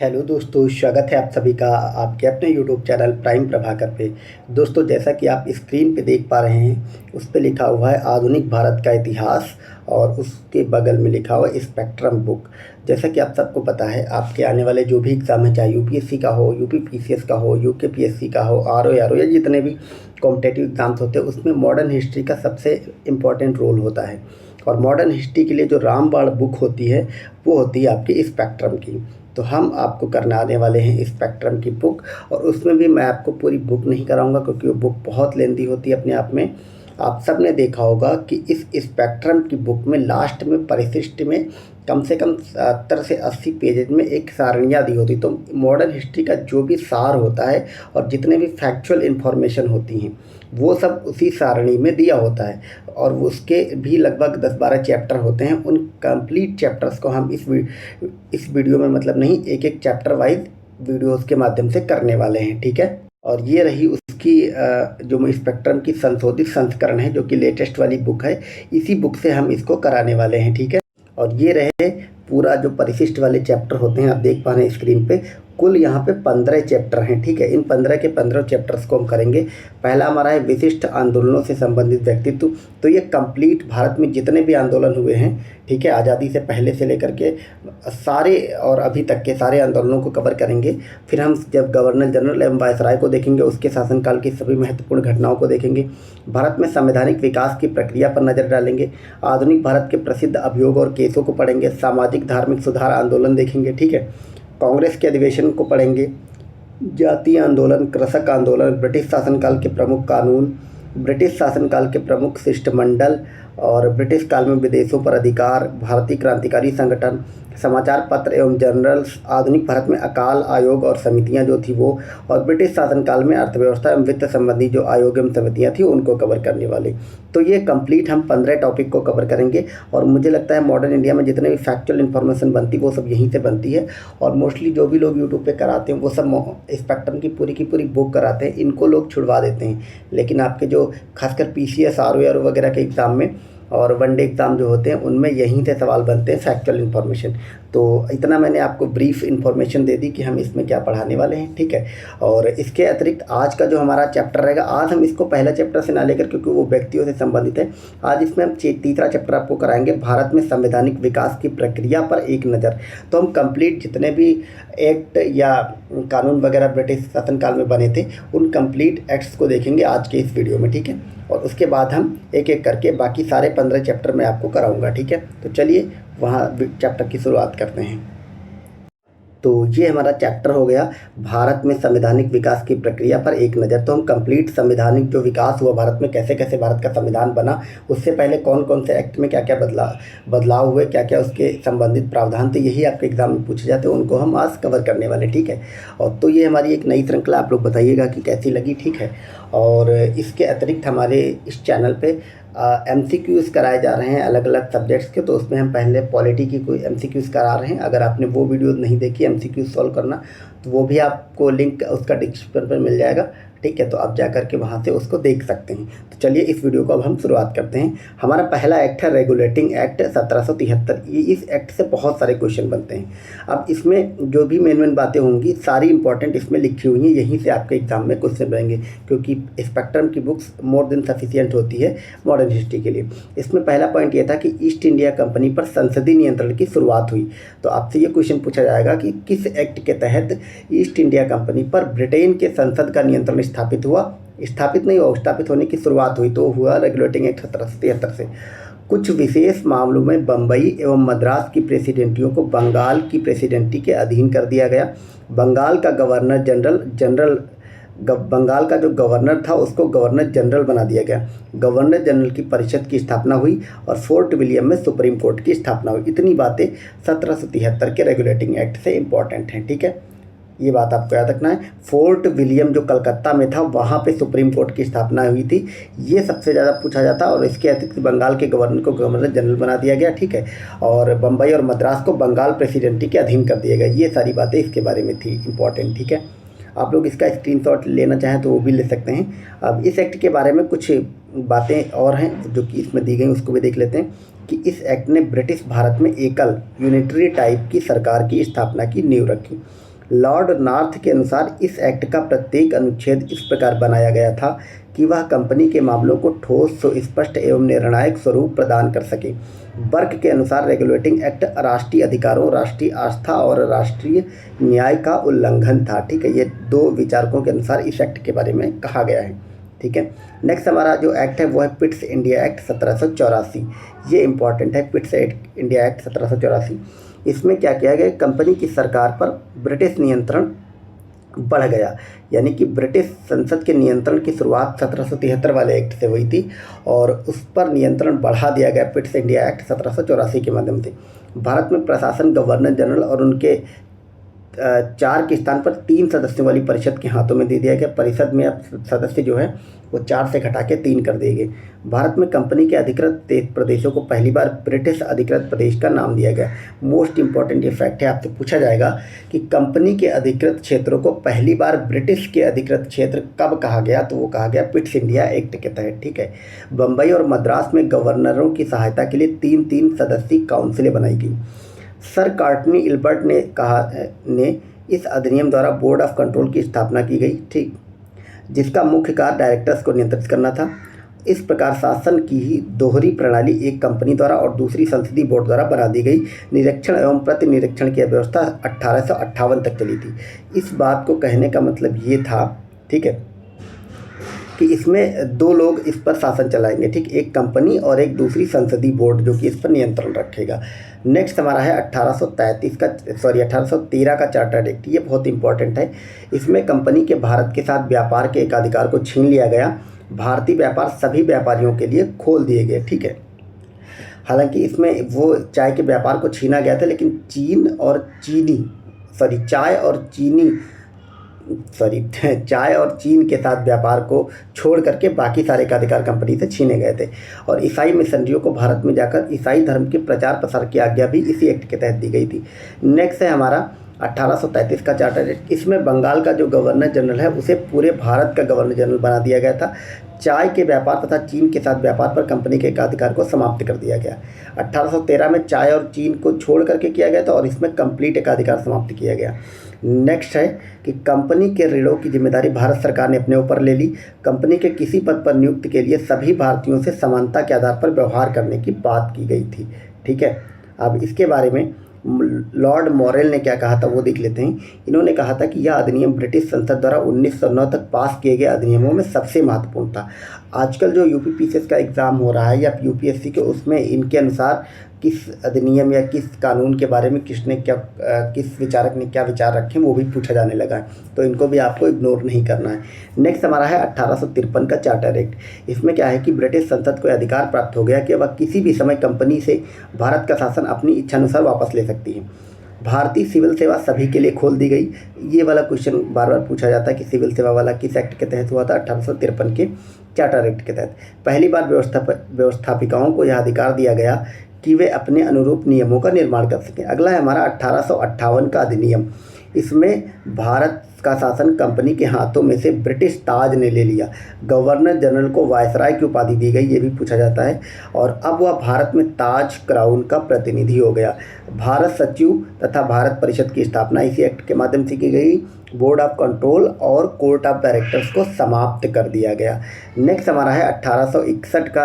Hello दोस्तों, स्वागत है आप सभी का आपके अपने यूट्यूब चैनल प्राइम प्रभाकर पे। दोस्तों, जैसा कि आप स्क्रीन पे देख पा रहे हैं, उस पे लिखा हुआ है आधुनिक भारत का इतिहास और उसके बगल में लिखा हुआ है स्पेक्ट्रम बुक। जैसा कि आप सबको पता है, आपके आने वाले जो भी एग्ज़ाम है, चाहे यूपीएससी का हो, यूपीपीसीएस का हो, यूकेपीएससी का हो, आरओ या जितने भी कॉम्पिटेटिव एग्ज़ाम्स होते हैं, उसमें मॉडर्न हिस्ट्री का सबसे इम्पोर्टेंट रोल होता है। और मॉडर्न हिस्ट्री के लिए जो रामबाण बुक होती है, वो होती है आपकी स्पेक्ट्रम की। तो हम आपको करने वाले हैं स्पेक्ट्रम की बुक। और उसमें भी मैं आपको पूरी बुक नहीं कराऊंगा, क्योंकि वो बुक बहुत लेंदी होती है अपने आप में। आप सब ने देखा होगा कि इस स्पेक्ट्रम की बुक में लास्ट में परिशिष्ट में कम से कम 70 से 80 पेजेज में एक सारणियाँ दी होती। तो मॉडर्न हिस्ट्री का जो भी सार होता है और जितने भी फैक्चुअल इन्फॉर्मेशन होती हैं, वो सब उसी सारणी में दिया होता है। और उसके भी लगभग 10-12 चैप्टर होते हैं। उन कंप्लीट चैप्टर्स को हम इस वीडियो में, मतलब नहीं, एक एक चैप्टर वाइज वीडियोस के माध्यम से करने वाले हैं, ठीक है। और ये रही उसकी जो स्पेक्ट्रम की संशोधित संस्करण है, जो कि लेटेस्ट वाली बुक है। इसी बुक से हम इसको कराने वाले हैं, ठीक है। और ये रहे पूरा जो परिशिष्ट वाले चैप्टर होते हैं, आप देख पा रहे हैं स्क्रीन पे। कुल यहाँ पे 15 चैप्टर हैं, ठीक है। इन 15 के 15 चैप्टर्स को हम करेंगे। पहला हमारा है विशिष्ट आंदोलनों से संबंधित व्यक्तित्व। तो ये कंप्लीट भारत में जितने भी आंदोलन हुए हैं, ठीक है, आज़ादी से पहले से लेकर के सारे और अभी तक के सारे आंदोलनों को कवर करेंगे। फिर हम जब गवर्नर जनरल एवं वायसराय को देखेंगे, उसके शासनकाल की सभी महत्वपूर्ण घटनाओं को देखेंगे। भारत में संवैधानिक विकास की प्रक्रिया पर नज़र डालेंगे। आधुनिक भारत के प्रसिद्ध अभियोग और केसों को पढ़ेंगे। सामाजिक धार्मिक सुधार आंदोलन देखेंगे, ठीक है। कांग्रेस के अधिवेशन को पढ़ेंगे। जातीय आंदोलन, कृषक आंदोलन, ब्रिटिश शासनकाल के प्रमुख कानून, ब्रिटिश शासनकाल के प्रमुख शिष्टमंडल और ब्रिटिश काल में विदेशों पर अधिकार, भारतीय क्रांतिकारी संगठन, समाचार पत्र एवं जर्नल्स, आधुनिक भारत में अकाल आयोग और समितियां जो थी वो, और ब्रिटिश शासनकाल में अर्थव्यवस्था एवं वित्त संबंधी जो आयोग एवं समितियां थी उनको कवर करने वाले। तो ये कंप्लीट हम 15 टॉपिक को कवर करेंगे। और मुझे लगता है मॉडर्न इंडिया में जितने भी फैक्चुअल इन्फॉर्मेशन बनती है, वो सब यहीं से बनती है। और मोस्टली जो भी लोग यूट्यूब पे कराते हैं, वो सब स्पेक्ट्रम की पूरी बुक कराते हैं। इनको लोग छुड़वा देते हैं। लेकिन आपके जो खासकर पीसीएस, आरओ वगैरह के एग्ज़ाम में और वनडे एग्ज़ाम जो होते हैं, उनमें यहीं से सवाल बनते हैं, फैक्चुअल इन्फॉर्मेशन। तो इतना मैंने आपको ब्रीफ इन्फॉर्मेशन दे दी कि हम इसमें क्या पढ़ाने वाले हैं, ठीक है। और इसके अतिरिक्त आज का जो हमारा चैप्टर रहेगा, आज हम इसको पहला चैप्टर से ना लेकर, क्योंकि वो व्यक्तियों से संबंधित है, आज इसमें हम तीसरा चैप्टर आपको कराएंगे, भारत में संवैधानिक विकास की प्रक्रिया पर एक नज़र। तो हम कंप्लीट जितने भी एक्ट या कानून वगैरह ब्रिटिश शासनकाल में बने थे, उन कंप्लीट एक्ट्स को देखेंगे आज के इस वीडियो में, ठीक है। और उसके बाद हम एक एक करके बाकी सारे 15 चैप्टर मैं आपको कराऊंगा, ठीक है। तो चलिए वहाँ चैप्टर की शुरुआत करते हैं। तो ये हमारा चैप्टर हो गया, भारत में संवैधानिक विकास की प्रक्रिया पर एक नज़र। तो हम कंप्लीट संवैधानिक जो विकास हुआ भारत में, कैसे कैसे भारत का संविधान बना, उससे पहले कौन कौन से एक्ट में क्या क्या बदलाव हुए, क्या क्या उसके संबंधित प्रावधान थे, यही आपके एग्जाम में पूछे जाते हैं, उनको हम आज कवर करने वाले, ठीक है। और तो ये हमारी एक नई श्रृंखला, आप लोग बताइएगा कि कैसी लगी, ठीक है। और इसके अतिरिक्त हमारे इस चैनल पे MCQs कराए जा रहे हैं अलग अलग सब्जेक्ट्स के। तो उसमें हम पहले पॉलिटी की कोई MCQs करा रहे हैं। अगर आपने वो वीडियो नहीं देखी MCQ सॉल्व करना, तो वो भी आपको लिंक उसका डिस्क्रिप्शन पर मिल जाएगा, ठीक है। तो आप जा करके वहाँ से उसको देख सकते हैं। तो चलिए इस वीडियो को अब हम शुरुआत करते हैं। हमारा पहला एक्ट है रेगुलेटिंग एक्ट 1773। इस एक्ट से बहुत सारे क्वेश्चन बनते हैं। अब इसमें जो भी मेन बातें होंगी, सारी इंपॉर्टेंट इसमें लिखी हुई हैं, यहीं से आपके एग्जाम में क्वेश्चन रहेंगे, क्योंकि स्पेक्ट्रम की बुक्स मोर देन सफिशियंट होती है मॉडर्न हिस्ट्री के लिए। इसमें पहला पॉइंट ये था कि ईस्ट इंडिया कंपनी पर संसदीय नियंत्रण की शुरुआत हुई। तो आपसे ये क्वेश्चन पूछा जाएगा कि किस एक्ट के तहत ईस्ट इंडिया कंपनी पर ब्रिटेन के संसद का नियंत्रण स्थापित हुआ। स्थापित नहीं हुआ, स्थापित होने की शुरुआत हुई। तो हुआ रेगुलेटिंग एक्ट 1773 से। कुछ विशेष मामलों में बम्बई एवं मद्रास की प्रेसिडेंटियों को बंगाल की प्रेसिडेंटी के अधीन कर दिया गया। बंगाल का बंगाल का जो गवर्नर था, उसको गवर्नर जनरल बना दिया गया। गवर्नर जनरल की परिषद की स्थापना हुई और फोर्ट विलियम में सुप्रीम कोर्ट की स्थापना हुई। इतनी बातें 1773 के रेगुलेटिंग एक्ट से इंपॉर्टेंट हैं, ठीक है। ये बात आपको याद रखना है। फोर्ट विलियम जो कलकत्ता में था, वहाँ पे सुप्रीम कोर्ट की स्थापना हुई थी। ये सबसे ज़्यादा पूछा जाता है। और इसके अतिरिक्त बंगाल के गवर्नर को गवर्नर जनरल बना दिया गया, ठीक है। और बम्बई और मद्रास को बंगाल प्रेसिडेंटी के अधीन कर दिया गया। ये सारी बातें इसके बारे में थी इंपॉर्टेंट, ठीक है। आप लोग इसका स्क्रीनशॉट लेना चाहें तो वो भी ले सकते हैं। अब इस एक्ट के बारे में कुछ बातें और हैं जो कि इसमें दी गई, उसको भी देख लेते हैं। कि इस एक्ट ने ब्रिटिश भारत में एकल यूनिटरी टाइप की सरकार की स्थापना की नींव रखी। लॉर्ड नॉर्थ के अनुसार इस एक्ट का प्रत्येक अनुच्छेद इस प्रकार बनाया गया था कि वह कंपनी के मामलों को ठोस, सुस्पष्ट एवं निर्णायक स्वरूप प्रदान कर सके। बर्क के अनुसार रेगुलेटिंग एक्ट राष्ट्रीय अधिकारों, राष्ट्रीय आस्था और राष्ट्रीय न्याय का उल्लंघन था। ठीक है, ये दो विचारकों के अनुसार इस एक्ट के बारे में कहा गया है। ठीक है, नेक्स्ट हमारा जो एक्ट है वो है पिट्स इंडिया एक्ट 1784। ये इंपॉर्टेंट है, पिट्स इंडिया एक्ट 1784। इसमें क्या किया गया, कंपनी की सरकार पर ब्रिटिश नियंत्रण बढ़ गया, यानी कि ब्रिटिश संसद के नियंत्रण की शुरुआत 1773 वाले एक्ट से हुई थी और उस पर नियंत्रण बढ़ा दिया गया पिट्स इंडिया एक्ट 1784 के माध्यम से। भारत में प्रशासन गवर्नर जनरल और उनके 4 के स्थान पर 3 सदस्यों वाली परिषद के हाथों में दे दिया गया। परिषद में अब सदस्य जो है वो 4 से घटा के 3 कर दिए गए। भारत में कंपनी के अधिकृत प्रदेशों को पहली बार ब्रिटिश अधिकृत प्रदेश का नाम दिया गया। मोस्ट इंपॉर्टेंट ये फैक्ट है, आपसे पूछा जाएगा कि कंपनी के अधिकृत क्षेत्रों को पहली बार ब्रिटिश के अधिकृत क्षेत्र कब कहा गया, तो वो कहा गया पिट्स इंडिया एक्ट के तहत। ठीक है, बम्बई और मद्रास में गवर्नरों की सहायता के लिए 3-3 सदस्यीय काउंसिलें बनाई गई। सर कार्टनी इल्बर्ट ने इस अधिनियम द्वारा बोर्ड ऑफ कंट्रोल की स्थापना की गई, ठीक, जिसका मुख्य कार्य डायरेक्टर्स को नियंत्रित करना था। इस प्रकार शासन की ही दोहरी प्रणाली एक कंपनी द्वारा और दूसरी संसदीय बोर्ड द्वारा बना दी गई। निरीक्षण एवं प्रतिनिरीक्षण की व्यवस्था 1858 तक चली थी। इस बात को कहने का मतलब ये था, ठीक है, कि इसमें 2 लोग इस पर शासन चलाएंगे, ठीक, एक कंपनी और एक दूसरी संसदीय बोर्ड जो कि इस पर नियंत्रण रखेगा। नेक्स्ट हमारा है 1813 का चार्टर्ड एक्ट। ये बहुत इंपॉर्टेंट है। इसमें कंपनी के भारत के साथ व्यापार के एकाधिकार को छीन लिया गया। भारतीय व्यापार सभी व्यापारियों के लिए खोल दिए गए। ठीक है, हालांकि इसमें वो चाय के व्यापार को छीना गया था, लेकिन चाय और चीन के साथ व्यापार को छोड़ करके बाकी सारे का अधिकार कंपनी से छीने गए थे। और ईसाई मिशनरियों को भारत में जाकर ईसाई धर्म के प्रचार प्रसार की आज्ञा भी इसी एक्ट के तहत दी गई थी। नेक्स्ट है हमारा 1833 का चार्टर एक्ट। इसमें बंगाल का जो गवर्नर जनरल है उसे पूरे भारत का गवर्नर जनरल बना दिया गया था। चाय के व्यापार तथा चीन के साथ व्यापार पर कंपनी के एकाधिकार को समाप्त कर दिया गया। 1813 में चाय और चीन को छोड़ करके किया गया था और इसमें कंप्लीट एकाधिकार समाप्त किया गया। नेक्स्ट है कि कंपनी के ऋणों की जिम्मेदारी भारत सरकार ने अपने ऊपर ले ली। कंपनी के किसी पद पर नियुक्ति के लिए सभी भारतीयों से समानता के आधार पर व्यवहार करने की बात की गई थी। ठीक है, अब इसके बारे में लॉर्ड मॉरेल ने क्या कहा था वो देख लेते हैं। इन्होंने कहा था कि यह अधिनियम ब्रिटिश संसद द्वारा 1909 तक पास किए गए अधिनियमों में सबसे महत्वपूर्ण था। आजकल जो यूपीपीसीएस का एग्ज़ाम हो रहा है या यूपीएससी के, उसमें इनके अनुसार किस अधिनियम या किस कानून के बारे में किस विचारक ने क्या विचार रखे वो भी पूछा जाने लगा है, तो इनको भी आपको इग्नोर नहीं करना है। नेक्स्ट हमारा है 1853 का चार्टर एक्ट। इसमें क्या है कि ब्रिटिश संसद को अधिकार प्राप्त हो गया कि वह किसी भी समय कंपनी से भारत का शासन अपनी इच्छानुसार वापस ले सकती है। भारतीय सिविल सेवा सभी के लिए खोल दी गई। ये वाला क्वेश्चन बार बार पूछा जाता है कि सिविल सेवा वाला किस एक्ट के तहत हुआ था। 1853 के चार्टर एक्ट के तहत पहली बार व्यवस्थापिकाओं को यह अधिकार दिया गया कि वे अपने अनुरूप नियमों का निर्माण कर सकें। अगला है हमारा 1858 का अधिनियम। इसमें भारत का शासन कंपनी के हाथों में से ब्रिटिश ताज ने ले लिया। गवर्नर जनरल को वायसराय की उपाधि दी गई, ये भी पूछा जाता है, और अब वह भारत में ताज क्राउन का प्रतिनिधि हो गया। भारत सचिव तथा भारत परिषद की स्थापना इसी एक्ट के माध्यम से की गई। बोर्ड ऑफ कंट्रोल और कोर्ट ऑफ डायरेक्टर्स को समाप्त कर दिया गया। नेक्स्ट हमारा है 1861 का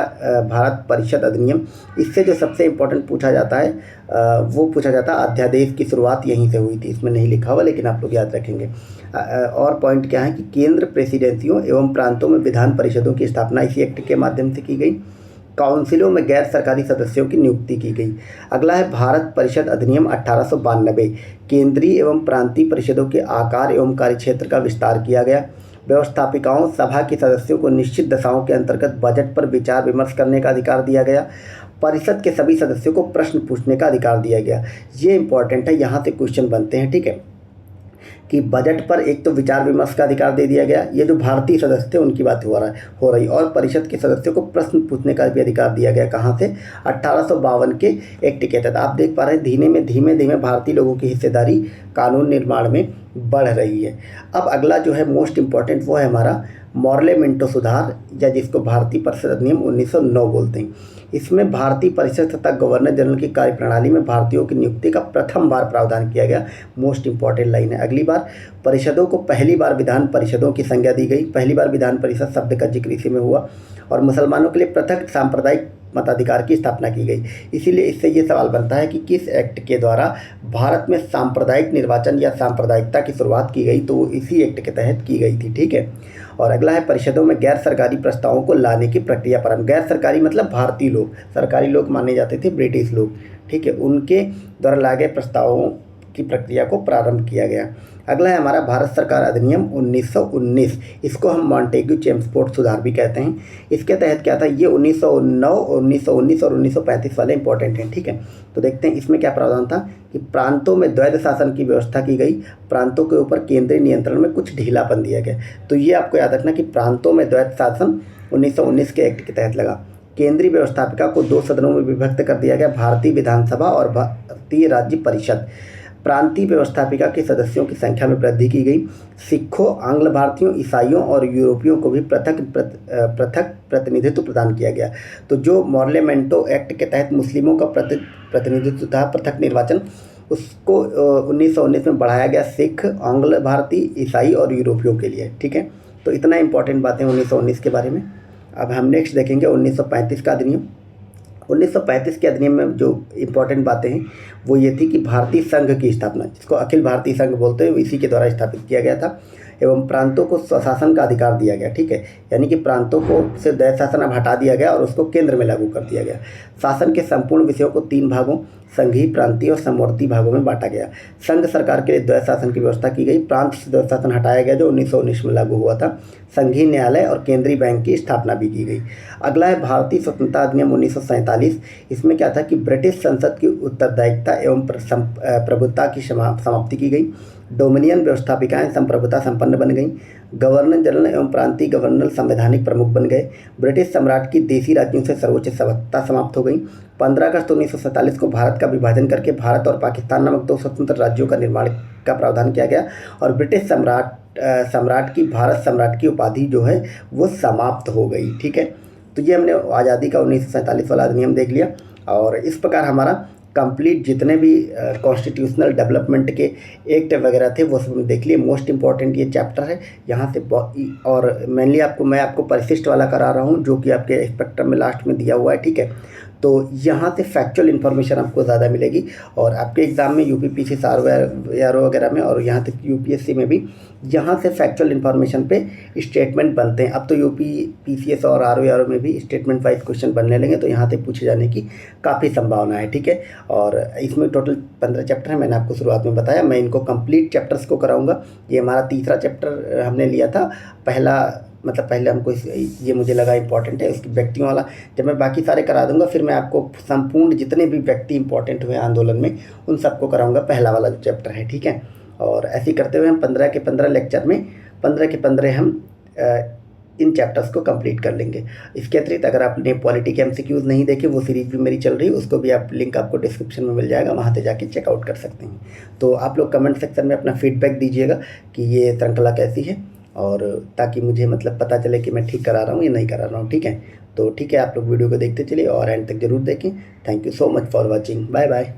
भारत परिषद अधिनियम। इससे जो सबसे इम्पोर्टेंट पूछा जाता है वो पूछा जाता है अध्यादेश की शुरुआत यहीं से हुई थी। इसमें नहीं लिखा हुआ लेकिन आप लोग याद रखेंगे। और पॉइंट क्या है कि केंद्र प्रेसिडेंसियों एवं प्रांतों में विधान परिषदों की स्थापना इसी एक्ट के माध्यम से की गई। काउंसिलों में गैर सरकारी सदस्यों की नियुक्ति की गई। अगला है भारत परिषद अधिनियम 1892। केंद्रीय एवं प्रांतीय परिषदों के आकार एवं कार्यक्षेत्र का विस्तार किया गया। व्यवस्थापिकाओं सभा के सदस्यों को निश्चित दशाओं के अंतर्गत बजट पर विचार विमर्श करने का अधिकार दिया गया। परिषद के सभी सदस्यों को प्रश्न पूछने का अधिकार दिया गया। ये इंपॉर्टेंट है, यहाँ से क्वेश्चन बनते हैं। ठीक है, कि बजट पर एक तो विचार विमर्श का अधिकार दे दिया गया, ये जो भारतीय सदस्य थे उनकी बात हो रही, और परिषद के सदस्यों को प्रश्न पूछने का भी अधिकार दिया गया। कहाँ से? 1852 के एक्ट के तहत। आप देख पा रहे हैं धीमे धीमे भारतीय लोगों की हिस्सेदारी कानून निर्माण में बढ़ रही है। अब अगला जो है मोस्ट इम्पॉर्टेंट वो है हमारा मॉर्ले मिंटो सुधार, या जिसको भारतीय परिषद अधिनियम 1909 बोलते हैं। इसमें भारतीय परिषद तथा गवर्नर जनरल की कार्यप्रणाली में भारतीयों की नियुक्ति का प्रथम बार प्रावधान किया गया। मोस्ट इंपॉर्टेंट लाइन है। अगली बार, परिषदों को पहली बार विधान परिषदों की संज्ञा दी गई। पहली बार विधान परिषद शब्द का जिक्र इसी में हुआ। और मुसलमानों के लिए पृथक सांप्रदायिक मताधिकार की स्थापना की गई। इसीलिए इससे ये सवाल बनता है कि किस एक्ट के द्वारा भारत में सांप्रदायिक निर्वाचन या सांप्रदायिकता की शुरुआत की गई, तो इसी एक्ट के तहत की गई थी। ठीक है। और अगला है, परिषदों में गैर सरकारी प्रस्तावों को लाने की प्रक्रिया प्रारंभ। गैर सरकारी मतलब भारतीय लोग, सरकारी लोग माने जाते थे ब्रिटिश लोग। ठीक है, उनके द्वारा लाए गए प्रस्तावों की प्रक्रिया को प्रारंभ किया गया। अगला है हमारा भारत सरकार अधिनियम 1919। इसको हम मॉन्टेग्यू चेम्सफोर्ड सुधार भी कहते हैं। इसके तहत क्या था, ये 1909, 1919 और 1935 वाले इंपॉर्टेंट हैं। ठीक है, तो देखते हैं इसमें क्या प्रावधान था कि प्रांतों में द्वैध शासन की व्यवस्था की गई। प्रांतों के ऊपर केंद्रीय नियंत्रण में कुछ ढीलापन दिया गया। तो ये आपको याद रखना कि प्रांतों में द्वैध शासन 1919 के एक्ट के तहत लगा। केंद्रीय व्यवस्थापिका को 2 सदनों में विभक्त कर दिया गया, भारतीय विधानसभा और भारतीय राज्य परिषद। प्रांतीय व्यवस्थापिका के सदस्यों की संख्या में वृद्धि की गई। सिखों, आंग्ल भारतीयों, ईसाइयों और यूरोपियों को भी पृथक प्रतिनिधित्व प्रदान किया गया। तो जो मॉर्लेमेंटो एक्ट के तहत मुस्लिमों का प्रतिनिधित्व था, पृथक निर्वाचन, उसको 1919 में बढ़ाया गया सिख, आंग्ल भारतीय, ईसाई और यूरोपियों के लिए। ठीक है, तो इतना इंपॉर्टेंट बातें 1919 के बारे में। अब हम नेक्स्ट देखेंगे 1935 का अधिनियम। 1935 के अधिनियम में जो इम्पोर्टेंट बातें हैं वो ये थी कि भारतीय संघ की स्थापना, जिसको अखिल भारतीय संघ बोलते हैं, इसी के द्वारा स्थापित किया गया था। एवं प्रांतों को स्वशासन का अधिकार दिया गया। ठीक है, यानी कि प्रांतों को से द्वैध शासन अब हटा दिया गया और उसको केंद्र में लागू कर दिया गया। शासन के संपूर्ण विषयों को 3 भागों, संघीय, प्रांतीय और समवर्ती भागों में बांटा गया। संघ सरकार के लिए द्वैध शासन की व्यवस्था की गई। प्रांत से द्वैध शासन हटाया गया जो 1919 में लागू हुआ था। संघीय न्यायालय और केंद्रीय बैंक की स्थापना भी की गई। अगला है भारतीय स्वतंत्रता अधिनियम 1947। इसमें क्या था कि ब्रिटिश संसद की उत्तरदायित्वता एवं प्रभुत्ता की समाप्ति की गई। डोमिनियन व्यवस्थापिकाएं संप्रभुता संपन्न बन गईं। गवर्नर जनरल एवं प्रांतीय गवर्नर संवैधानिक प्रमुख बन गए। ब्रिटिश सम्राट की देशी राज्यों से सर्वोच्च सत्ता समाप्त हो गई। 15 अगस्त 1947 को भारत का विभाजन करके भारत और पाकिस्तान नामक 2 स्वतंत्र राज्यों का निर्माण का प्रावधान किया गया। और ब्रिटिश सम्राट की भारत सम्राट की उपाधि जो है वो समाप्त हो गई। ठीक है, तो ये हमने आज़ादी का 1947 वाला अधिनियम देख लिया। और इस प्रकार हमारा कंप्लीट जितने भी कॉन्स्टिट्यूशनल डेवलपमेंट के एक्ट वगैरह थे वो सब देख लिए। मोस्ट इंपॉर्टेंट ये चैप्टर है यहाँ से। और मेनली मैं आपको परिशिष्ट वाला करा रहा हूँ जो कि आपके स्पेक्ट्रम में लास्ट में दिया हुआ है। ठीक है, तो यहाँ से फैक्चुअल इन्फॉर्मेशन आपको ज़्यादा मिलेगी। और आपके एग्ज़ाम में यूपीपीसी आर वगैरह में और यहाँ तक यूपीएससी में भी यहाँ से फैक्चुअल इन्फॉर्मेशन पे स्टेटमेंट बनते हैं। अब तो यूपीपीसीएस और आर में भी स्टेटमेंट वाइज क्वेश्चन बनने लगे, तो यहाँ से पूछे जाने की काफ़ी संभावना है। ठीक है, और इसमें टोटल 15 चैप्टर है, मैंने आपको शुरुआत में बताया। मैं इनको कंप्लीट चैप्टर्स को कराऊंगा। ये हमारा तीसरा चैप्टर हमने लिया था। पहले हमको ये मुझे लगा इंपॉर्टेंट है, उसकी व्यक्तियों वाला जब मैं बाकी सारे करा दूंगा, फिर मैं आपको संपूर्ण जितने भी व्यक्ति इंपॉर्टेंट हुए आंदोलन में उन सबको कराऊंगा, पहला वाला जो चैप्टर है। ठीक है, और ऐसे करते हुए हम 15 के 15 लेक्चर में 15 के 15 हम इन चैप्टर्स को कंप्लीट कर लेंगे। इसके अतिरिक्त अगर आपने पॉलिटी के MCQs नहीं देखे, वो सीरीज भी मेरी चल रही है, उसको भी आप लिंक आपको डिस्क्रिप्शन में मिल जाएगा, वहाँ से जाके चेकआउट कर सकते हैं। तो आप लोग कमेंट सेक्शन में अपना फीडबैक दीजिएगा कि ये श्रृंखला कैसी है, और ताकि मुझे पता चले कि मैं ठीक करा रहा हूँ या नहीं करा रहा हूँ। ठीक है, तो ठीक है, आप लोग वीडियो को देखते चलिए और एंड तक जरूर देखें। Thank you so much for watching. Bye bye.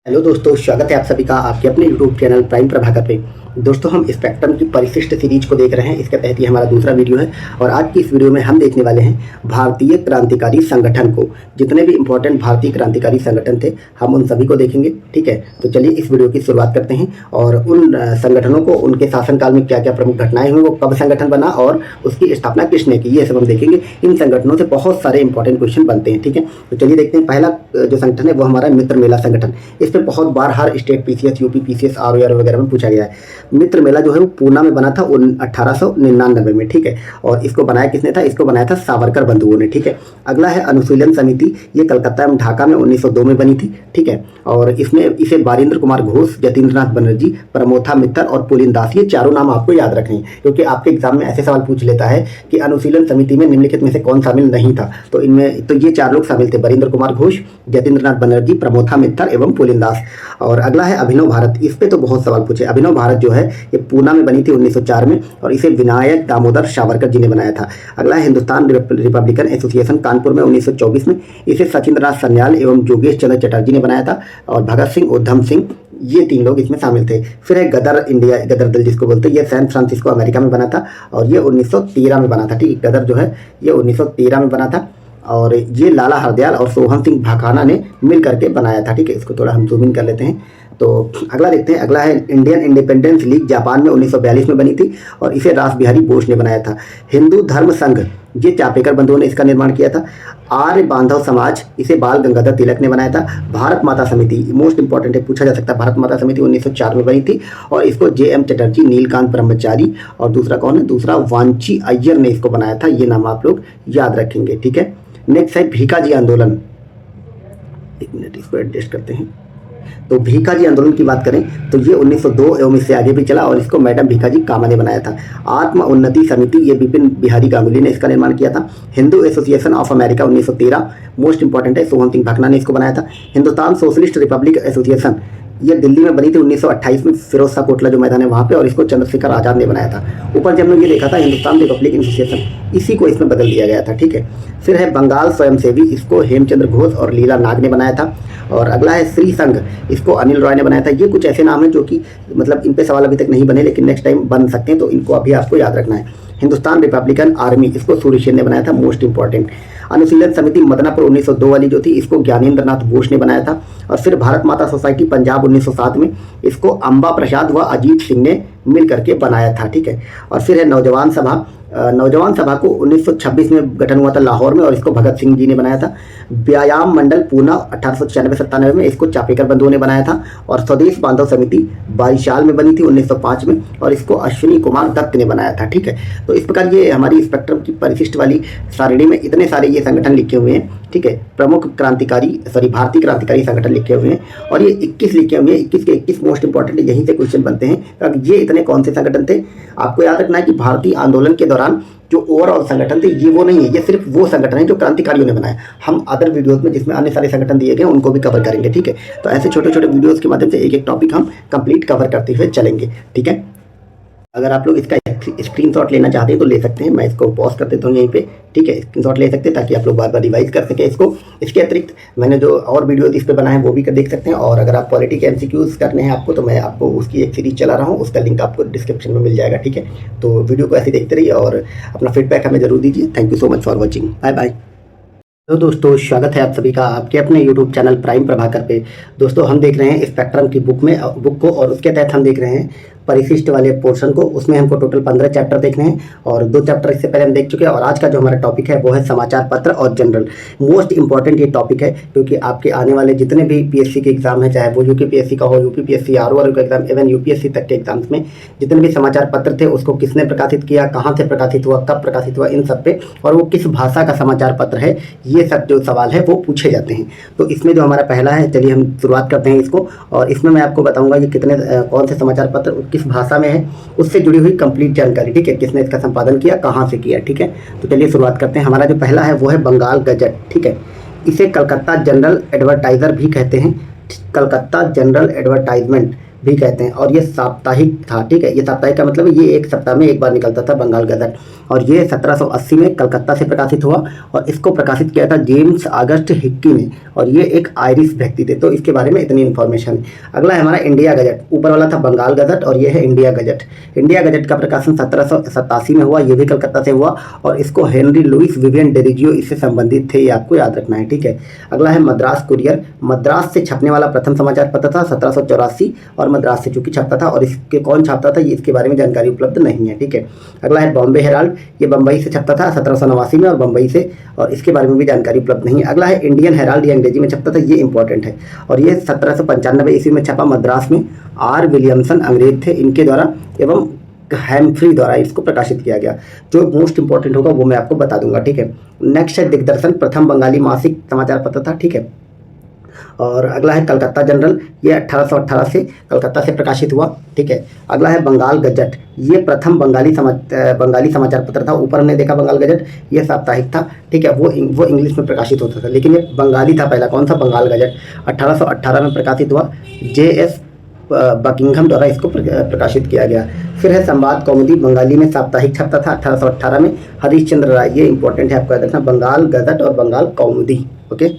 Hello दोस्तों, स्वागत है आप सभी का आपके अपने यूट्यूब चैनल प्राइम प्रभाकर पे। दोस्तों, हम स्पेक्ट्रम की परिशिष्ट सीरीज को देख रहे हैं। इसके तहत ये हमारा दूसरा वीडियो है और आज की इस वीडियो में हम देखने वाले हैं भारतीय क्रांतिकारी संगठन को। जितने भी इंपॉर्टेंट भारतीय क्रांतिकारी संगठन थे हम उन सभी को देखेंगे। ठीक है, तो चलिए इस वीडियो की शुरुआत करते हैं और उन संगठनों को, उनके शासनकाल में क्या क्या प्रमुख घटनाएं हुई, वो कब संगठन बना और उसकी स्थापना किसने की, ये सब हम देखेंगे। इन संगठनों से बहुत सारे इंपॉर्टेंट क्वेश्चन बनते हैं। ठीक है, तो चलिए देखते हैं। पहला जो संगठन है वो हमारा मित्र मेला संगठन। इस पर बहुत बार हर state PCS, UP PCS, ROR वगैरह में पूछा गया है। मित्र मेला जो है वो पूना में बना था 1899 में। ठीक है, और इसको बनाया किसने था? इसको बनाया था सावरकर बंधुओं ने। ठीक है, अगला है अनुशीलन समिति। ये कलकत्ता एवं ढाका में 1902 में बनी थी। ठीक है, और इसे बारिंद्र कुमार घोष, जतीन्द्रनाथ बनर्जी, प्रमोथा मित्तर और पुलिन दास, ये चारों नाम आपको याद रखने हैं, क्योंकि आपके एग्जाम में ऐसे सवाल पूछ लेता है कि अनुशीलन समिति में निम्नलिखित में से कौन शामिल नहीं था। तो ये 4 लोग शामिल थे, बरिंद्र कुमार घोष, जतीन्द्रनाथ बनर्जी, प्रमोथा मित्तर एवं पुलिन दास। और अगला है अभिनव भारत। इस पे तो बहुत सवाल पूछे। अभिनव भारत जो है है ये पूना में बनी थी 1904 में, और इसे विनायक दामोदर सावरकर जी ने बनाया था। अगला है हिंदुस्तान रिपब्लिकन एसोसिएशन कानपुर में 1924 में, इसे सचिंद्र नाथ सन्याल एवं योगेश चंद्र चटर्जी ने बनाया था, और भगत सिंह, उधम सिंह, ये 3 लोग इसमें शामिल थे। फिर है गदर इंडिया, गदर दल जिसको बोलते हैं, ये सैन फ्रांसिस्को अमेरिका में बना था और ये 1913 में बना था। ठीक है, गदर जो है ये 1913 में बना था, और ये लाला हरदयाल और सोहन सिंह भाखाना ने मिल करके बनाया था। ठीक है, इसको थोड़ा हम जूम इन कर लेते हैं। तो अगला देखते हैं, अगला है इंडियन इंडिपेंडेंस लीग जापान में 1942 में बनी थी, और इसे रास बिहारी बोस ने बनाया था। हिंदू धर्म संघ, ये चापेकर बंधुओं ने इसका निर्माण किया था। आर्य बांधव समाज, इसे बाल गंगाधर तिलक ने बनाया था। भारत माता समिति, मोस्ट इंपॉर्टेंट है, पूछा जा सकता है, भारत माता समिति 1904 में बनी थी, और इसको JM चटर्जी, नीलकांत ब्रह्मचारी, और दूसरा कौन है, दूसरा वांची अय्यर ने इसको बनाया था। ये नाम आप लोग याद रखेंगे। ठीक है, नेक्स्ट है भीकाजी आंदोलन। एक मिनट, इसको एडजस्ट करते हैं। तो भीकाजी आंदोलन की बात करें तो ये 1902 एवं इससे आगे भी चला, और इसको मैडम भीकाजी कामा ने बनाया था। आत्म उन्नति समिति, ये विपिन बिहारी गांगुली ने इसका निर्माण किया था। Hindu association of America 1913, most important है, सोहन सिंह भाखना ने इसको बनाया था। हिंदुस्तान सोशलिस्ट रिपब्लिक एसोसिएशन, ये दिल्ली में बनी थी 1928 में, फिरोज शाह कोटला जो मैदान है वहाँ पे, और इसको चंद्रशेखर आजाद ने बनाया था। ऊपर जब हमने ये देखा था हिंदुस्तान रिपब्लिक एसोसिएशन, इसी को इसमें बदल दिया गया था। ठीक है, फिर है बंगाल स्वयंसेवी, इसको हेमचंद्र घोष और लीला नाग ने बनाया था। और अगला है श्री संघ, इसको अनिल रॉय ने बनाया था। ये कुछ ऐसे नाम हैं जो कि मतलब इन पे सवाल अभी तक नहीं बने, लेकिन नेक्स्ट टाइम बन सकते हैं, तो इनको अभी आपको याद रखना है। हिंदुस्तान रिपब्लिकन आर्मी, इसको सूर्य सेन ने बनाया था, मोस्ट इंपॉर्टेंट। अनुशीलन समिति मदनापुर 1902 वाली जो थी, इसको ज्ञानेंद्र नाथ बोस ने बनाया था। और फिर भारत माता सोसाइटी पंजाब 1907 में, इसको अंबा प्रसाद व अजीत सिंह ने मिल करके बनाया था। ठीक है, और फिर है नौजवान सभा। नौजवान सभा को 1926 में गठन हुआ था लाहौर में, और इसको भगत सिंह जी ने बनाया था। व्यायाम मंडल पूना 1896-97 में, इसको चापेकर बंधुओं ने बनाया था। और स्वदेश बांधव समिति बारिशाल में बनी थी 1905 में, और इसको अश्विनी कुमार दत्त ने बनाया था। ठीक है, तो इस प्रकार ये हमारी स्पेक्ट्रम की परिशिष्ट वाली सारणी में इतने सारे ये संगठन लिखे हुए हैं। ठीक है, प्रमुख भारतीय क्रांतिकारी संगठन लिखे हुए हैं, और ये 21 लिखे हुए हैं। 21 के 21 मोस्ट इंपॉर्टेंट, यहीं से क्वेश्चन बनते हैं। अब ये इतने कौन से संगठन थे, आपको याद रखना है कि भारतीय आंदोलन के दौरान जो ओवरऑल संगठन थे ये वो नहीं है, ये सिर्फ वो संगठन है जो क्रांतिकारियों ने बनाया। हम अदर वीडियोस में जिसमें अन्य सारे संगठन दिए गए उनको भी कवर करेंगे। ठीक है, तो ऐसे छोटे छोटे वीडियोस के माध्यम से एक एक टॉपिक हम कंप्लीट कवर करते हुए चलेंगे। ठीक है, अगर आप लोग इसका स्क्रीनशॉट लेना चाहते हैं तो ले सकते हैं, मैं इसको पॉज कर देता हूँ यहीं पे। ठीक है, स्क्रीनशॉट ले सकते हैं ताकि आप लोग बार बार रिवाइज कर सकें इसको। इसके अतिरिक्त मैंने जो और वीडियो इस पर बनाए हैं वो भी देख सकते हैं, और अगर आप पॉलिटी के MCQs करने हैं आपको, तो मैं आपको उसकी एक सीरीज चला रहा हूँ, उसका लिंक आपको डिस्क्रिप्शन में मिल जाएगा। ठीक है, तो वीडियो को ऐसे देखते रहिए और अपना फीडबैक हमें जरूर दीजिए। Thank you so much for watching, bye bye. तो दोस्तों स्वागत है आप सभी का आपके अपने YouTube चैनल प्राइम प्रभाकर पे। दोस्तों हम देख रहे हैं स्पेक्ट्रम की बुक को, और उसके तहत हम देख रहे हैं परिशिष्ट वाले पोर्शन को। उसमें हमको टोटल 15 चैप्टर देखने हैं, और 2 चैप्टर इससे पहले हम देख चुके हैं। और आज का जो हमारा टॉपिक है वो है समाचार पत्र और जनरल। मोस्ट इंपॉर्टेंट ये टॉपिक है, क्योंकि आपके आने वाले जितने भी PSC के एग्जाम है, चाहे वो UPPSC का हो, UPPSC RO का एग्जाम, इवन UPSC तक के एग्जाम्स में जितने भी समाचार पत्र थे उसको किसने प्रकाशित किया, कहाँ से प्रकाशित हुआ, कब प्रकाशित हुआ, इन सब पे, और वो किस भाषा का समाचार पत्र है, ये सब जो सवाल है वो पूछे जाते हैं। तो इसमें जो हमारा पहला है, चलिए हम शुरुआत करते हैं इसको। और इसमें मैं आपको बताऊंगा ये कितने कौन से समाचार पत्र किस भाषा में है, उससे जुड़ी हुई कंप्लीट जानकारी। ठीक है, किसने इसका संपादन किया, कहाँ से किया। ठीक है, तो चलिए शुरुआत करते हैं। हमारा जो पहला है वो है बंगाल गजट। ठीक है, इसे कलकत्ता जनरल एडवर्टाइजर भी कहते हैं, कलकत्ता जनरल एडवर्टाइजमेंट भी कहते हैं, और ये साप्ताहिक था। ठीक है, ये साप्ताहिक का मतलब है ये एक सप्ताह में एक बार निकलता था, बंगाल गजट। और ये 1780 में कलकत्ता से प्रकाशित हुआ, और इसको प्रकाशित किया था जेम्स ऑगस्ट हिक्की ने, और ये एक आयरिश व्यक्ति थे। तो इसके बारे में इतनी इन्फॉर्मेशन है। अगला है हमारा इंडिया गजट। ऊपर वाला था बंगाल गजट, और ये है इंडिया गजट। इंडिया गजट का प्रकाशन 1787 में हुआ, ये भी कलकत्ता से हुआ, और इसको हेनरी लुइस विवियन डेरिजियो इससे संबंधित थे, ये आपको याद रखना है। ठीक है, अगला है मद्रास कुरियर। मद्रास से छपने वाला प्रथम समाचार पत्र था 1784, और मद्रास से चूंकि छपता था, और इसके कौन छापता था ये इसके बारे में जानकारी उपलब्ध नहीं है। ठीक है, अगला है बॉम्बे हेराल्ड। ये बम्बई से छपता था 1789 में, और बम्बई से, और इसके बारे में भी जानकारी उपलब्ध नहीं है। अगला है इंडियन हेराल्ड, ये अंग्रेजी में छपता था, ये इंपॉर्टेंट है, और ये 1795 ईस्वी में छपा। मद्रास में R विलियमसन अंग्रेज थे, इनके द्वारा एवं हैम्फ्री द्वारा इसको प्रकाशित किया गया। जो मोस्ट इंपॉर्टेंट होगा वो मैं आपको बता दूंगा। ठीक है, नेक्स्ट है दिग्दर्शन, प्रथम बंगाली मासिक समाचार पत्र था। ठीक है, और अगला है कलकत्ता जनरल, ये 1818 से कलकत्ता से प्रकाशित हुआ। ठीक है, अगला है बंगाल गजट, ये प्रथम बंगाली समाचार पत्र था। ऊपर हमने देखा बंगाल गजट, ये साप्ताहिक था। ठीक है, वो इंग्लिश में प्रकाशित होता था, लेकिन ये बंगाली था पहला। कौन सा? बंगाल गजट 1818 में प्रकाशित हुआ। JS बकिंघम द्वारा इसको प्रकाशित किया गया। फिर है संवाद कौमुदी, बंगाली में साप्ताहिक छपता था 1818 में। हरीशचंद्र राय, ये इंपॉर्टेंट है आपको याद रखना, बंगाल गजट और बंगाल कौमुदी। ओके,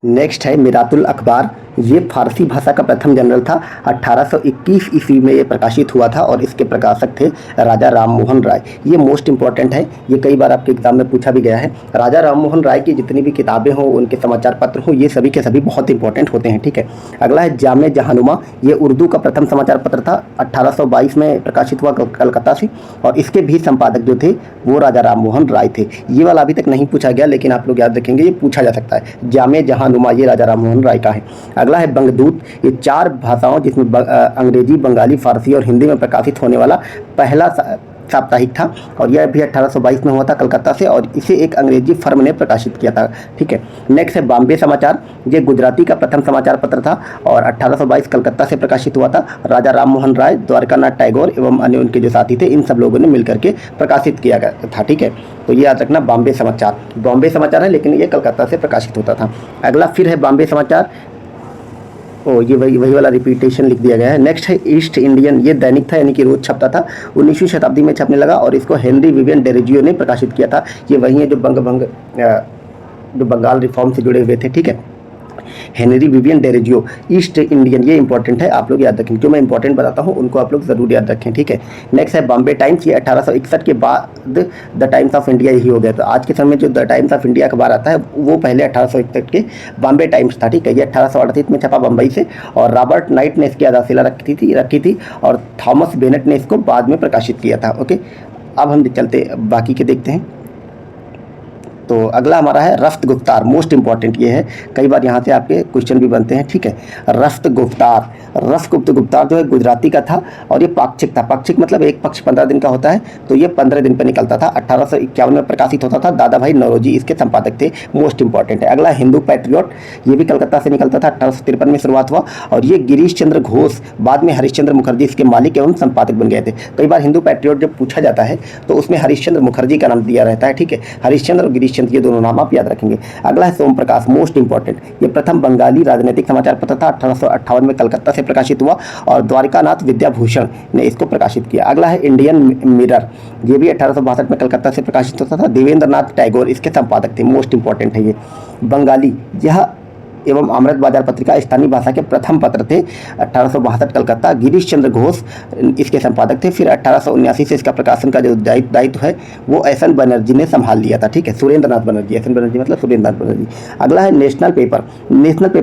नेक्स्ट है मिरातुल अखबार, ये फारसी भाषा का प्रथम जर्नल था। 1821 ईस्वी में ये प्रकाशित हुआ था और इसके प्रकाशक थे राजा राम मोहन राय। ये मोस्ट इंपॉर्टेंट है, ये कई बार आपके एग्जाम में पूछा भी गया है। राजा राम मोहन राय की जितनी भी किताबें हों, उनके समाचार पत्र हों, ये सभी के सभी बहुत इंपॉर्टेंट होते हैं। ठीक है, अगला है जामे जहानुमा, ये उर्दू का प्रथम समाचार पत्र था। 1822 में प्रकाशित हुआ कलकत्ता से, और इसके भी संपादक जो थे वो राजा राम मोहन राय थे। ये वाला अभी तक नहीं पूछा गया, लेकिन आप लोग याद रखेंगे, ये पूछा जा सकता है। जामे जहानुमा ये राजा राम मोहन राय का है। अगला है बंगदूत, ये 4 भाषाओं जिसमें अंग्रेजी, बंगाली, फारसी और हिंदी में प्रकाशित होने वाला पहला साप्ताहिक था, और यह भी 1822 में हुआ था कलकत्ता से, और इसे एक अंग्रेजी फर्म ने प्रकाशित किया था। ठीक है, नेक्स्ट है बॉम्बे समाचार, ये गुजराती का प्रथम समाचार पत्र था और 1822 कलकत्ता से प्रकाशित हुआ था। राजा राम मोहन राय, द्वारकानाथ टैगोर एवं अन्य उनके जो साथी थे, इन सब लोगों ने मिलकर के प्रकाशित किया गया था। ठीक है, तो ये याद रखना, बॉम्बे समाचार है, लेकिन ये कलकत्ता से प्रकाशित होता था। अगला फिर है बॉम्बे समाचार, ये वही वाला रिपीटेशन लिख दिया गया है। नेक्स्ट है ईस्ट इंडियन, ये दैनिक था, यानी कि रोज छपता था। 19वीं शताब्दी में छपने लगा और इसको हेनरी विवियन डेरेजियो ने प्रकाशित किया था। ये वही है जो बंगाल रिफॉर्म से जुड़े हुए थे। ठीक है, Henry Vivian Derozio, east Indian, ये इंपॉर्टेंट है, आप लोग याद रखें। जो मैं इंपॉर्टेंट बताता हूँ उनको आप लोग जरूर याद रखें। ठीक है, नेक्स्ट है बॉम्बे टाइम्स, ये 1861 के बाद द टाइम्स ऑफ इंडिया यही हो गया। तो आज के समय में जो द टाइम्स ऑफ इंडिया अखबार आता है वो पहले 1861 के बॉम्बे टाइम्स था। ठीक है, ये 1838 में छपा बम्बई से, और रॉबर्ट नाइट ने इसकी आधारशिला रखी थी और थॉमस बेनेट ने इसको बाद में प्रकाशित किया था। ओके, अब हम चलते बाकी के देखते हैं। तो अगला हमारा है रफ्त गुफ्तार, मोस्ट इंपॉर्टेंट ये है, कई बार यहाँ से आपके क्वेश्चन भी बनते हैं। ठीक है, रफ्त गुफ्तार जो है गुजराती का था, और ये पाक्षिक था। पाक्षिक मतलब एक पक्ष 15 दिन का होता है, तो ये 15 दिन पर निकलता था। 1851 में प्रकाशित होता था। दादा भाई नौरोजी इसके संपादक थे, मोस्ट इंपॉर्टेंट है। अगला हिंदू पैट्रियट, ये भी कलकत्ता से निकलता था, 1853 में शुरुआत हुआ, और ये गिरीश चंद्र घोष, बाद में हरीशचंद्र मुखर्जी इसके मालिक एवं संपादक बन गए थे। कई बार हिंदू पैट्रियट जब पूछा जाता है तो उसमें हरीशचंद्र मुखर्जी का नाम दिया रहता है। ठीक है, हरीशचंद्र और गिरीश चंद्र, ये दोनों नाम आप याद रखेंगे। अगला है सोम प्रकाश, मोस्ट इंपॉर्टेंट, ये प्रथम बंगाली राजनीतिक समाचार पत्र था। 1858 में कलकत्ता से प्रकाशित हुआ और द्वारिकानाथ विद्याभूषण ने इसको प्रकाशित किया। अगला है इंडियन मिरर, ये भी 1862 में कलकत्ता से प्रकाशित होता था। देवेंद्र नाथ टैगोर इसके संपादक थे, मोस्ट इंपॉर्टेंट है ये। बंगाली यह एवं अमृत बाजार पत्रिका स्थानीय भाषा के प्रथम पत्र थे। 1862 कलकत्ता, गिरीश चंद्र घोष इसके संपादक थे। फिर 1879 से इसका प्रकाशन का जो दायित्व है वो एस एन बनर्जी ने संभाल लिया था। ठीक है, सुरेंद्र नाथ बनर्जी, एस एन बनर्जी मतलब सुरेंद्र नाथ बनर्जी। अगला है नेशनल पेपर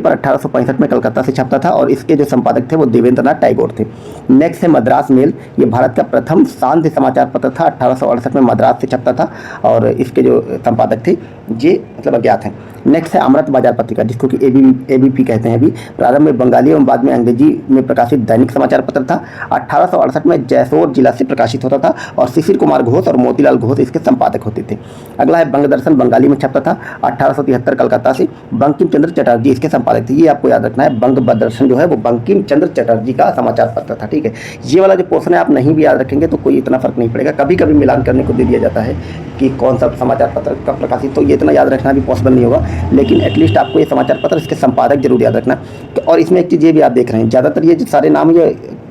1865 में कलकत्ता से छपता था और इसके जो संपादक थे वो देवेंद्र नाथ टैगोर थे। नेक्स्ट है मद्रास मेल, ये भारत का प्रथम शांति समाचार पत्र था। 1868 में मद्रास से छपता था और इसके जो संपादक थे ये मतलब अज्ञात हैं। नेक्स्ट है अमृत बाजार पत्रिका, जिसको कि एबीपी कहते हैं। अभी प्रारंभ में बंगाली एवं बाद में अंग्रेजी में प्रकाशित दैनिक समाचार पत्र था। 1868 में जैसोर जिला से प्रकाशित होता था और शिशिर कुमार घोष और मोतीलाल घोष इसके संपादक होते थे। अगला है बंगदर्शन, बंगाली में छपता था। 1873 कलकत्ता से बंकिम चंद्र चटर्जी इसके संपादक थे। ये आपको याद रखना है, बंगदर्शन जो है वो बंकिम चंद्र चटर्जी का समाचार पत्र था। ठीक है, ये वाला जो पोर्शन है आप नहीं भी याद रखेंगे तो कोई इतना फर्क नहीं पड़ेगा। कभी कभी मिलान करने को दे दिया जाता है कि कौन सा समाचार पत्र कब प्रकाशित, तो ये इतना याद रखना भी पॉसिबल नहीं होगा, लेकिन एटलीस्ट आपको ये समाचार पत्र इसके संपादक जरूर याद रखना। तो और इसमें एक चीज़ ये भी आप देख रहे हैं, ज़्यादातर ये जो सारे नाम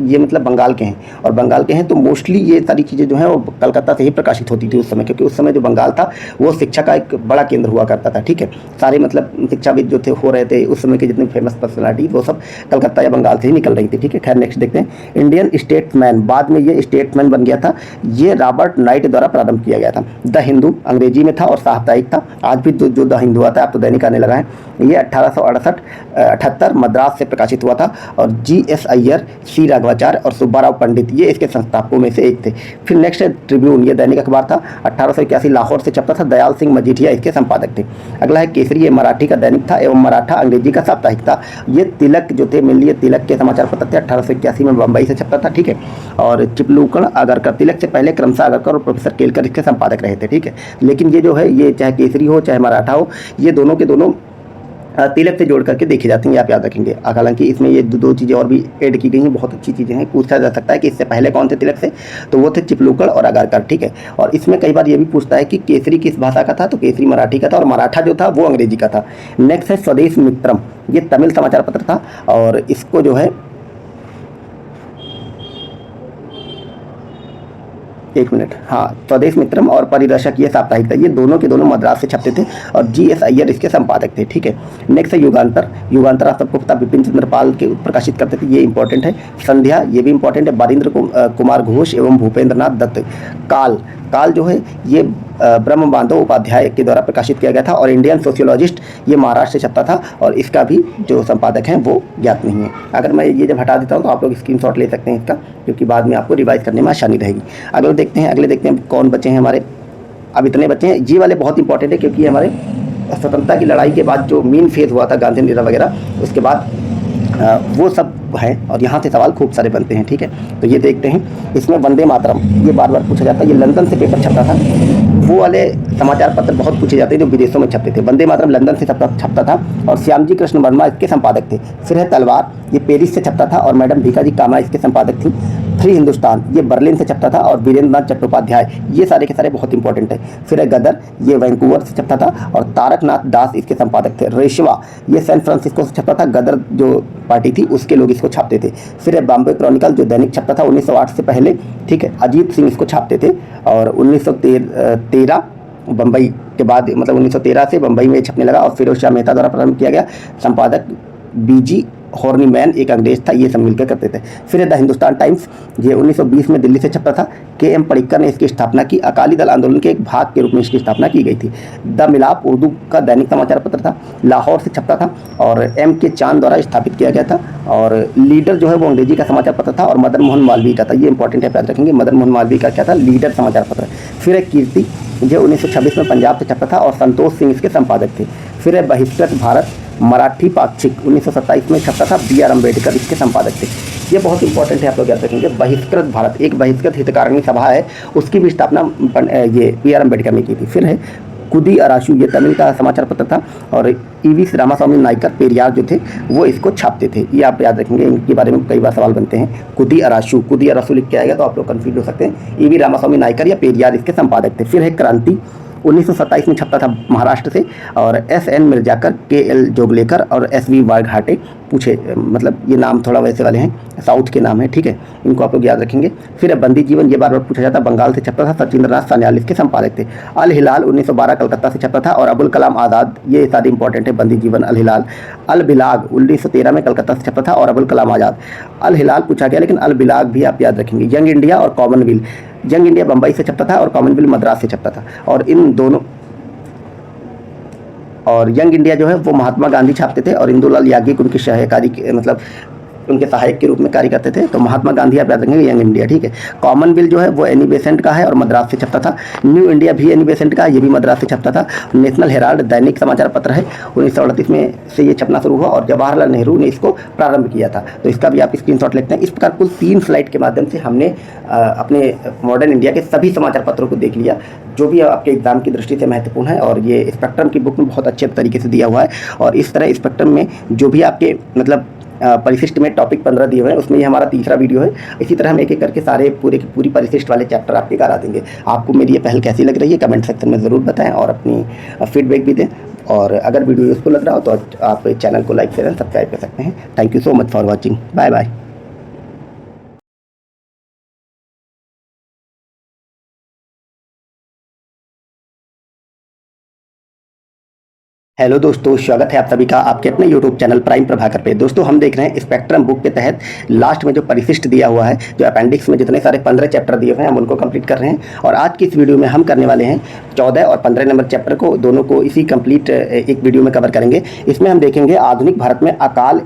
ये मतलब बंगाल के हैं, और बंगाल के हैं तो मोस्टली ये सारी चीज़ें जो हैं वो कलकत्ता से ही प्रकाशित होती थी उस समय, क्योंकि उस समय जो बंगाल था वो शिक्षा का एक बड़ा केंद्र हुआ करता था। ठीक है, सारे मतलब शिक्षाविद जो थे हो रहे थे उस समय के जितने फेमस पर्सनालिटी वो सब कलकत्ता या बंगाल से ही निकल रही थी। ठीक है, खैर नेक्स्ट देखते हैं इंडियन स्टेट्समैन, बाद में ये स्टेट्समैन बन गया था। ये रॉबर्ट नाइट द्वारा प्रारंभ किया गया था। द हिंदू अंग्रेजी में था और साप्ताहिक था। आज भी जो द हिंदू आता है, आप तो दैनिक आने लगा है। ये 1878 मद्रास से प्रकाशित हुआ था और GS अय्यर, C राघवाचार्य और सुब्बाराव पंडित ये इसके संस्थापकों में से एक थे। फिर नेक्स्ट है ट्रिब्यून, ये दैनिक अखबार था। 1881 लाहौर से छपता था। दयाल सिंह मजीठिया इसके संपादक थे। अगला है केसरी, ये मराठी का दैनिक था एवं मराठा अंग्रेजी का साप्ताहिक था। ये तिलक जो थे, मेनली ये तिलक के समाचार पत्र थे। 1881 में बम्बई से छपता था। ठीक है, और चिपलूकण आगरकर, तिलक से पहले क्रमशः आगरकर और प्रोफेसर केलकर इसके संपादक रहे थे। ठीक है, लेकिन ये जो है ये चाहे केसरी हो चाहे मराठा हो, ये दोनों के दोनों तिलक से जोड़ करके देखी जाती हैं, आप याद रखेंगे। हालांकि इसमें ये दो चीज़ें और भी ऐड की गई हैं, बहुत अच्छी चीज़ें हैं। पूछा जा सकता है कि इससे पहले कौन थे तिलक से, तो वो थे चिपलूकड़ और आगरकर। ठीक है, और इसमें कई बार ये भी पूछता है कि केसरी किस भाषा का था, तो केसरी मराठी का था और मराठा जो था वो अंग्रेजी का था। नेक्स्ट है स्वदेश मित्रम, ये तमिल समाचार पत्र था और इसको जो है एक मिनट, हाँ, स्वदेश मित्रम और परिदर्शक ये साप्ताहिक था, ये दोनों के दोनों मद्रास से छपते थे और GS अय्यर इसके संपादक थे। ठीक है, नेक्स्ट है युगांतर। युगांतर आप सबको पता बिपिन चंद्र पाल के प्रकाशित करते थे, ये इंपॉर्टेंट है। संध्या, ये भी इंपॉर्टेंट है, बारिंद्र कुमार घोष एवं भूपेंद्र नाथ दत्त। काल, काल जो है ये ब्रह्म बांधव उपाध्याय के द्वारा प्रकाशित किया गया था और इंडियन सोशियोलॉजिस्ट ये महाराष्ट्र से छपता था और इसका भी जो संपादक हैं वो ज्ञात नहीं है। अगर मैं ये जब हटा देता हूँ तो आप लोग स्क्रीनशॉट ले सकते हैं इसका, क्योंकि बाद में आपको रिवाइज करने में आसानी रहेगी। अगले देखते हैं कौन बचे हैं हमारे। अब इतने बच्चे हैं, ये वाले बहुत इंपॉर्टेंट है क्योंकि हमारे स्वतंत्रता की लड़ाई के बाद जो मेन फेज हुआ था गांधी नेता वगैरह, उसके बाद वो सब है और यहाँ से सवाल खूब सारे बनते हैं। ठीक है, तो ये देखते हैं। इसमें वंदे मातरम ये बार बार पूछा जाता है, ये लंदन से पेपर छपता था। वो वाले समाचार पत्र बहुत पूछे जाते हैं जो विदेशों में छपते थे। वंदे मातरम लंदन से छपता था और श्यामजी कृष्ण वर्मा इसके संपादक थे। फिर है तलवार, ये पेरिस से छपता था और मैडम भीखाजी कामा इसके संपादक थी। फ्री हिंदुस्तान, ये बर्लिन से छपता था और वीरेंद्र नाथ चट्टोपाध्याय, ये सारे के सारे बहुत इंपॉर्टेंट है। फिर है गदर, ये वैंकूवर से छपता था और तारकनाथ दास इसके संपादक थे। रेशवा, ये सैन फ्रांसिस्को से छपता था, गदर जो पार्टी थी उसके लोग इसको छापते थे। फिर है बॉम्बे क्रॉनिकल, जो दैनिक छपता था 1908 से पहले। ठीक है, अजीत सिंह इसको छापते थे और 1913 बम्बई के बाद, मतलब 1913 से बम्बई में छपने लगा और फिरोज शाह मेहता द्वारा प्रारंभ किया गया। संपादक BG हॉर्नीमैन एक अंग्रेज था, ये सब मिलकर करते थे। फिर है द हिंदुस्तान टाइम्स, ये 1920 में दिल्ली से छपता था। KM पडिक्कर ने इसकी स्थापना की, अकाली दल आंदोलन के एक भाग के रूप में इसकी स्थापना की गई थी। द मिलाप उर्दू का दैनिक समाचार पत्र था, लाहौर से छपता था और M.K. चांद द्वारा स्थापित किया गया था। और लीडर जो है वो अंग्रेजी का समाचार पत्र था और मदन मोहन मालवीय का था, ये इंपॉर्टेंट है, याद रखेंगे। मदन मोहन मालवीय का क्या था, लीडर समाचार पत्र। फिर है कीर्ति, जो 1926 में पंजाब से छपता था और संतोष सिंह इसके संपादक थे। फिर है बहिष्कृत भारत, मराठी पाक्षिक, 1927 में छपता था, B.R. अम्बेडकर इसके संपादक थे। ये बहुत इंपॉर्टेंट है, आप लोग याद रखेंगे। बहिष्कृत भारत, एक बहिष्कृत हितकारिणी सभा है, उसकी भी स्थापना ये B.R. अम्बेडकर ने की थी। फिर है कुदी अराशु, ये तमिल का समाचार पत्र था और E.V. रामास्वामी नायकर पेरियार जो थे वो इसको छापते थे, ये आप याद रखेंगे, इनके बारे में कई बार सवाल बनते हैं। कुदी अराशु लिख के आएगा तो आप लोग कन्फ्यूज हो सकते हैं। E.V. रामास्वामी नायकर या पेरियार इसके संपादक थे। फिर है क्रांति, 1927 में छपता था महाराष्ट्र से और S.N. मिर्जाकर, K.L. जोगलेकर और S.V. वाघाटे पूछे, मतलब ये नाम थोड़ा वैसे वाले हैं, साउथ के नाम है। ठीक है, इनको आप लोग याद रखेंगे। फिर है बंदी जीवन, ये बार बार पूछा जाता, बंगाल से छपता था, सचिंद्रनाथ सान्याल इसके संपादक थे। अल हिलाल 1912 कलकत्ता से छपता था और अबुल कलाम आज़ाद, ये सारे इंपॉर्टेंट है, बंदी जीवन, अल हिलाल। अल बिलाग 1913 में कलकत्ता से छपता था और अबुल कलाम आज़ाद। अल हिलाल पूछा गया लेकिन अल बिलाग भी आप याद रखेंगे। यंग इंडिया और कॉमनवेल्थ, यंग इंडिया बम्बई से छपता था और कॉमनवेल्थ मद्रास से छपता था और इन दोनों, और यंग इंडिया जो है वो महात्मा गांधी छापते थे और इंदुलाल याज्ञिक उनके सहकारी, मतलब उनके सहायक के रूप में कार्य करते थे। तो महात्मा गांधी आप याद रखेंगे, यंग इंडिया। ठीक है, कॉमनवेल्थ जो है वो एनी बेसेंट का है और मद्रास से छपता था। न्यू इंडिया भी एनी बेसेंट का, ये भी मद्रास से छपता था। नेशनल हेराल्ड दैनिक समाचार पत्र है, 1938 में से ये छपना शुरू हुआ और जवाहरलाल नेहरू ने इसको प्रारंभ किया था, तो इसका भी आप स्क्रीनशॉट लेते हैं। इस प्रकार कुल 3 स्लाइड के माध्यम से हमने अपने मॉडर्न इंडिया के सभी समाचार पत्रों को देख लिया, जो भी आपके एग्जाम की दृष्टि से महत्वपूर्ण है और ये स्पेक्ट्रम की बुक में बहुत अच्छे तरीके से दिया हुआ है। और इस तरह स्पेक्ट्रम में जो भी आपके मतलब परिशिष्ट में टॉपिक 15 दिए हुए हैं, उसमें ये हमारा तीसरा वीडियो है। इसी तरह हम एक एक करके सारे पूरे की पूरी परिशिष्ट वाले चैप्टर आपके करा देंगे। आपको मेरी ये पहल कैसी लग रही है कमेंट सेक्शन में ज़रूर बताएं और अपनी फीडबैक भी दें। और अगर वीडियो यूजफुल लग रहा हो तो आप चैनल को लाइक शेयर एंड सब्सक्राइब कर सकते हैं। Thank you so much for watching, bye bye. Hello दोस्तों, स्वागत है आप सभी का आपके अपने YouTube चैनल प्राइम प्रभाकर पे। दोस्तों हम देख रहे हैं स्पेक्ट्रम बुक के तहत लास्ट में जो परिशिष्ट दिया हुआ है, जो अपेंडिक्स में जितने सारे 15 चैप्टर दिए हुए हैं हम उनको कंप्लीट कर रहे हैं। और आज की इस वीडियो में हम करने वाले हैं 14 और 15 नंबर चैप्टर को, दोनों को इसी कंप्लीट एक वीडियो में कवर करेंगे। इसमें हम देखेंगे आधुनिक भारत में अकाल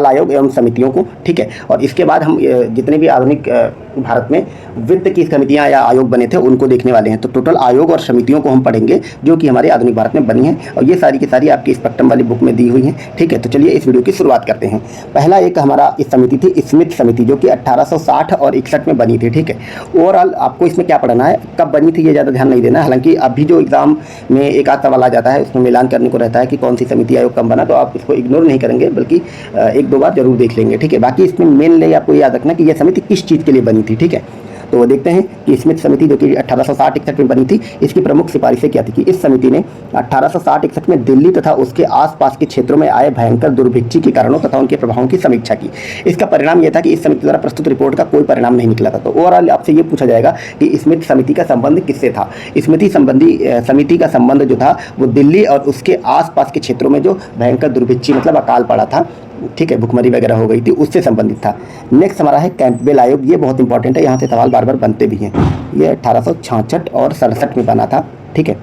आयोग एवं समितियों को, ठीक है। और इसके बाद हम जितने भी आधुनिक भारत में वित्त की समितियाँ या आयोग बने थे उनको देखने वाले हैं। तो टोटल आयोग और समितियों को हम पढ़ेंगे जो कि हमारे आधुनिक भारत में बनी हैं और ये सारी की सारी आपकी स्पेक्ट्रम वाली बुक में दी हुई हैं, ठीक है। तो चलिए इस वीडियो की शुरुआत करते हैं। पहला एक हमारा इस समिति थी स्मिथ समिति, जो कि 1860 और 61 में बनी थी, ठीक है। ओवरऑल आपको इसमें क्या पढ़ना है, कब बनी थी ये ज़्यादा ध्यान नहीं देना। हालांकि अभी जो एग्जाम में एक आध सवाल आ जाता है उसमें मिलान करने को रहता है कि कौन सी समिति आयोग कब बना, तो आप इसको इग्नोर नहीं करेंगे बल्कि एक दो बार जरूर देख लेंगे, ठीक है। बाकी इसमें मेनली आपको याद रखना कि यह समिति किस चीज़ के लिए बनी थी, ठीक है। तो देखते हैं कि स्मिथ समिति जो कि 1860-61 में बनी थी, इसकी प्रमुख सिफारिशें क्या थी कि इस समिति ने 1860-61 में दिल्ली तथा उसके आसपास के क्षेत्रों में आए भयंकर दुर्भिक्ष के कारणों तथा उनके प्रभावों की समीक्षा की। इसका परिणाम यह था कि इस समिति द्वारा प्रस्तुत रिपोर्ट का कोई परिणाम नहीं निकला था। तो ओवरऑल आपसे ये पूछा जाएगा कि स्मिथ समिति का संबंध किससे था। समिति का संबंध जो था वो दिल्ली और उसके आसपास के क्षेत्रों में जो भयंकर दुर्भिक्ष मतलब अकाल पड़ा था, ठीक है, भुखमरी वगैरह हो गई थी, उससे संबंधित था। नेक्स्ट हमारा है कैंपबेल आयोग। ये बहुत इंपॉर्टेंट है, यहाँ से सवाल बार बार बनते भी हैं। ये 1866 और 67 में बना था, ठीक है।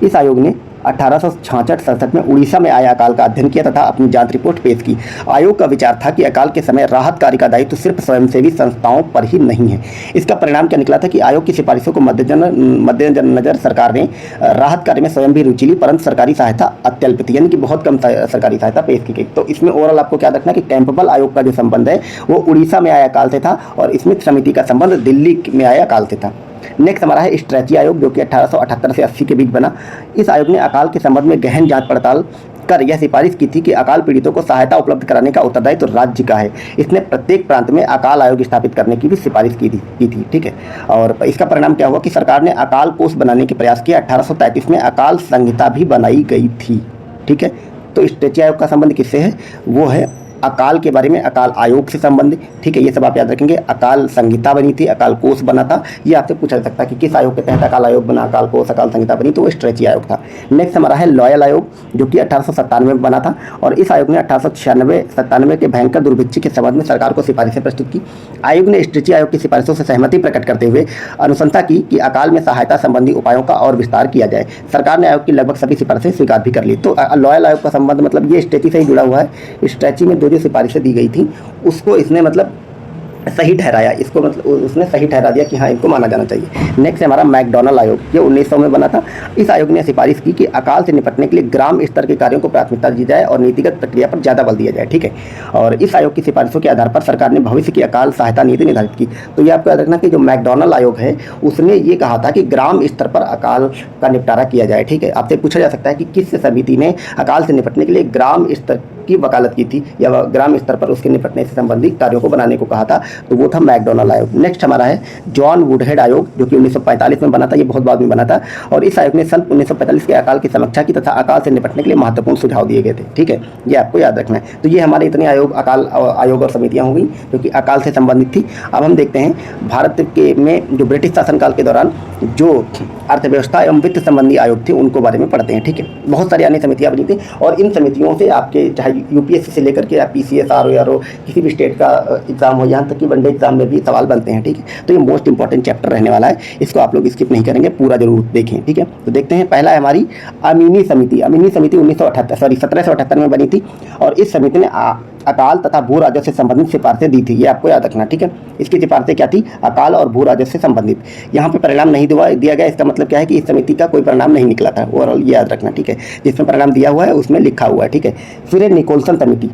इस आयोग ने 1866-67 में उड़ीसा में आए अकाल का अध्ययन किया तथा अपनी जांच रिपोर्ट पेश की। आयोग का विचार था कि अकाल के समय राहत कार्य का दायित्व सिर्फ स्वयंसेवी संस्थाओं पर ही नहीं है। इसका परिणाम क्या निकला था कि आयोग की सिफारिशों को मद्देनजर सरकार ने राहत कार्य में स्वयं भी रुचि ली, परंतु सरकारी सहायता अत्यल्प थी, यानी कि बहुत कम सरकारी सहायता पेश की गई। तो इसमें ओवरऑल आपको क्या रखना कि कैंपबेल आयोग का जो संबंध है वो उड़ीसा में आए अकाल से था और स्मिथ समिति का संबंध दिल्ली में आए अकाल से था। नेक्स्ट हमारा है स्ट्रैची आयोग, जो कि 1878 से 80 के बीच बना। इस आयोग ने अकाल के संबंध में गहन जांच पड़ताल कर यह सिफारिश की थी कि अकाल पीड़ितों को सहायता उपलब्ध कराने का उत्तरदायित्व तो राज्य का है। इसने प्रत्येक प्रांत में अकाल आयोग स्थापित करने की भी सिफारिश की थी, ठीक है। और इसका परिणाम क्या हुआ कि सरकार ने अकाल कोष बनाने के प्रयास किया। 1833 में अकाल संहिता भी बनाई गई थी, ठीक है। तो स्ट्रैची आयोग का संबंध किससे है, वो है अकाल के बारे में अकाल आयोग से संबंधित, ठीक है। ये सब आप याद रखेंगे। अकाल संहिता बनी थी, अकाल कोष बना था। ये आपसे पूछा जा सकता है कि किस आयोग के तहत अकाल आयोग बना, अकाल कोष, अकाल संहिता बनी, तो वो स्ट्रैची आयोग था। नेक्स्ट हमारा है लॉयल आयोग, जो कि 1897 में बना था और इस आयोग ने 1896-97 के भयंकर दुर्भिक्ष के संबंध में सरकार को सिफारिशें प्रस्तुत की। आयोग ने स्ट्रैची आयोग की सिफारिशों से सहमति प्रकट करते हुए अनुशंसा की कि अकाल में सहायता संबंधी उपायों का और विस्तार किया जाए। सरकार ने आयोग की लगभग सभी सिफारिशें स्वीकार भी कर ली। तो लॉयल आयोग का संबंध मतलब ये स्ट्रैची से ही जुड़ा हुआ है। स्ट्रैची में जो सिफारिशें दी गई थी उसको इसने मतलब सही ठहराया, इसको मतलब उसने सही ठहरा दिया कि हाँ इनको माना जाना चाहिए। नेक्स्ट है हमारा मैकडॉनल्ड आयोग, ये 1900 में बना था। इस आयोग ने सिफारिश की कि अकाल से निपटने के लिए ग्राम स्तर के कार्यों को प्राथमिकता दी जाए और नीतिगत प्रक्रिया पर ज़्यादा बल दिया जाए, ठीक है। और इस आयोग की सिफारिशों के आधार पर सरकार ने भविष्य की अकाल सहायता नीति निर्धारित की। तो ये आपको याद रखना कि जो मैकडॉनल्ड आयोग है उसने ये कहा था कि ग्राम स्तर पर अकाल का निपटारा किया जाए, ठीक है। आपसे पूछा जा सकता है कि किस समिति ने अकाल से निपटने के लिए ग्राम स्तर की वकालत की थी या ग्राम स्तर पर उसके निपटने से संबंधित कार्यों को बनाने को कहा था, तो वो था मैकडॉनल्ड आयोग। नेक्स्ट हमारा है जॉन वुडहेड आयोग, जो कि 1945 में बना था। ये बहुत बाद में बना था और इस आयोग ने सन 1945 के अकाल की समीक्षा की तथा अकाल से निपटने के लिए महत्वपूर्ण सुझाव दिए गए थे, ठीक है। ये आपको याद रखना है। तो ये हमारे इतने अकाल आयोग और समितियां हो गई जो कि अकाल से संबंधित थी। अब हम देखते हैं भारत के में जो ब्रिटिश शासनकाल के दौरान जो अर्थव्यवस्था एवं वित्त संबंधी आयोग थे उनको बारे में पढ़ते हैं, ठीक है। बहुत सारी अन्य समितियां बनी थी और इन समितियों से आपके चाहे यूपीएससी से लेकर के या पीसीएस, आरओ, किसी भी स्टेट का एग्जाम हो, यहाँ तक कि वनडे एग्जाम में भी सवाल बनते हैं, ठीक है। तो ये मोस्ट इंपॉर्टेंट चैप्टर रहने वाला है, इसको आप लोग स्किप नहीं करेंगे, पूरा जरूर देखें, ठीक है। तो देखते हैं, पहला है हमारी अमीनी समिति। अमीनी समिति 1778 में बनी थी और इस समिति ने अकाल तथा भू राजस्व से संबंधित सिफारिशें दी थी। ये आपको याद रखना, ठीक है। इसकी सिफारिशें क्या थी, अकाल और भू राजस्व से संबंधित। यहाँ पे परिणाम नहीं दिया गया, इसका मतलब क्या है कि इस समिति का कोई परिणाम नहीं निकला था। ओवरऑल ये याद रखना, ठीक है। जिसमें परिणाम दिया हुआ है उसमें लिखा हुआ है, ठीक है। फिर है निकोलसन समिति,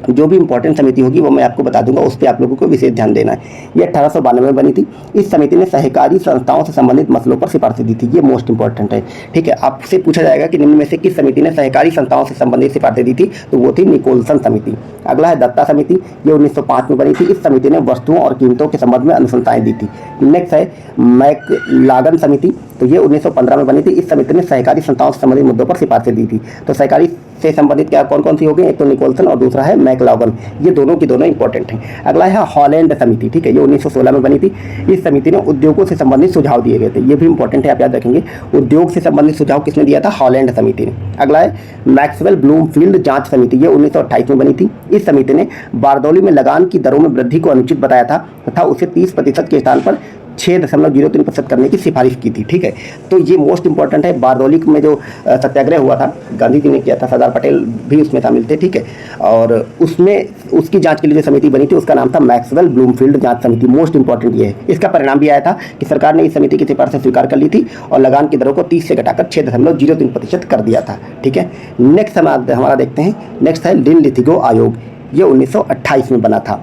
जो भी इंपॉर्टेंट समिति होगी वो मैं आपको बता दूंगा, उस पर आप लोगों को विशेष ध्यान देना है। ये 1892 में बनी थी। इस समिति ने सहकारी संस्थाओं से संबंधित मसलों पर सिफारिशें दी थी। ये मोस्ट इंपॉर्टेंट है, ठीक है। आपसे पूछा जाएगा कि निम्न में से किस समिति ने सहकारी संस्थाओं से संबंधित सिफारिशें दी थी, तो वो थी निकोलसन समिति। अगला है दत्ता समिति, ये 1905 में बनी थी। इस समिति ने वस्तुओं और कीमतों के संबंध में अनुशंसाएं दी थी। नेक्स्ट है मैकलागन समिति, तो ये 1915 में बनी थी। इस समिति ने सहकारी संस्थाओं से संबंधित मुद्दों पर सिफारिशें दी थी। तो सहकारी से संबंधित क्या कौन कौन सी हो गई, एक तो निकोलसन और दूसरा है मैकलागन। ये दोनों की दोनों इंपॉर्टेंट हैं। अगला है हॉलैंड समिति, ठीक है। ये 1916 में बनी थी। इस समिति ने उद्योगों से संबंधित सुझाव दिए गए थे। ये भी इंपॉर्टेंट है, आप याद रखेंगे। उद्योग से संबंधित सुझाव किसने दिया था, हॉलैंड समिति ने। अगला है मैक्सवेल ब्लूमफील्ड जांच समिति, ये 1928 में बनी थी। इस समिति ने बारदौली में लगान की दरों में वृद्धि को अनुचित बताया था तथा उसे 30% के स्थान पर 6.03% करने की सिफारिश की थी, ठीक है। तो ये मोस्ट इंपॉर्टेंट है। बारदौली में जो सत्याग्रह हुआ था गांधी जी ने किया था, सरदार पटेल भी उसमें शामिल थे, ठीक है। और उसमें उसकी जांच के लिए जो समिति बनी थी उसका नाम था मैक्सवेल ब्लूमफील्ड जांच समिति। मोस्ट इंपॉर्टेंट ये है। इसका परिणाम भी आया था कि सरकार ने इस समिति की सिफारिशें स्वीकार कर ली थी और लगान की दरों को 30 से घटाकर 6.03% कर दिया था, ठीक है। नेक्स्ट हमारा देखते हैं, नेक्स्ट है लिन-लिथिगो आयोग, ये 1928 में बना था।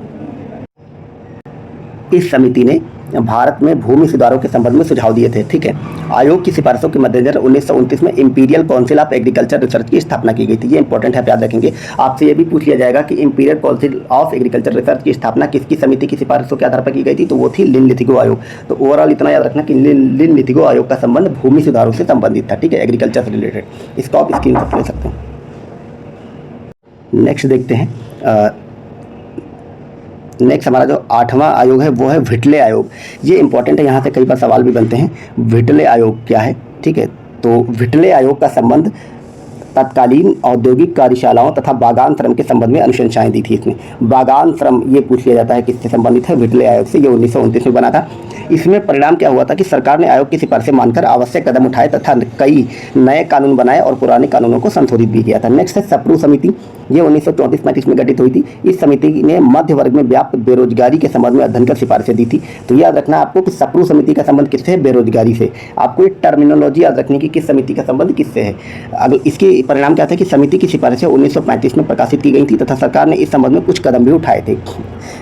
इस समिति ने भारत में भूमि सुधारों के संबंध में सुझाव दिए थे। ठीक है, आयोग की सिफारिशों के मद्देनजर 1929 में imperial council of agriculture research की स्थापना की गई थी। ये इंपॉर्टेंट है, आप याद रखेंगे। आपसे ये भी पूछ लिया जाएगा कि imperial council of agriculture research की स्थापना किसकी समिति की सिफारिशों के आधार पर की गई थी, तो वो थी लिन-लिथिगो आयोग। तो ओवरऑल इतना याद रखना कि लिन-लिथिगो आयोग का संबंध भूमि सुधारों से संबंधित था। ठीक है, एग्रीकल्चर से रिलेटेड। इसको आप स्क्रीन पर ले सकते हैं। नेक्स्ट देखते हैं, नेक्स्ट हमारा जो 8वां आयोग है वो है व्हिटले आयोग। ये इंपॉर्टेंट है, यहाँ से कई बार सवाल भी बनते हैं। व्हिटले आयोग क्या है? ठीक है, तो व्हिटले आयोग का संबंध तत्कालीन औद्योगिक कार्यशालाओं तथा बागान श्रम के संबंध में अनुशंसाएं दी थी। इसमें बागान श्रम ये पूछ लिया जाता है किससे संबंधित है, व्हिटले आयोग से। ये 1929 में बना था। इसमें परिणाम क्या हुआ था कि सरकार ने आयोग की सिफारिशें मानकर आवश्यक कदम उठाए तथा कई नए कानून बनाए और पुराने कानूनों को संशोधित भी किया था। नेक्स्ट है सप्रू समिति। ये 1934-35 में गठित हुई थी। इस समिति ने मध्य वर्ग में व्याप्त बेरोजगारी के संबंध में अध्ययन कर सिफारिशें दी थी। तो याद रखना आपको कि सप्रू समिति का संबंध किससे है? बेरोजगारी से। आपको ये टर्मिनोलॉजी याद रखनी कि किस समिति का संबंध किससे है। अब इसके परिणाम क्या थे कि समिति की सिफारिशें 1935 में प्रकाशित की गई थी तथा सरकार ने इस संबंध में कुछ कदम भी उठाए थे।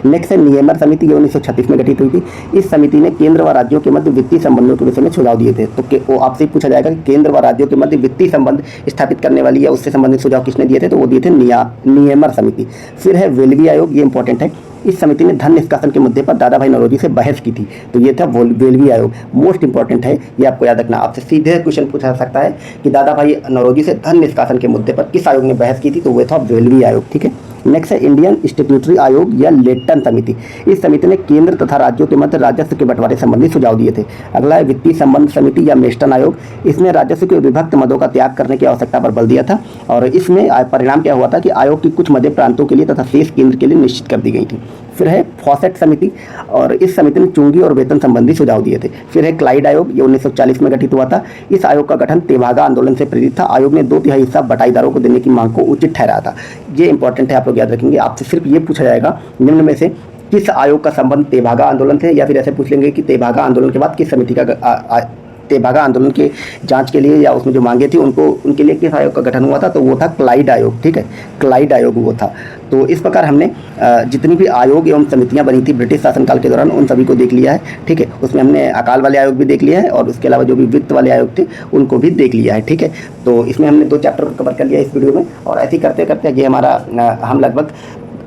नेक्स्ट है नियमर समिति। ये 1936 में गठित हुई थी। इस समिति ने केंद्र व राज्यों के मध्य वित्तीय संबंधों के विषय में सुझाव दिए थे। तो वो आपसे पूछा जाएगा कि केंद्र व राज्यों के मध्य वित्तीय संबंध स्थापित करने वाली या उससे संबंधित सुझाव किसने दिए थे, तो वो दिए थे नियमर समिति। फिर है वेल्बी आयोग। ये इंपॉर्टेंट है। इस समिति ने धन निष्कासन के मुद्दे पर दादा भाई नौरोजी से बहस की थी। तो ये था वेल्बी आयोग। मोस्ट इंपॉर्टेंट है, ये आपको याद रखना। आपसे सीधे क्वेश्चन पूछा सकता है कि दादा भाई नौरोजी से धन निष्कासन के मुद्दे पर किस आयोग ने बहस की थी, तो वो था वेल्बी आयोग। ठीक है, नेक्स्ट है इंडियन स्टैट्यूटरी आयोग या लेटन समिति। इस समिति ने केंद्र तथा राज्यों के मध्य राजस्व के बंटवारे संबंधी सुझाव दिए थे। अगला है वित्तीय संबंध समिति या मेस्टन आयोग। इसने राजस्व के विभक्त मदों का त्याग करने की आवश्यकता पर बल दिया था और इसमें परिणाम क्या हुआ था कि आयोग की कुछ मदें प्रांतों के लिए तथा शेष केंद्र के लिए निश्चित कर दी गई थी। फिर है फॉसेट समिति और इस समिति ने चुंगी और वेतन संबंधी सुझाव दिए थे। फिर है क्लाइड आयोग। ये 1940 में गठित हुआ था। इस आयोग का गठन तेभागा आंदोलन से प्रेरित था। आयोग ने 2/3 हिस्सा बटाईदारों को देने की मांग को उचित ठहराया था। ये इंपॉर्टेंट है, आप लोग याद रखेंगे। आपसे सिर्फ ये पूछा जाएगा निम्न में से किस आयोग का संबंध तेभागा आंदोलन से, या फिर ऐसे पूछ लेंगे कि तेभागा आंदोलन के बाद किस समिति का तेभागा आंदोलन के जांच के लिए या उसमें जो मांगे थी उनके लिए किस आयोग का गठन हुआ था, तो वो था क्लाइड आयोग। ठीक है, क्लाइड आयोग वो था। तो इस प्रकार हमने जितनी भी आयोग एवं समितियां बनी थी ब्रिटिश शासनकाल के दौरान उन सभी को देख लिया है। ठीक है, उसमें हमने अकाल वाले आयोग भी देख लिया है और उसके अलावा जो भी वित्त वाले आयोग थे उनको भी देख लिया है। ठीक है, तो इसमें हमने 2 चैप्टर कवर कर लिया इस वीडियो में। और ऐसे करते करते ये हमारा हम लगभग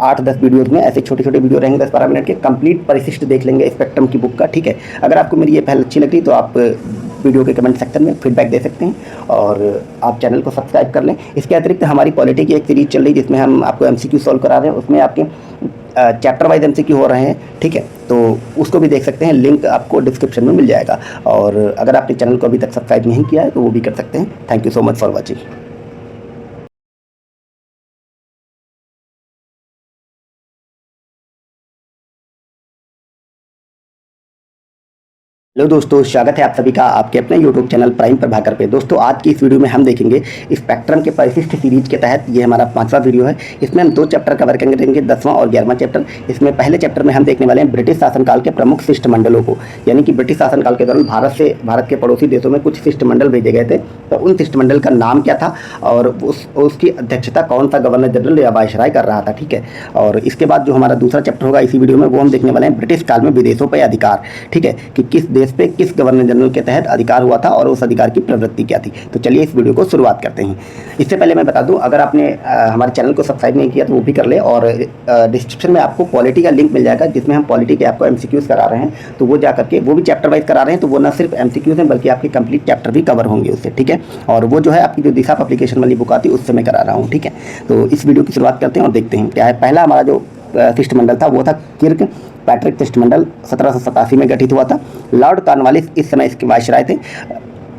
8-10 वीडियोज़ में ऐसे छोटे छोटे वीडियो रहेंगे 10-12 मिनट के, कंप्लीट परिशिष्ट देख लेंगे स्पेक्ट्रम की बुक का। ठीक है, अगर आपको मेरी ये पहल अच्छी लगी तो आप वीडियो के कमेंट सेक्शन में फीडबैक दे सकते हैं और आप चैनल को सब्सक्राइब कर लें। इसके अतिरिक्त हमारी पॉलिटी की एक सीरीज चल रही है जिसमें हम आपको MCQ सॉल्व करा रहे हैं। उसमें आपके चैप्टर वाइज MCQ हो रहे हैं। ठीक है, तो उसको भी देख सकते हैं, लिंक आपको डिस्क्रिप्शन में मिल जाएगा। और अगर आपने चैनल को अभी तक सब्सक्राइब नहीं किया है तो वो भी कर सकते हैं। Thank you so much for watching. Hello दोस्तों, स्वागत है आप सभी का आपके अपने YouTube चैनल प्राइम प्रभाकर पे। दोस्तों आज की इस वीडियो में हम देखेंगे स्पेक्ट्रम के परिशिष्ट सीरीज के तहत ये हमारा 5वां वीडियो है। इसमें हम 2 चैप्टर कवर करेंगे, 10वां और 11वां चैप्टर। इसमें पहले चैप्टर में हम देखने वाले हैं ब्रिटिश शासनकाल के प्रमुख शिष्टमंडलों को, यानी कि ब्रिटिश शासनकाल के दौरान भारत के पड़ोसी देशों में कुछ शिष्टमंडल भेजे गए थे। तो उन शिष्टमंडल का नाम क्या था और उसकी अध्यक्षता कौन सा गवर्नर जनरल या वायसराय कर रहा था। ठीक है, और इसके बाद जो हमारा दूसरा चैप्टर होगा इसी वीडियो में वो हम देखने वाले हैं ब्रिटिश काल में विदेशों पर अधिकार। ठीक है, कि किस देश पे किस गवर्नर जनरल के तहत अधिकार हुआ था और उस अधिकार की प्रवृत्ति क्या थी। तो चलिए इस वीडियो को शुरुआत करते हैं। इससे पहले मैं बता दूं, अगर आपने हमारे चैनल को सब्सक्राइब नहीं किया तो वो भी कर ले और डिस्क्रिप्शन में आपको पॉलिटी का लिंक मिल जाएगा जिसमें हम पॉलिटी के आपको MCQs करा रहे हैं। तो वो जा करके वो भी चैप्टर वाइज करा रहे हैं, तो वो ना सिर्फ MCQs हैं बल्कि आपके कंप्लीट चैप्टर भी कवर होंगे उससे। ठीक है, और वो जो है आपकी जो दिशा एप्लीकेशन वाली बुक आती है उससे मैं करा रहा हूँ। ठीक है, तो इस वीडियो की शुरुआत करते हैं और देखते हैं क्या है। पहला हमारा जो शिष्टमंडल था वो था किर्क पैट्रिक शिष्टमंडल, 1787 में गठित हुआ था। लॉर्ड कॉर्नवालिस इस समय इसके वायसराय थे,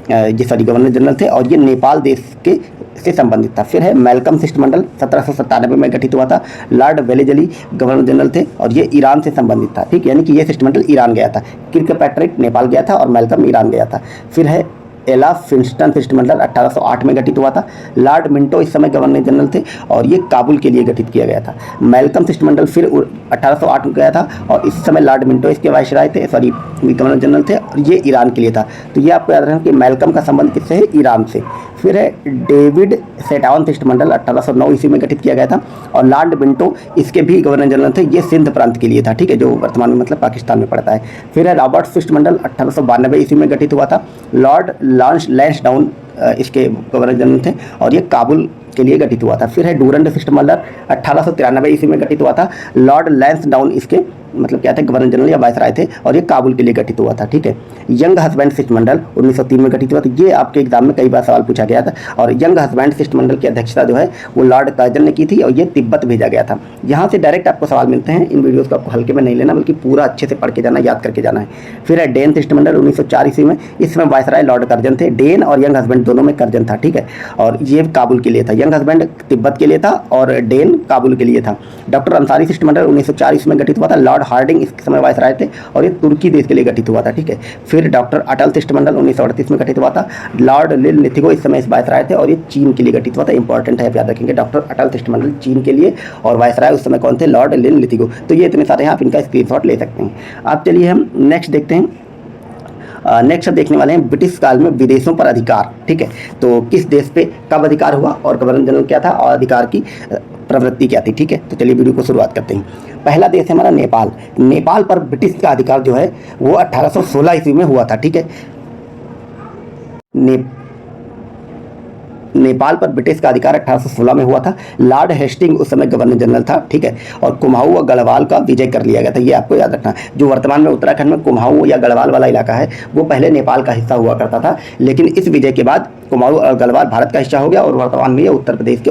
गवर्नर जनरल थे और ये नेपाल देश के से संबंधित था। फिर है मैल्कम शिष्टमंडल, 1797 में गठित हुआ था। लॉर्ड वेलेजली गवर्नर जनरल थे और ये ईरान से संबंधित था। ठीक, यानी कि ये शिष्टमंडल ईरान गया था। किर्क पैट्रिक नेपाल गया था और मैल्कम ईरान गया था। फिर है एला फिंस्टन शिष्टमंडल 1808 में गठित हुआ था। लॉर्ड मिंटो इस समय गवर्नर जनरल थे और ये काबुल के लिए गठित किया गया था। मैल्कम शिष्टमंडल फिर 1808 में गया था और इस समय लॉर्ड मिंटो इसके वायसराय थे, सॉरी गवर्नर जनरल थे, और ये ईरान के लिए था। तो ये आपको याद रखना कि मैल्कम का संबंध किससे है? ईरान से। फिर है डेविड सेटावन शिष्टमंडल 1809 ईस्वी में गठित किया गया था और लॉर्ड मिंटो इसके भी गवर्नर जनरल थे। ये सिंध प्रांत के लिए था, ठीक है, जो वर्तमान में मतलब पाकिस्तान में पड़ता है। फिर है रॉबर्ट शिष्टमंडल 1892 ईस्वी में गठित हुआ था। लॉर्ड लैंसडाउन इसके गवर्नर जनरल थे और ये काबुल के लिए गठित हुआ था। फिर है डूरंड शिष्टमंडल 1893 ईस्वी में गठित हुआ था। लॉर्ड लैंसडाउन इसके मतलब क्या थे? गवर्नर जनरल या वायसराय थे और ये काबुल के लिए गठित हुआ था, ठीक है। यंग हस्बैंड शिष्टमंडल 1903 में गठित हुआ था। ये आपके एग्जाम में कई बार सवाल पूछा गया था और यंग हस्बैंड शिष्टमंडल की अध्यक्षता जो है वो लॉर्ड कर्जन ने की थी और ये तिब्बत भेजा गया था। यहाँ से डायरेक्ट आपको सवाल मिलते हैं। इन वीडियोज़ को आपको हल्के में नहीं लेना बल्कि पूरा अच्छे से पढ़ के जाना, याद करके जाना है। फिर है डेन शिष्टमंडल 1904 ईस्वी में। इसमें वायसराय लॉर्ड कर्जन थे। डेन और यंग हस्बैंड दोनों में कर्जन था, ठीक है, और ये काबुल के लिए था। यंग हस्बैंड तिब्बत के लिए था और डेन काबुल के लिए था। डॉक्टर अंसारी शिष्टमंडल 1904 ईस्वी में गठित हुआ था। लॉर्ड हार्डिंग इस समय वायसराय थे और ये तुर्की देश के लिए गठित हुआ था, ठीक है। फिर डॉक्टर अटल शिष्टमंडल 1938 में गठित हुआ था। लॉर्ड लिल लिथिगो इस समय इस वायसराय थे और ये चीन के लिए गठित हुआ था। इंपॉर्टेंट है, आप याद रखेंगे, डॉक्टर अटल शिष्टमंडल चीन के लिए और वायसराय उस समय कौन थे? लॉर्ड लिल लिथिगो। तो ये इतने सारे हैं, आप इनका स्क्रीनशॉट ले सकते हैं। आप चलिए हम नेक्स्ट देखते हैं। नेक्स्ट देखने वाले हैं ब्रिटिश काल में विदेशों पर अधिकार, ठीक है। तो किस देश पे कब अधिकार हुआ और गवर्नर जनरल क्या था और अधिकार की प्रवृत्ति क्या थी, ठीक है। तो चलिए वीडियो को शुरुआत करते हैं। पहला देश है हमारा नेपाल। नेपाल पर ब्रिटिश का अधिकार जो है वो 1816 ईस्वी में हुआ था, ठीक है। नेपाल पर ब्रिटिश का अधिकार 1816 में हुआ था। लॉर्ड हेस्टिंग उस समय गवर्नर जनरल था, ठीक है, और कुमाऊं व गढ़वाल का विजय कर लिया गया था। ये आपको याद रखना। जो वर्तमान में उत्तराखंड में कुमाऊं या गढ़वाल वाला इलाका है वो पहले नेपाल का हिस्सा हुआ करता था, लेकिन इस विजय के बाद कुमाऊं और गढ़वाल भारत का हिस्सा हो गया और वर्तमान में ये उत्तर प्रदेश के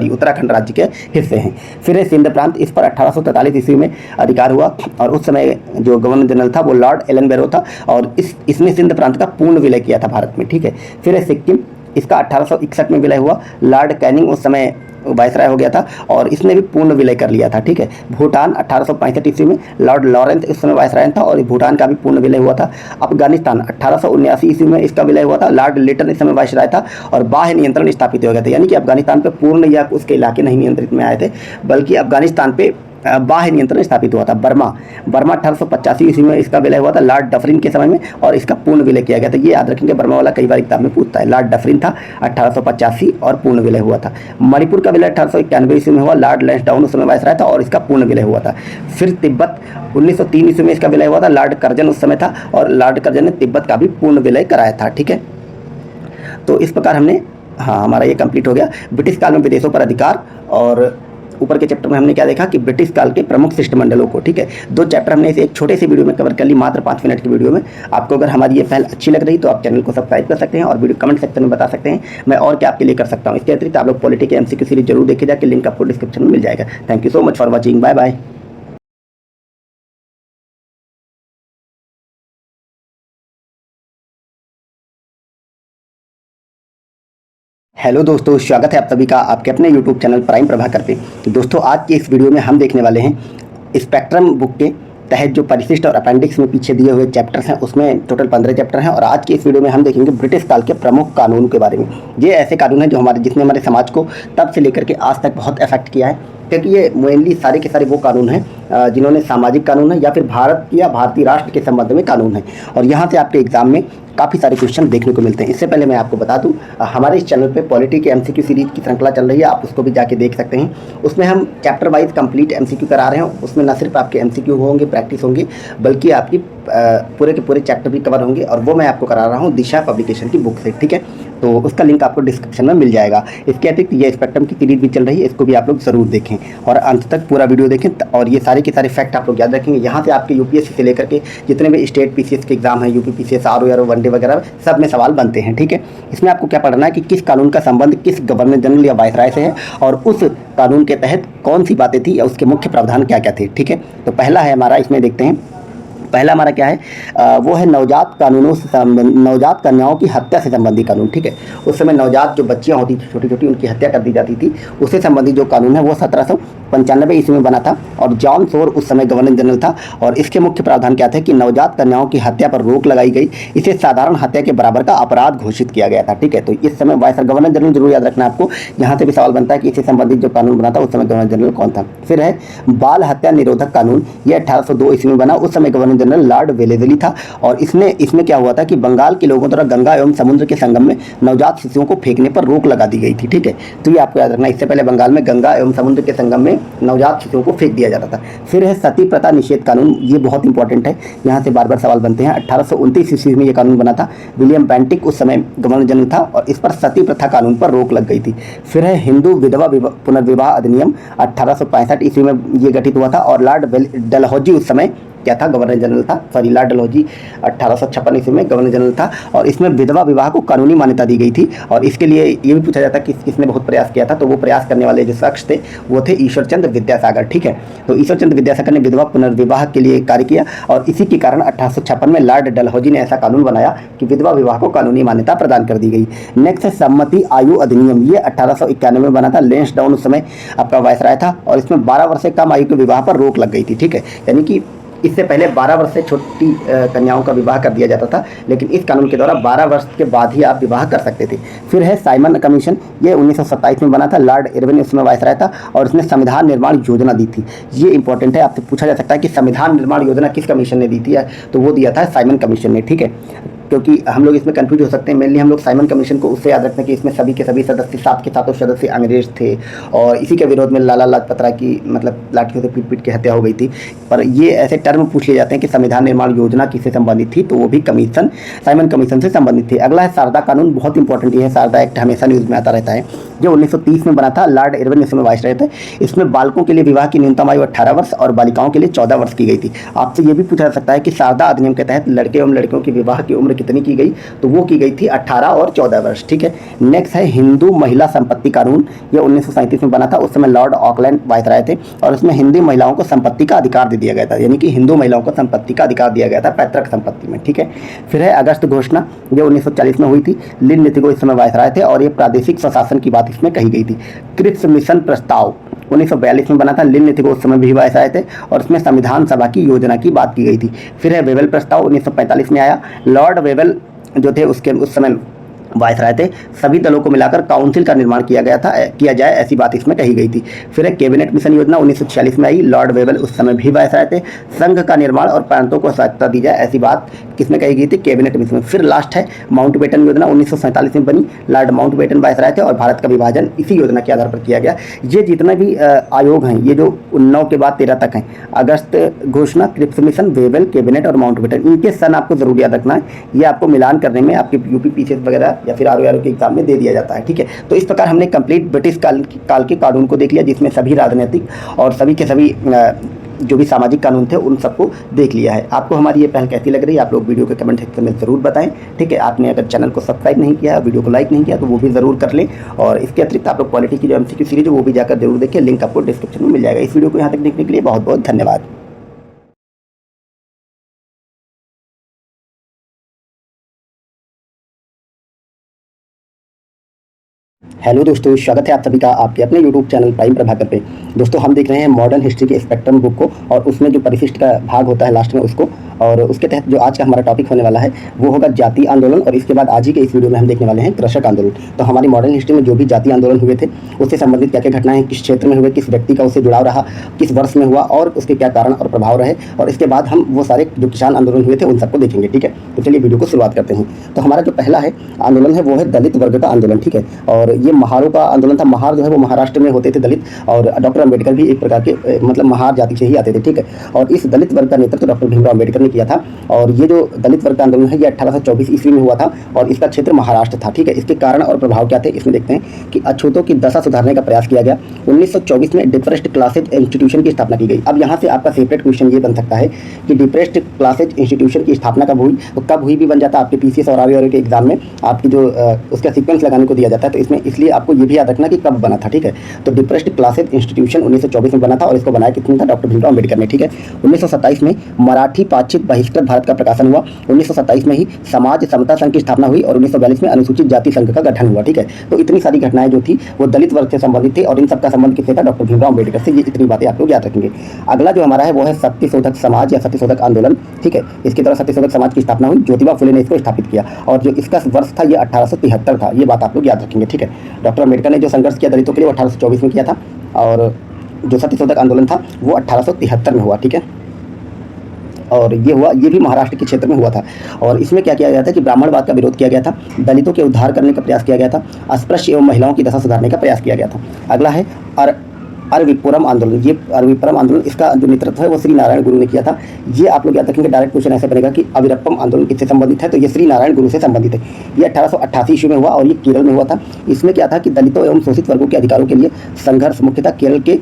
उत्तराखंड राज्य के हिस्से हैं। फिर है सिंध प्रांत। इस पर 1843 ईस्वी में अधिकार हुआ और उस समय जो गवर्नर जनरल था वो लॉर्ड एलन बैरो था और इसने सिंध प्रांत का पूर्ण विलय किया था भारत में, ठीक है। फिर है सिक्किम। इसका 1861 में विलय हुआ। लॉर्ड कैनिंग उस समय वायसराय हो गया था और इसने भी पूर्ण विलय कर लिया था, ठीक है। भूटान 1865 ईस्वी में लॉर्ड लॉरेंस उस समय वायसराय था और भूटान का भी पूर्ण विलय हुआ था। अफगानिस्तान 1879 ईस्वी में इसका विलय हुआ था। लॉर्ड लिटन इस समय वायसराय था और बाह्य नियंत्रण स्थापित हो गया था, यानी कि अफगानिस्तान पर पूर्ण या उसके इलाके नहीं नियंत्रित में आए थे बल्कि अफगानिस्तान पे बाह्य नियंत्रण स्थापित हुआ था। बर्मा 1885 ईस्वी में इसका विलय हुआ था लॉर्ड डफरिन के समय में और इसका पूर्ण विलय किया गया था। ये याद रखेंगे, बर्मा वाला कई बार एग्जाम में पूछता है। लॉर्ड डफरिन था 1885 और पूर्ण विलय हुआ था। मणिपुर का विलय 1891 ईस्वी में हुआ। लॉर्ड लैंसडाउन उस समय वायसराय था और इसका पूर्ण विलय हुआ था। फिर तिब्बत 1903 ईस्वी में इसका विलय हुआ था। लॉर्ड कर्जन उस समय था और लॉर्ड कर्जन ने तिब्बत का भी पूर्ण विलय कराया था, ठीक है। तो इस प्रकार हमने हमारा ये कंप्लीट हो गया ब्रिटिश काल में विदेशों पर अधिकार। और ऊपर के चैप्टर में हमने क्या देखा कि ब्रिटिश काल के प्रमुख शिष्टमंडलों को, ठीक है। 2 चैप्टर हमने इसे एक छोटे से वीडियो में कवर कर ली, मात्र 5 मिनट की वीडियो में। आपको अगर हमारी ये पहल अच्छी लग रही तो आप चैनल को सब्सक्राइब कर सकते हैं और वीडियो कमेंट सेक्शन में बता सकते हैं मैं और क्या आपके लिए कर सकता हूँ। इसके अतिरिक्त आप लोग पॉलिटी के MCQ सीरीज जरूर देखे जाके, लिंक आपको डिस्क्रिप्शन में मिल जाएगा। Thank you so much for watching. Bye bye. Hello दोस्तों, स्वागत है आप सभी का आपके अपने YouTube चैनल प्राइम प्रभाकर पे। दोस्तों आज की इस वीडियो में हम देखने वाले हैं स्पेक्ट्रम बुक के तहत जो परिशिष्ट और अपेंडिक्स में पीछे दिए हुए चैप्टर्स हैं, उसमें टोटल 15 चैप्टर हैं और आज की इस वीडियो में हम देखेंगे ब्रिटिश काल के प्रमुख कानून के बारे में। ये ऐसे कानून हैं जो जिसने हमारे समाज को तब से लेकर के आज तक बहुत अफेक्ट किया है, क्योंकि ये मेनली सारे के सारे वो कानून हैं जिन्होंने सामाजिक कानून है या फिर भारत या भारतीय राष्ट्र के संबंध में कानून है और यहाँ से आपके एग्जाम में काफ़ी सारे क्वेश्चन देखने को मिलते हैं। इससे पहले मैं आपको बता दूं, हमारे इस चैनल पे पॉलिटी के MCQ सीरीज की श्रृंखला चल रही है, आप उसको भी जाके देख सकते हैं। उसमें हम चैप्टर वाइज कंप्लीट MCQ करा रहे हैं। उसमें न सिर्फ आपके MCQ होंगे, प्रैक्टिस होंगी, बल्कि आपकी पूरे के पूरे चैप्टर भी कवर होंगे और वो मैं आपको करा रहा हूँ दिशा पब्लिकेशन की बुक से, ठीक है। तो उसका लिंक आपको डिस्क्रिप्शन में मिल जाएगा। इसके अतिरिक्त ये स्पेक्ट्रम की सीरीज भी चल रही है, इसको भी आप लोग ज़रूर देखें और अंत तक पूरा वीडियो देखें और ये सारे के सारे फैक्ट आप लोग याद रखेंगे। यहाँ से आपके UPSC से लेकर के जितने भी स्टेट PCS के एग्जाम हैं, UP PCS, RO, वनडे वगैरह, सब में सवाल बनते हैं, ठीक है। इसमें आपको क्या पढ़ना है कि किस कानून का संबंध किस गवर्नर जनरल या वायसराय से है और उस कानून के तहत कौन सी बातें थी या उसके मुख्य प्रावधान क्या क्या थे, ठीक है। तो पहला है हमारा, इसमें देखते हैं पहला हमारा क्या है, वो है नवजात कानूनों से नवजात कन्याओं की हत्या से संबंधित कानून। ठीक है, उस समय नवजात जो बच्चियां होती थी छोटी छोटी, उनकी हत्या कर दी जाती थी, उससे संबंधित जो कानून है वो 1795 ईस्वी में बना था और जॉन सोर उस समय गवर्नर जनरल था। और इसके मुख्य प्रावधान क्या थे कि नवजात कन्याओं की हत्या पर रोक लगाई गई, इसे साधारण हत्या के बराबर का अपराध घोषित किया गया था। ठीक है, तो इस समय वायसराय गवर्नर जनरल जरूर याद रखना आपको, यहाँ से भी सवाल बनता है कि इससे संबंधित जो कानून बना था उस समय गवर्नर जनरल कौन था। फिर है बाल हत्या निरोधक कानून, यह 1802 ईस्वी में बना, उस समय गवर्नर जनरल लॉर्ड वेलेस्ली था। और इसमें क्या हुआ था कि बंगाल के लोगों द्वारा गंगा एवं समुद्र के संगम में नवजात शिशुओं को फेंकने पर रोक लगा दी गई थी। ठीक है, तो ये आपको याद रखना, इससे पहले बंगाल में गंगा एवं समुद्र के संगम में नवजात शिशुओं को फेंक दिया जाता था। फिर है सती प्रथा निषेध कानून, ये बहुत इंपॉर्टेंट है, यहाँ से बार बार सवाल बनते हैं। 1829 ईस्वी में ये कानून बना था, विलियम बेंटिक उस समय गवर्नर जनरल था और इस पर सती प्रथा कानून पर रोक लग गई थी। फिर है हिंदू विधवा पुनर्विवाह अधिनियम, 1865 ईस्वी में ये गठित हुआ था और लॉर्ड डलहौजी उस समय क्या था, गवर्नर जनरल था। सॉरी, लॉर्ड डलहौजी 1856 ईस्वी में गवर्नर जनरल था और इसमें विधवा विवाह को कानूनी मान्यता दी गई थी। और इसके लिए ये भी पूछा जाता है कि किसने बहुत प्रयास किया था, तो वो प्रयास करने वाले जो शख्स थे वो थे ईश्वरचंद्र विद्यासागर। ठीक है, तो ईश्वरचंद्र विद्यासागर ने विधवा पुनर्विवाह के लिए कार्य किया और इसी के कारण 1856 में लॉर्ड डलहौजी ने ऐसा कानून बनाया कि विधवा विवाह को कानूनी मान्यता प्रदान कर दी गई। नेक्स्ट है सम्मति आयु अधिनियम, ये 1891 में बना था। लेंसडाउन उस समय आपका वायसराय था और इसमें 12 वर्ष से कम आयु के विवाह पर रोक लग गई थी। ठीक है, यानी कि इससे पहले 12 वर्ष से छोटी कन्याओं का विवाह कर दिया जाता था, लेकिन इस कानून के द्वारा 12 वर्ष के बाद ही आप विवाह कर सकते थे। फिर है साइमन कमीशन, ये 1927 में बना था, लॉर्ड इरविन उसमें वायसराय था और इसने संविधान निर्माण योजना दी थी। ये इंपॉर्टेंट है, आपसे पूछा जा सकता है कि संविधान निर्माण योजना किस कमीशन ने दी थी, तो वो दिया था साइमन कमीशन ने। ठीक है, क्योंकि हम लोग इसमें कंफ्यूज हो सकते हैं। मेनली हम लोग साइमन कमीशन को उससे याद रखते हैं कि इसमें सभी के सभी सदस्य, 7 के 7 सदस्य अंग्रेज थे और इसी के विरोध में लाला लाजपत राय की मतलब लाठियों से पीट के हत्या हो गई थी। पर ये ऐसे टर्म पूछ लिए जाते हैं कि संविधान निर्माण योजना किससे संबंधित थी, तो वो भी कमीशन साइमन कमीशन से संबंधित थी। अगला है शारदा कानून, बहुत इंपॉर्टेंट है। शारदा एक्ट हमेशा न्यूज़ में आता रहता है, जो 1930 में बना था, लॉर्ड इरविन इसमें वायसराय थे। इसमें बालकों के लिए विवाह की न्यूनतम आयु 18 वर्ष और बालिकाओं के लिए 14 वर्ष की गई थी। आपसे ये भी पूछा जा सकता है कि शारदा अधिनियम के तहत लड़के एवं लड़कियों की विवाह की उम्र कितनी की गई, तो वो की गई थी 18 और 14 वर्ष। ठीक है, नेक्स्ट है हिंदू महिला संपत्ति कानून, ये 1937 में बना था। उस समय लॉर्ड ऑकलैंड वायसराय थे और इसमें हिंदू महिलाओं को संपत्ति का अधिकार दे दिया गया था, यानी कि हिंदू महिलाओं को संपत्ति का अधिकार दिया गया था पैतृक संपत्ति में। ठीक है, फिर है अगस्त घोषणा, ये 1940 में हुई थी। लिन नितिगो इस समय वायसराय थे और ये प्रादेशिक स्वशासन की बात इसमें कही गई थी। क्रिप्स मिशन प्रस्ताव 1942 में बना था, लिन नितिगो उस समय भी वायसराय थे और इसमें संविधान सभा की योजना की बात की गई थी। फिर है वेवेल प्रस्ताव, 1945 में आया। लॉर्ड वेवेल जो थे उसके उस समय वायसराय थे। सभी दलों को मिलाकर काउंसिल का निर्माण किया जाए ऐसी बात इसमें कही गई थी। फिर एक कैबिनेट मिशन योजना 1946 में आई, लॉर्ड वेवेल उस समय भी वायसराय थे। संघ का निर्माण और प्रांतों को सहायता दी जाए ऐसी बात किसमें कही गई थी, कैबिनेट मिशन में। फिर लास्ट है माउंटबेटन योजना 1947 में बनी, लॉर्ड माउंटबेटन वायसराय थे और भारत का विभाजन इसी योजना के आधार पर किया गया। ये जितने भी आयोग हैं, ये जो 9 के बाद 13 तक हैं, अगस्त घोषणा, क्रिप्स मिशन, वेवेल, कैबिनेट और माउंटबेटन, इनके सन आपको जरूर याद रखना है। ये आपको मिलान करने में आपके यूपी पीसीएस वगैरह या फिर आरओ के एग्जाम में दे दिया जाता है। ठीक है, तो इस प्रकार हमने कंप्लीट ब्रिटिश काल के कानून को देख लिया, जिसमें सभी राजनीतिक और सभी के सभी जो भी सामाजिक कानून थे उन सबको देख लिया है। आपको हमारी ये पहल कैसी लग रही है, आप लोग वीडियो के कमेंट सेक्शन में ज़रूर बताएं। ठीक है, आपने अगर चैनल को सब्सक्राइब नहीं किया, वीडियो को लाइक नहीं किया, तो वो भी ज़रूर कर लें। और इसके अतिरिक्त आप लोग क्वालिटी की जो एमसीक्यू सीरीज है वो भी जाकर जरूर देखें, लिंक आपको डिस्क्रिप्शन में मिल जाएगा। इस वीडियो को यहाँ तक देखने के लिए बहुत बहुत धन्यवाद। हेलो दोस्तों, स्वागत है आप सभी का आपके अपने यूट्यूब चैनल प्राइम प्रभाकर पे। दोस्तों, हम देख रहे हैं मॉडर्न हिस्ट्री के स्पेक्ट्रम बुक को और उसमें जो परिशिष्ट का भाग होता है लास्ट में उसको, और उसके तहत जो आज का हमारा टॉपिक होने वाला है वो होगा जातीय आंदोलन। और इसके बाद आज ही के इस वीडियो में हम देखने वाले हैं कृषक आंदोलन। तो हमारी मॉडर्न हिस्ट्री में जो भी जातीय आंदोलन हुए थे उससे संबंधित क्या क्या घटनाएं, किस क्षेत्र में हुए, किस व्यक्ति का उससे जुड़ाव रहा, किस वर्ष में हुआ और उसके क्या कारण और प्रभाव रहे, और इसके बाद हम वो सारे जो किसान आंदोलन हुए थे उन सबको देखेंगे। ठीक है, तो चलिए वीडियो को शुरुआत करते हैं। तो हमारा जो पहला है आंदोलन है वो है दलित वर्ग का आंदोलन। ठीक है, और ये महारों का आंदोलन था। महार जो है वो महाराष्ट्र में होते थे दलित, और डॉक्टर अम्बेडकर भी एक प्रकार के मतलब महार जाति से ही आते थे। ठीक है, और इस दलित वर्ग का नेतृत्व डॉक्टर भीमराव अम्बेडकर ने किया था। और ये जो दलित वर्ग का आंदोलन है ये 1824 ईस्वी में हुआ था और इसका क्षेत्र महाराष्ट्र था। ठीक है, इसके कारण और प्रभाव क्या थे इसमें देखते हैं कि अछूतों की दशा सुधारने का प्रयास किया गया। 1924 में डिप्रेस्ड क्लासेज इंस्टीट्यूशन की स्थापना की गई। अब यहाँ से आपका सेपरेट क्वेश्चन ये बन सकता है कि डिप्रेस्ड क्लासेज इंस्टीट्यूशन की स्थापना कब हुई, तो कब हुई भी बन जाता है आपके पीसीएस और आरओ के एग्जाम में। आपकी जो उसका सीक्वेंस लगाने को दिया जाता है, तो इसमें इसलिए आपको ये भी याद रखना कि कब बना था, ठीक है। तो डिप्रेस्ड क्लासेस इंस्टीट्यूशन 1924 में बना था और इसको बनाया किसने था? डॉक्टर भीमराव अम्बेडकर ने, ठीक है। 1927 में मराठी पाक्षिक बहिष्कृत भारत का प्रकाशन हुआ। 1927 में ही समाज समता संघ की स्थापना हुई और 1942 में अनुसूचित जाति संघ का गठन हुआ, ठीक है। तो इतनी सारी घटनाएं जो थी वो दलित वर्ग से संबंधित थी और इन सबका संबंध किससे था? डॉक्टर भीमराव अम्बेडकर से। ये इतनी बातें आप लोग याद रखेंगे। अगला जो हमारा है वो है सत्यशोधक समाज या सत्यशोधक आंदोलन, ठीक है। इसके द्वारा सत्यशोधक समाज की स्थापना हुई, ज्योतिबा फुले ने इसको स्थापित किया और जो इसका वर्ष था ये 1873 था। ये बात आप लोग याद रखेंगे, ठीक है। डॉक्टर अम्बेडकर ने जो संघर्ष किया दलितों के लिए वो 1824 में किया था और जो सत्यशोधक आंदोलन था वो 1873 में हुआ, ठीक है। और ये भी महाराष्ट्र के क्षेत्र में हुआ था और इसमें क्या किया गया था कि ब्राह्मणवाद का विरोध किया गया था, दलितों के उद्धार करने का प्रयास किया गया था, अस्पृश्य एवं महिलाओं की दशा सुधारने का प्रयास किया गया था। अगला है अरविपुरम आंदोलन। ये अरविपुरम आंदोलन, इसका जो नेतृत्व है वो श्री नारायण गुरु ने किया था। ये आप लोग याद रखेंगे, डायरेक्ट क्वेश्चन ऐसे बनेगा कि अविरप्पम आंदोलन किससे संबंधित है? तो ये श्री नारायण गुरु से संबंधित है। ये 1888 ईस्वी में हुआ और ये केरल में हुआ था। इसमें क्या था कि दलितों एवं शोषित वर्गों के अधिकारों के लिए संघर्ष मुख्यतः केरल के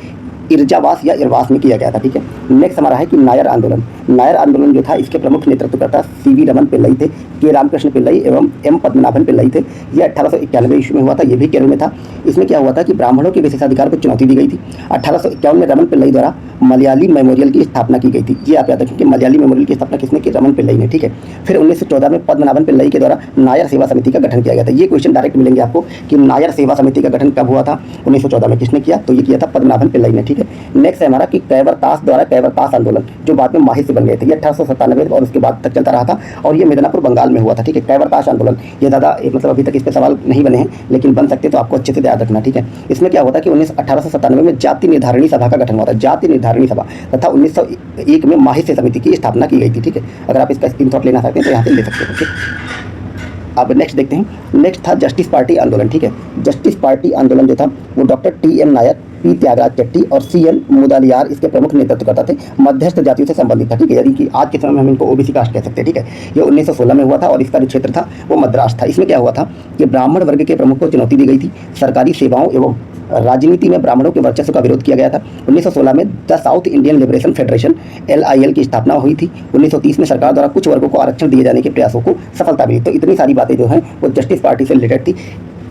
इरजावास या इरवास में किया गया था, ठीक है। नेक्स्ट हमारा है कि नायर आंदोलन। नायर आंदोलन जो था इसके प्रमुख नेतृत्वकर्ता सीवी रमन पिल्लई थे, के रामकृष्ण पिल्लई एवं एम पद्मनाभन पिल्लई थे। ये 1891 ईस्वी में हुआ था, ये भी केरल में था। इसमें क्या हुआ था कि ब्राह्मणों के विशेषाधिकार को चुनौती दी गई थी। 1851 में रमन पिल्लई द्वारा मलयाली मेमोरियल की स्थापना की गई थी। ये आप याद रखें कि मलयाली मेमोरियल की स्थापना किसने की? रमन पिल्लई ने, ठीक है। फिर 1914 में पद्मनाभन पिल्लई के द्वारा नायर सेवा समिति का गठन किया गया था। ये क्वेश्चन डायरेक्ट मिलेंगे आपको कि नायर सेवा समिति का गठन कब हुआ था? 1914 में। किसने किया? तो ये किया था पद्मनाभन पिल्लई ने, ठीक है। नेक्स्ट है हमारा कि कैवरतास द्वारा कैवरतास आंदोलन, जो बाद में माहिर से बन गए थे। ये 1897 और उसके बाद तक चलता रहा था और ये मिदनापुर बंगाल में हुआ था, ठीक है। कैवरतास आंदोलन, ये ज़्यादा मतलब अभी तक इस पर सवाल नहीं बने हैं लेकिन बन सकते तो आपको अच्छे से याद रखना, ठीक है। इसमें क्या होता है कि 1897 में जाति निर्धारणी सभा का गठन हुआ था, जाति निर्धारणी सभा, तथा 1901 में माहिर समिति की स्थापना की गई थी, ठीक है। अगर आप इसका स्क्रीनशॉट लेना चाहते हैं तो यहाँ से ले सकते हो, ठीक। अब नेक्स्ट देखते हैं। नेक्स्ट था जस्टिस पार्टी आंदोलन, ठीक है। जस्टिस पार्टी आंदोलन जो था वो doctor T M. Nair, P. Thyagaraja Chetty और सी.एन. मुदालियार इसके प्रमुख नेतृत्वकर्ता थे। मध्यस्थ जातियों से संबंधित था, ठीक है। यानी कि आज के समय में हम इनको ओबीसी कास्ट कह सकते हैं, ठीक है। ये 1916 में हुआ था और इसका जो क्षेत्र था वो मद्रास था। इसमें क्या हुआ था कि ब्राह्मण वर्ग के प्रमुख को चुनौती दी गई थी। सरकारी सेवाओं एवं राजनीति में ब्राह्मणों के वर्चस्व का विरोध किया गया था। 1916 में the south Indian liberation federation LIL की स्थापना हुई थी। 1930 में सरकार द्वारा कुछ वर्गों को आरक्षण दिए जाने के प्रयासों को सफलता मिली। तो इतनी सारी बातें जो हैं वो जस्टिस पार्टी से रिलेटेड थी।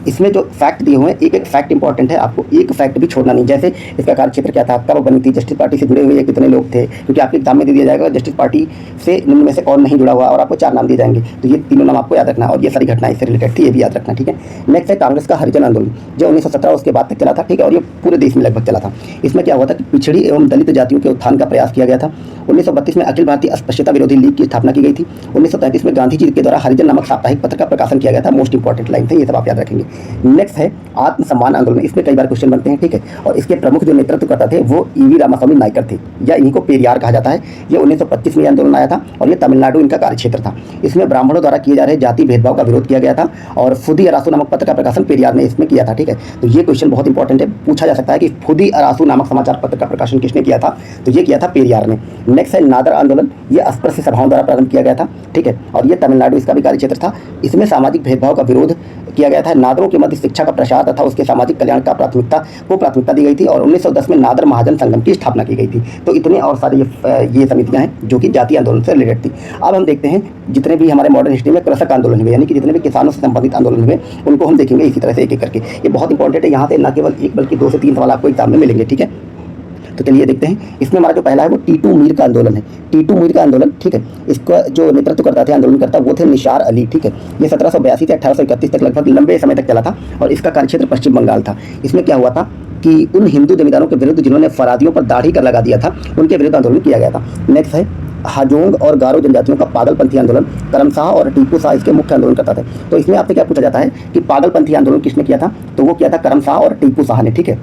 इसमें जो फैक्ट दिए हुए हैं, एक एक फैक्ट इंपॉर्टेंट है, आपको एक फैक्ट भी छोड़ना नहीं। जैसे इसका कार्यक्षेत्र क्या था, कब बनी थी, जस्टिस पार्टी से जुड़े हुए कितने लोग थे, क्योंकि आपके एग्जाम में दे दिया जाएगा जस्टिस पार्टी से निम्न में से कौन नहीं जुड़ा हुआ और आपको 4 नाम दिए जाएंगे। तो ये तीनों नाम आपको याद रखना और ये सारी घटनाएं इससे रिलेटेड थी, ये भी याद रखना, ठीक है। नेक्स्ट है कांग्रेस का हरिजन आंदोलन, जो 1917 उसके बाद तक चला था, ठीक है। और ये पूरे देश में लगभग चला था। इसमें क्या हुआ था कि पिछड़ी एवं दलित जातियों के उत्थान का प्रयास किया गया था। 1932 में अखिल भारतीय अस्पृश्यता विरोधी लीग की स्थापना की गई थी। 1933 में गांधी जी के द्वारा हरिजन नामक साप्ताहिक पत्र का प्रकाशन किया गया था। मोस्ट इंपॉर्टेंट लाइन थे, ये सब आप याद रखेंगे। नेक्स्ट है आत्मसम्मान आंदोलन। इसमें कई बार क्वेश्चन बनते हैं, ठीक है। और इसके प्रमुख जो नेतृत्व करता थे वो ईवी रामास्वामी नायकर थे, या इन्हीं को पेरियार कहा जाता है। ये 1925 में आंदोलन आया था और ये तमिलनाडु इनका कार्यक्षेत्र था। इसमें ब्राह्मणों द्वारा किए जा रहे जाति भेदभाव का विरोध किया गया था और फुदी अरासू नामक पत्र का प्रकाशन पेरियार ने इसमें किया था, ठीक है। तो ये क्वेश्चन बहुत इंपॉर्टेंट है, पूछा जा सकता है कि फुदी अरासू नामक समाचार पत्र का प्रकाशन किसने किया था? तो ये किया था पेरियार ने। नेक्स्ट है नादर आंदोलन, ये अस्पृश्य सभाओं द्वारा प्रारंभ किया गया था, ठीक है। और ये तमिलनाडु इसका भी कार्यक्षेत्र था। इसमें सामाजिक भेदभाव का विरोध किया गया था। नादरों के मध्य शिक्षा का प्रसार तथा उसके सामाजिक कल्याण का प्राथमिकता दी गई थी और 1910 में नादर महाजन संगम की स्थापना की गई थी। तो इतने और सारी ये समितियां हैं जो कि जातीय आंदोलन से रिलेटेड थी। अब हम देखते हैं जितने भी हमारे मॉडर्न हिस्ट्री में कृषक आंदोलन हुए, यानी कि जितने भी किसानों से संबंधित आंदोलन हुए उनको हम देखेंगे इसी तरह से एक एक करके। ये बहुत इंपॉर्टेंट है, यहाँ से न केवल एक बल्कि 2 से 3 सवाल आपको एग्जाम में मिलेंगे, ठीक है। तो चलिए देखते हैं। इसमें हमारा जो पहला है वो टीटू मीर का आंदोलन है। टीटू मीर का आंदोलन, ठीक है। इसका जो नेतृत्व करता थे, आंदोलन करता वो थे निसार अली, ठीक है। ये 1782 से 1831 तक लगभग लंबे समय तक चला था और इसका कार्यक्षेत्र पश्चिम बंगाल था। इसमें क्या हुआ था कि उन हिंदू जमींदारों के विरुद्ध जिन्होंने फरादियों पर दाढ़ी कर लगा दिया था, उनके विरुद्ध आंदोलन किया गया था। नेक्स्ट है हाजोंग और गारो जनजातियों का पागलपंथी आंदोलन। करमशाह और टीपू शाह इसके मुख्य आंदोलन करता थे। तो इसमें आपसे क्या पूछा जाता है कि पागलपंथी आंदोलन किसने किया था? तो वो किया था करमशाह और टीपू शाह ने, ठीक है।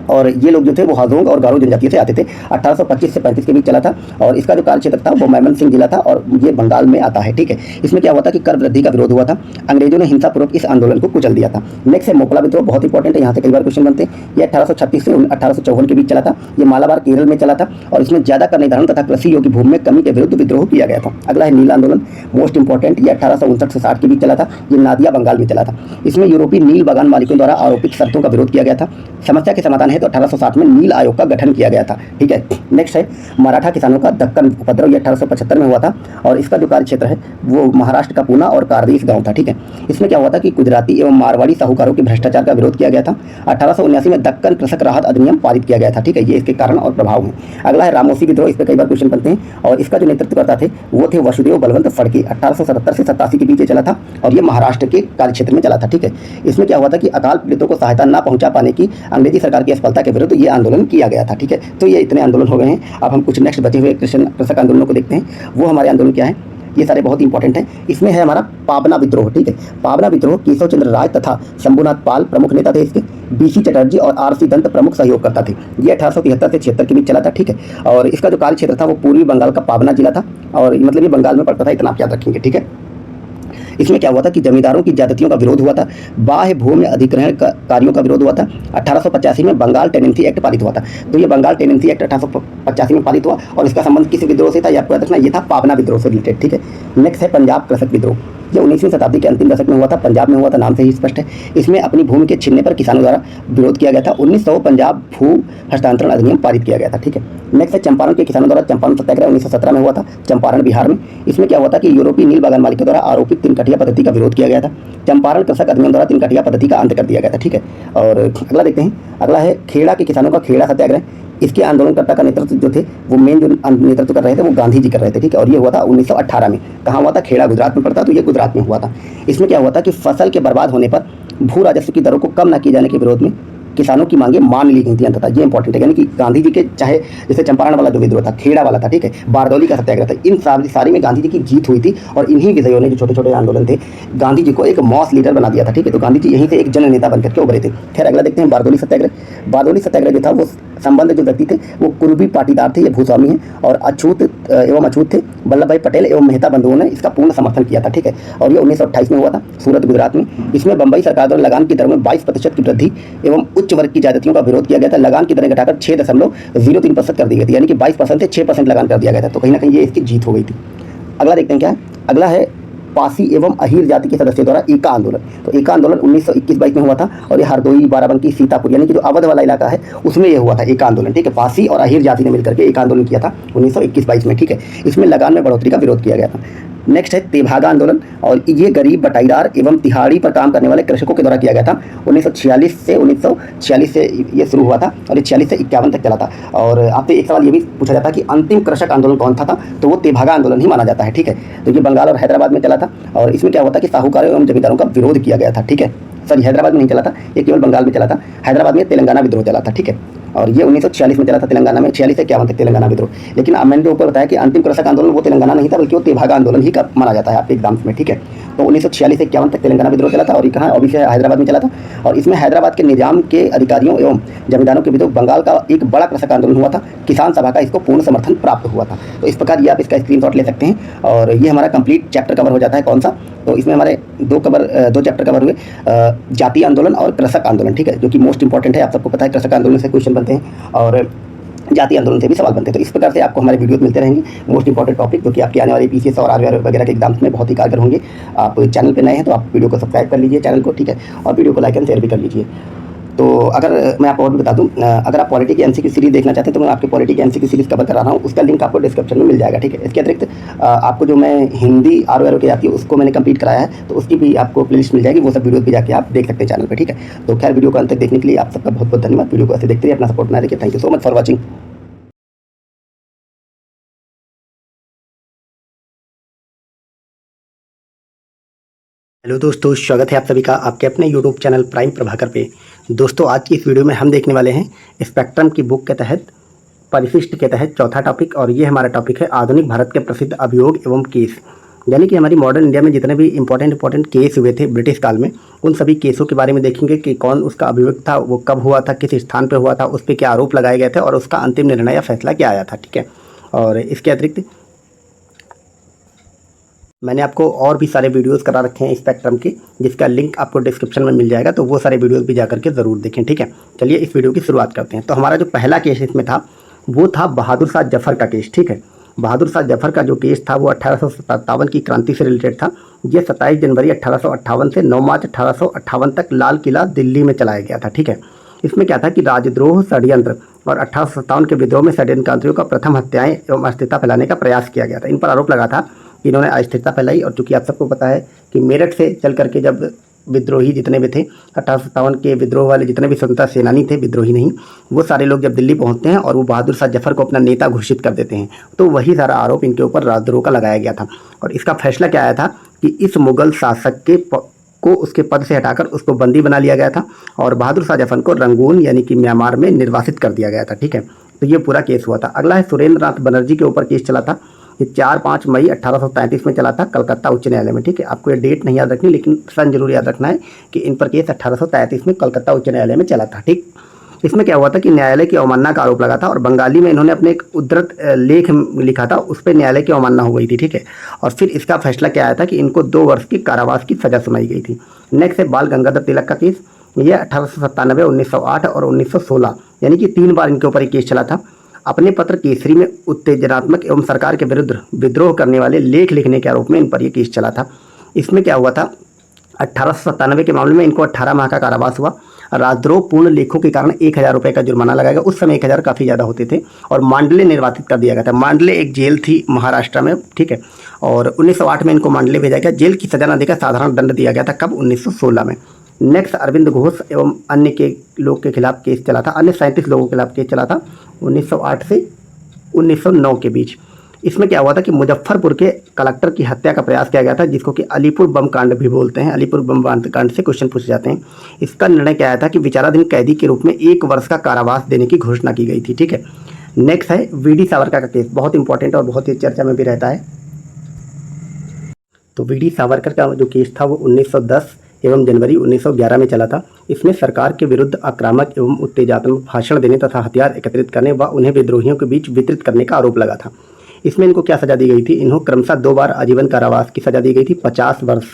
और ये लोग जो थे वो हाजोंग और गारो जनजाति से आते थे। 1825 से 35 के बीच चला था और इसका जो कार्यक्षेत्र था वो मैमन सिंह जिला था और ये बंगाल में आता है, ठीक है। इसमें क्या हुआ था कि कर वृद्धि का विरोध हुआ था। अंग्रेजों ने हिंसापूर्वक इस आंदोलन को कुचल दिया था। नेक्स्ट है मोकला विद्रोह, बहुत इंपॉर्टेंट है, यहाँ से कई बार क्वेश्चन बनते हैं। ये 1836 से 1854 के बीच चला था। ये मालाबार केरल में चला था और इसमें ज्यादा कर निर्धारण तथा कृषि योग्य भूमि में कमी के विरुद्ध विद्रोह किया गया था। अगला है नील आंदोलन, मोस्ट इंपॉर्टेंट, ये 1859 से 60 के बीच चला था। ये नादिया बंगाल में चला था। इसमें यूरोपीय नील बागान मालिकों द्वारा आरोपित शर्तों का विरोध किया गया था। समस्या के समाधान है तो 1860 में नील आयोग का गठन किया गया था। ठीक है, नेक्स्ट है मराठा किसानों का दक्कन उपद्रव, ये 1875 में हुआ था और इसका जो कार्य क्षेत्र है वो महाराष्ट्र का पूना और कारदीस गांव था। ठीक है, इसमें क्या हुआ था कि गुजराती एवं मारवाड़ी साहूकारों के भ्रष्टाचार का विरोध किया गया था। 1879 में दक्कन कृषक राहत अधिनियम पारित किया गया था। ठीक है, ये इसके कारण और प्रभाव हैं। अगला है रामोसी विद्रोह, इस पर कई बार क्वेश्चन बनते हैं और इसका जो नेतृत्व करता थे वो थे वसुदेव बलवंत फड़के। 1877 से 87 के बीच चला था और ये महाराष्ट्र के कार्य क्षेत्र में चला था। ठीक है, इसमें क्या हुआ था कि अकाल पीड़ितों को सहायता न पहुंचा पाने की अंग्रेजी सरकार की असफलता के विरुद्ध ये आंदोलन किया गया था। ठीक है, तो ये इतने आंदोलन हो गए हैं। अब हम कुछ नेक्स्ट बचे हुए कृषक आंदोलनों को देखते हैं। वो हमारे आंदोलन क्या है, ये सारे बहुत इंपॉर्टेंट हैं। इसमें है हमारा पाबना विद्रोह। ठीक है, पाबना विद्रोह केशव चंद्र राय तथा शंभुनाथ पाल प्रमुख नेता थे इसके। बीसी चटर्जी और आरसी दंत प्रमुख सहयोगकर्ता थे। ये 1873 से 76 के बीच चला था। ठीक है, और इसका जो कार्य क्षेत्र था वो पूर्वी बंगाल का पाबना जिला था और मतलब ये बंगाल में पड़ता था, इतना आप याद रखेंगे। ठीक है, इसमें क्या हुआ था कि जमींदारों की ज्यादतियों का विरोध हुआ था, बाह्य भूमि अधिग्रहण कार्यों का विरोध हुआ था। 1885 में बंगाल टेनेंसी एक्ट पारित हुआ था। तो ये बंगाल टेनेंसी एक्ट 1885 में पारित हुआ और इसका संबंध किस विद्रोह से था, ये आपको याद रखना, ये था पाबना विद्रोह से रिलेटेड। ठीक है, नेक्स्ट है पंजाब कृषक विद्रोह। ये 19वीं शताब्दी के अंतिम दशक में हुआ था, पंजाब में हुआ था, नाम से ही स्पष्ट है। इसमें अपनी भूमि के छीनने पर किसानों द्वारा विरोध किया गया था। 1900 पंजाब भू हस्तांतरण अधिनियम पारित किया गया था। ठीक है, नेक्स्ट है चंपारण के किसानों द्वारा चंपारण सत्याग्रह 1917 में हुआ था, चंपारण बिहार में। इसमें क्या हुआ था कि यूरोपीय नील बागान मालिकों द्वारा आरोपित तीन कटिया पद्धति का विरोध किया गया था। चंपारण कृषक अधिनियम द्वारा तीन कटिया पद्धति का अंत कर दिया गया था। ठीक है, और अगला देखते हैं। अगला है खेड़ा के किसानों का खेड़ा सत्याग्रह। इसके आंदोलनकर्ता का नेतृत्व जो थे वो मेन जो नेतृत्व कर रहे थे वो गांधी जी कर रहे थे। ठीक है, और ये हुआ था 1918 में। कहाँ हुआ था, खेड़ा गुजरात में पड़ता, तो ये गुजरात में हुआ था। इसमें क्या हुआ था कि फसल के बर्बाद होने पर भू राजस्व की दरों को कम न किए जाने के विरोध में किसानों की मांगे मान ली गई थी अंततः। ये इंपॉर्टेंट है, यानी कि गांधी जी के चाहे जैसे चंपारण वाला जो विद्रोह था, खेड़ा वाला था, ठीक है, बारदौली का सत्याग्रह था, इन सारी में गांधी जी की जीत हुई थी और इन्हीं विजयों ने, जो छोटे छोटे आंदोलन थे, गांधी जी को एक मॉस लीडर बना दिया था। ठीक है, तो गांधी जी यहीं से एक जन नेता बनकर के उभरे थे। खैर अगला देखते हैं बारदौली सत्याग्रह। बारदौली सत्याग्रह जो था वो संबंध जो व्यक्ति थे वो कुर्बी पाटीदार थे, ये भूस्वामी हैं और अछूत एवं अछूत थे। वल्लभ भाई पटेल एवं मेहता बंधुओं ने इसका पूर्ण समर्थन किया था। ठीक है, और ये 1928 में हुआ था सूरत गुजरात में। इसमें बंबई सरकार द्वारा लगान की दर में 22% की वृद्धि एवं उच्च वर्ग की ज्यादतियों का विरोध किया गया था। लगान की दरें घटाकर 6.03% कर दी गई थी, यानी कि 22% से 6% लगान कर दिया गया था। तो कहीं ना कहीं ये इसकी जीत हो गई थी। अगला देखते हैं क्या है, अगला है पासी एवं अहीर जाति के सदस्यों द्वारा एका आंदोलन। तो एका आंदोलन 1921-22 में हुआ था और ये हरदोई, बाराबंकी, सीतापुर यानी कि जो अवध वाला इलाका है उसमें ये हुआ था एका आंदोलन। ठीक है, पासी और अहीर जाति ने मिलकर के एक आंदोलन किया था 1921-22 में। ठीक है, इसमें लगान में बढ़ोतरी का विरोध किया गया था। नेक्स्ट है तेभागा आंदोलन और ये गरीब, बटाईदार एवं तिहाड़ी पर काम करने वाले कृषकों के द्वारा किया गया था। 1946 से ये शुरू हुआ था और ये 46 से 51 तक चला था। और आपसे एक सवाल ये भी पूछा जाता है कि अंतिम कृषक आंदोलन कौन था, तो वो तेभागा आंदोलन ही माना जाता है। ठीक है, तो ये बंगाल और हैदराबाद में चला था और इसमें क्या हुआ था कि साहूकारों एवं जमींदारों का विरोध किया गया था। ठीक है, सॉरी हैदराबाद में नहीं चला था, ये केवल बंगाल में चला था। हैदराबाद में तेलंगाना विद्रोह चला था। ठीक है, और ये 1946 में चला था तेलंगाना में, 46 से 51 तक तेलंगाना विद्रोह। लेकिन मैंने जो ऊपर बताया कि अंतिम कृषक आंदोलन वो तेलंगाना नहीं था बल्कि वो तेभागा आंदोलन ही का माना जाता है आपके एग्जाम्स में। ठीक है, तो 1946 से 51 तक तेलंगाना विद्रोह चला था और ये कहाँ ऑब्वियसली हैदराबाद में चला था। और इसमें हैदराबाद के निजाम के अधिकारियों एवं जमींदारों के विरुद्ध बंगाल का एक बड़ा कृषक आंदोलन हुआ था। किसान सभा का इसको पूर्ण समर्थन प्राप्त हुआ था। तो इस प्रकार ये आप इसका स्क्रीनशॉट ले सकते हैं और ये हमारा कंप्लीट चैप्टर कवर हो जाता है। कौन सा, तो इसमें हमारे दो चैप्टर कवर हुए, जातीय आंदोलन और कृषक आंदोलन। ठीक है, जो कि मोस्ट इंपॉर्टेंट है, आप सबको पता है कृषक आंदोलन से क्वेश्चन बनते हैं और जातीय आंदोलन से भी सवाल बनते हैं। तो इस प्रकार से आपको हमारे वीडियोस मिलते रहेंगे, मोस्ट इंपॉर्टेंट टॉपिक जो कि आपके आने वाले पीसीएस और आरआरबी वगैरह के एग्जाम्स में बहुत ही कारगर होंगे। आप चैनल पे नए हैं तो आप वीडियो को सब्सक्राइब कर लीजिए चैनल को, ठीक है, और वीडियो को लाइक एंड शेयर भी कर लीजिए। तो अगर मैं आपको और भी बता दूं, अगर आप पॉलिटी की एमसीक्यू सीरीज देखना चाहते हैं तो मैं आपकी पॉलिटी की एमसीक्यू सीरीज कवर करा रहा हूँ, उसका लिंक आपको डिस्क्रिप्शन में मिल जाएगा। ठीक है, इसके अतिरिक्त आपको जो मैं हिंदी आरओ की आती है उसको मैंने कंप्लीट कराया है, तो उसकी भी आपको प्लेलिस्ट मिल जाएगी, वो सब वीडियो भी जाके आप देख सकते हैं चैनल पर। ठीक है, तो खैर वीडियो को अंत तक देखने के लिए आप सबका बहुत बहुत धन्यवाद। वीडियो को ऐसे देखते रहिए, अपना सपोर्ट बनाए रखिए। Thank you so much for watching. Hello दोस्तों, स्वागत है आप सभी का आपके अपने यूट्यूब चैनल प्राइम प्रभाकर पे। दोस्तों आज की इस वीडियो में हम देखने वाले हैं स्पेक्ट्रम की बुक के तहत परिशिष्ट के तहत चौथा टॉपिक, और ये हमारा टॉपिक है आधुनिक भारत के प्रसिद्ध अभियोग एवं केस। यानी कि हमारी मॉडर्न इंडिया में जितने भी इंपॉर्टेंट केस हुए थे ब्रिटिश काल में, उन सभी केसों के बारे में देखेंगे कि कौन उसका अभियोग था, वो कब हुआ था, किस स्थान पर हुआ था, उस पर क्या आरोप लगाए गए थे और उसका अंतिम निर्णय या फैसला क्या आया था। ठीक है, और इसके अतिरिक्त मैंने आपको और भी सारे वीडियोस करा रखे हैं स्पेक्ट्रम के, जिसका लिंक आपको डिस्क्रिप्शन में मिल जाएगा, तो वो सारे वीडियोस भी जाकर के ज़रूर देखें। ठीक है, चलिए इस वीडियो की शुरुआत करते हैं। तो हमारा जो पहला केस इसमें था वो था बहादुर शाह जफर का केस। ठीक है, बहादुर शाह जफर का जो केस था वो 1857 की क्रांति से रिलेटेड था। ये 27 जनवरी 1858 से 9 मार्च 1858 तक लाल किला दिल्ली में चलाया गया था। ठीक है, इसमें क्या था कि राजद्रोह, षड्यंत्र और 1857 के विद्रोह में षड्यंत्रकारियों का प्रथम हत्याएं एवं अस्थिरता फैलाने का प्रयास किया गया था। इन पर आरोप लगा था कि इन्होंने अस्थिरता फैलाई। और चूंकि आप सबको पता है कि मेरठ से चल करके जब विद्रोही जितने भी थे 1857 के विद्रोह वाले जितने भी स्वतंत्रता सेनानी थे, विद्रोही नहीं, वो सारे लोग जब दिल्ली पहुंचते हैं और वो बहादुर शाह जफर को अपना नेता घोषित कर देते हैं, तो वही सारा आरोप इनके ऊपर राजद्रोह का लगाया गया था। और इसका फैसला क्या आया था कि इस मुगल शासक को उसके पद से हटाकर उसको बंदी बना लिया गया था और बहादुर शाह जफर को रंगून यानी कि म्यांमार में निर्वासित कर दिया गया था। ठीक है, तो ये पूरा केस हुआ था। अगला है सुरेंद्र नाथ बनर्जी के ऊपर केस चला था। ये 4-5 मई 1833 में चला था कलकत्ता उच्च न्यायालय में। ठीक है, आपको ये डेट नहीं याद रखनी, लेकिन सन जरूर याद रखना है कि इन पर केस 1833 में कलकत्ता उच्च न्यायालय में चला था। ठीक, इसमें क्या हुआ था कि न्यायालय की अवमानना का आरोप लगा था और बंगाली में इन्होंने अपने एक उद्धृत लेख लिखा था, उस पर न्यायालय की अवमानना हो गई थी। ठीक है, और फिर इसका फैसला क्या आया था कि इनको 2 वर्ष की कारावास की सजा सुनाई गई थी। नेक्स्ट है बाल गंगाधर तिलक का केस। यह 1897, 1908 और 1916 यानी कि 3 बार इनके ऊपर एक केस चला था। अपने पत्र केसरी में उत्तेजनात्मक एवं सरकार के विरुद्ध विद्रोह करने वाले लेख लिखने के आरोप में इन पर यह केस चला था। इसमें क्या हुआ था, 1897 के मामले में इनको 18 माह का कारावास हुआ। राजद्रोह पूर्ण लेखों के कारण 1000 रुपये का जुर्माना लगाया गया। उस समय 1000 काफ़ी ज़्यादा होते थे। और मांडले निर्वासित कर दिया गया था। मांडले एक जेल थी महाराष्ट्र में। ठीक है, और 1908 में इनको मांडले भेजा गया। जेल की सजा न देकर साधारण दंड दिया गया था। कब? 1916 में। नेक्स्ट अरविंद घोष एवं अन्य के लोग के खिलाफ केस चला था। अन्य 37 लोगों के खिलाफ केस चला था 1908 से 1909 के बीच। इसमें क्या हुआ था कि मुजफ्फरपुर के कलेक्टर की हत्या का प्रयास किया गया था, जिसको कि अलीपुर बम कांड भी बोलते हैं। अलीपुर बम कांड से क्वेश्चन पूछे जाते हैं। इसका निर्णय क्या आया था कि विचाराधीन कैदी के रूप में 1 वर्ष का कारावास देने की घोषणा की गई थी। ठीक है, नेक्स्ट है वीडी सावरकर का केस। बहुत इंपॉर्टेंट और बहुत ही चर्चा में भी रहता है। तो वीडी सावरकर का जो केस था वो 1910 एवं जनवरी 1911 में चला था। इसमें सरकार के विरुद्ध आक्रामक एवं उत्तेजनात्मक भाषण देने तथा हथियार एकत्रित करने व उन्हें विद्रोहियों के बीच वितरित करने का आरोप लगा था। इसमें इनको क्या सजा दी गई थी? इन्हों क्रमशः 2 बार आजीवन कारावास की सजा दी गई थी 50 वर्ष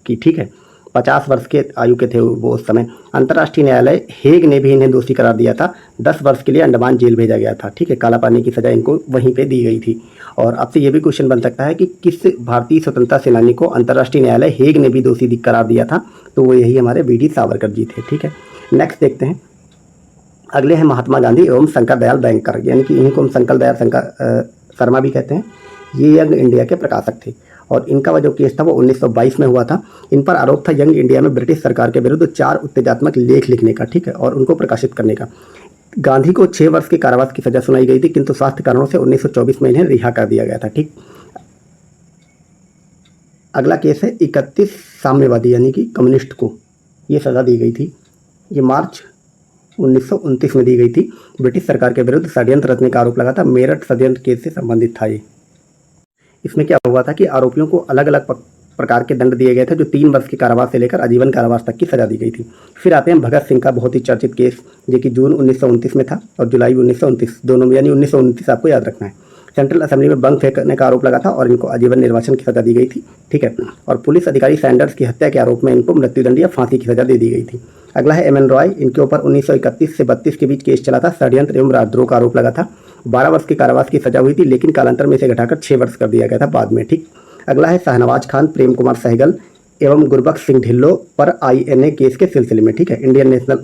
की। ठीक है, 50 वर्ष के आयु के थे वो उस समय। अंतर्राष्ट्रीय न्यायालय हेग ने भी इन्हें दोषी करार दिया था। 10 वर्ष के लिए अंडमान जेल भेजा गया था। ठीक है, काला पानी की सजा इनको वहीं पे दी गई थी। और आपसे ये भी क्वेश्चन बन सकता है कि किस भारतीय स्वतंत्रता सेनानी को अंतर्राष्ट्रीय न्यायालय हेग ने भी दोषी करार दिया था? तो वो यही हमारे वीडी सावरकर जी थे। ठीक है, नेक्स्ट देखते हैं। अगले हैं महात्मा गांधी एवं शंकर दयाल बैंकर, यानी कि इनको हम शंकर दयाल शर्मा भी कहते हैं। ये यंग इंडिया के प्रकाशक थे और इनका जो केस था वो 1922 में हुआ था। इन पर आरोप था यंग इंडिया में ब्रिटिश सरकार के विरुद्ध 4 उत्तेजनात्मक लेख लिखने का। ठीक है, और उनको प्रकाशित करने का। गांधी को 6 वर्ष के कारावास की सजा सुनाई गई थी, किंतु स्वास्थ्य कारणों से 1924 में इन्हें रिहा कर दिया गया था। ठीक, अगला केस है 31 साम्यवादी यानी कि कम्युनिस्ट को ये सज़ा दी गई थी। ये मार्च 1929 में दी गई थी। ब्रिटिश सरकार के विरुद्ध षड्यंत्र रचने का आरोप लगा था। मेरठ षड्यंत्र केस से संबंधित था ये। इसमें क्या हुआ था कि आरोपियों को अलग अलग प्रकार के दंड दिए गए थे, जो 3 वर्ष के कारावास से लेकर आजीवन कारावास तक की सजा दी गई थी। फिर आते हैं भगत सिंह का बहुत ही चर्चित केस, जो कि जून 1929 में था और जुलाई 1929 दोनों में, यानी 1929 आपको याद रखना है। सेंट्रल असेंबली में बम फेंकने का आरोप लगा था और इनको आजीवन निर्वासन की सजा दी गई थी। ठीक है, और पुलिस अधिकारी सैंडर्स की हत्या के आरोप में इनको मृत्युदंड या फांसी की सजा दे दी गई थी। अगला है एमएन रॉय। इनके ऊपर 1931 से 32 के बीच केस चला था। षड्यंत्र एवं राजद्रोह का आरोप लगा था। 12 वर्ष के कारावास की सजा हुई थी, लेकिन कालांतर में इसे घटाकर 6 वर्ष कर दिया गया था बाद में। ठीक, अगला है शाहनवाज खान, प्रेम कुमार सहगल एवं गुरबख्श सिंह ढिल्लो पर INA केस के सिलसिले में। ठीक है, इंडियन नेशनल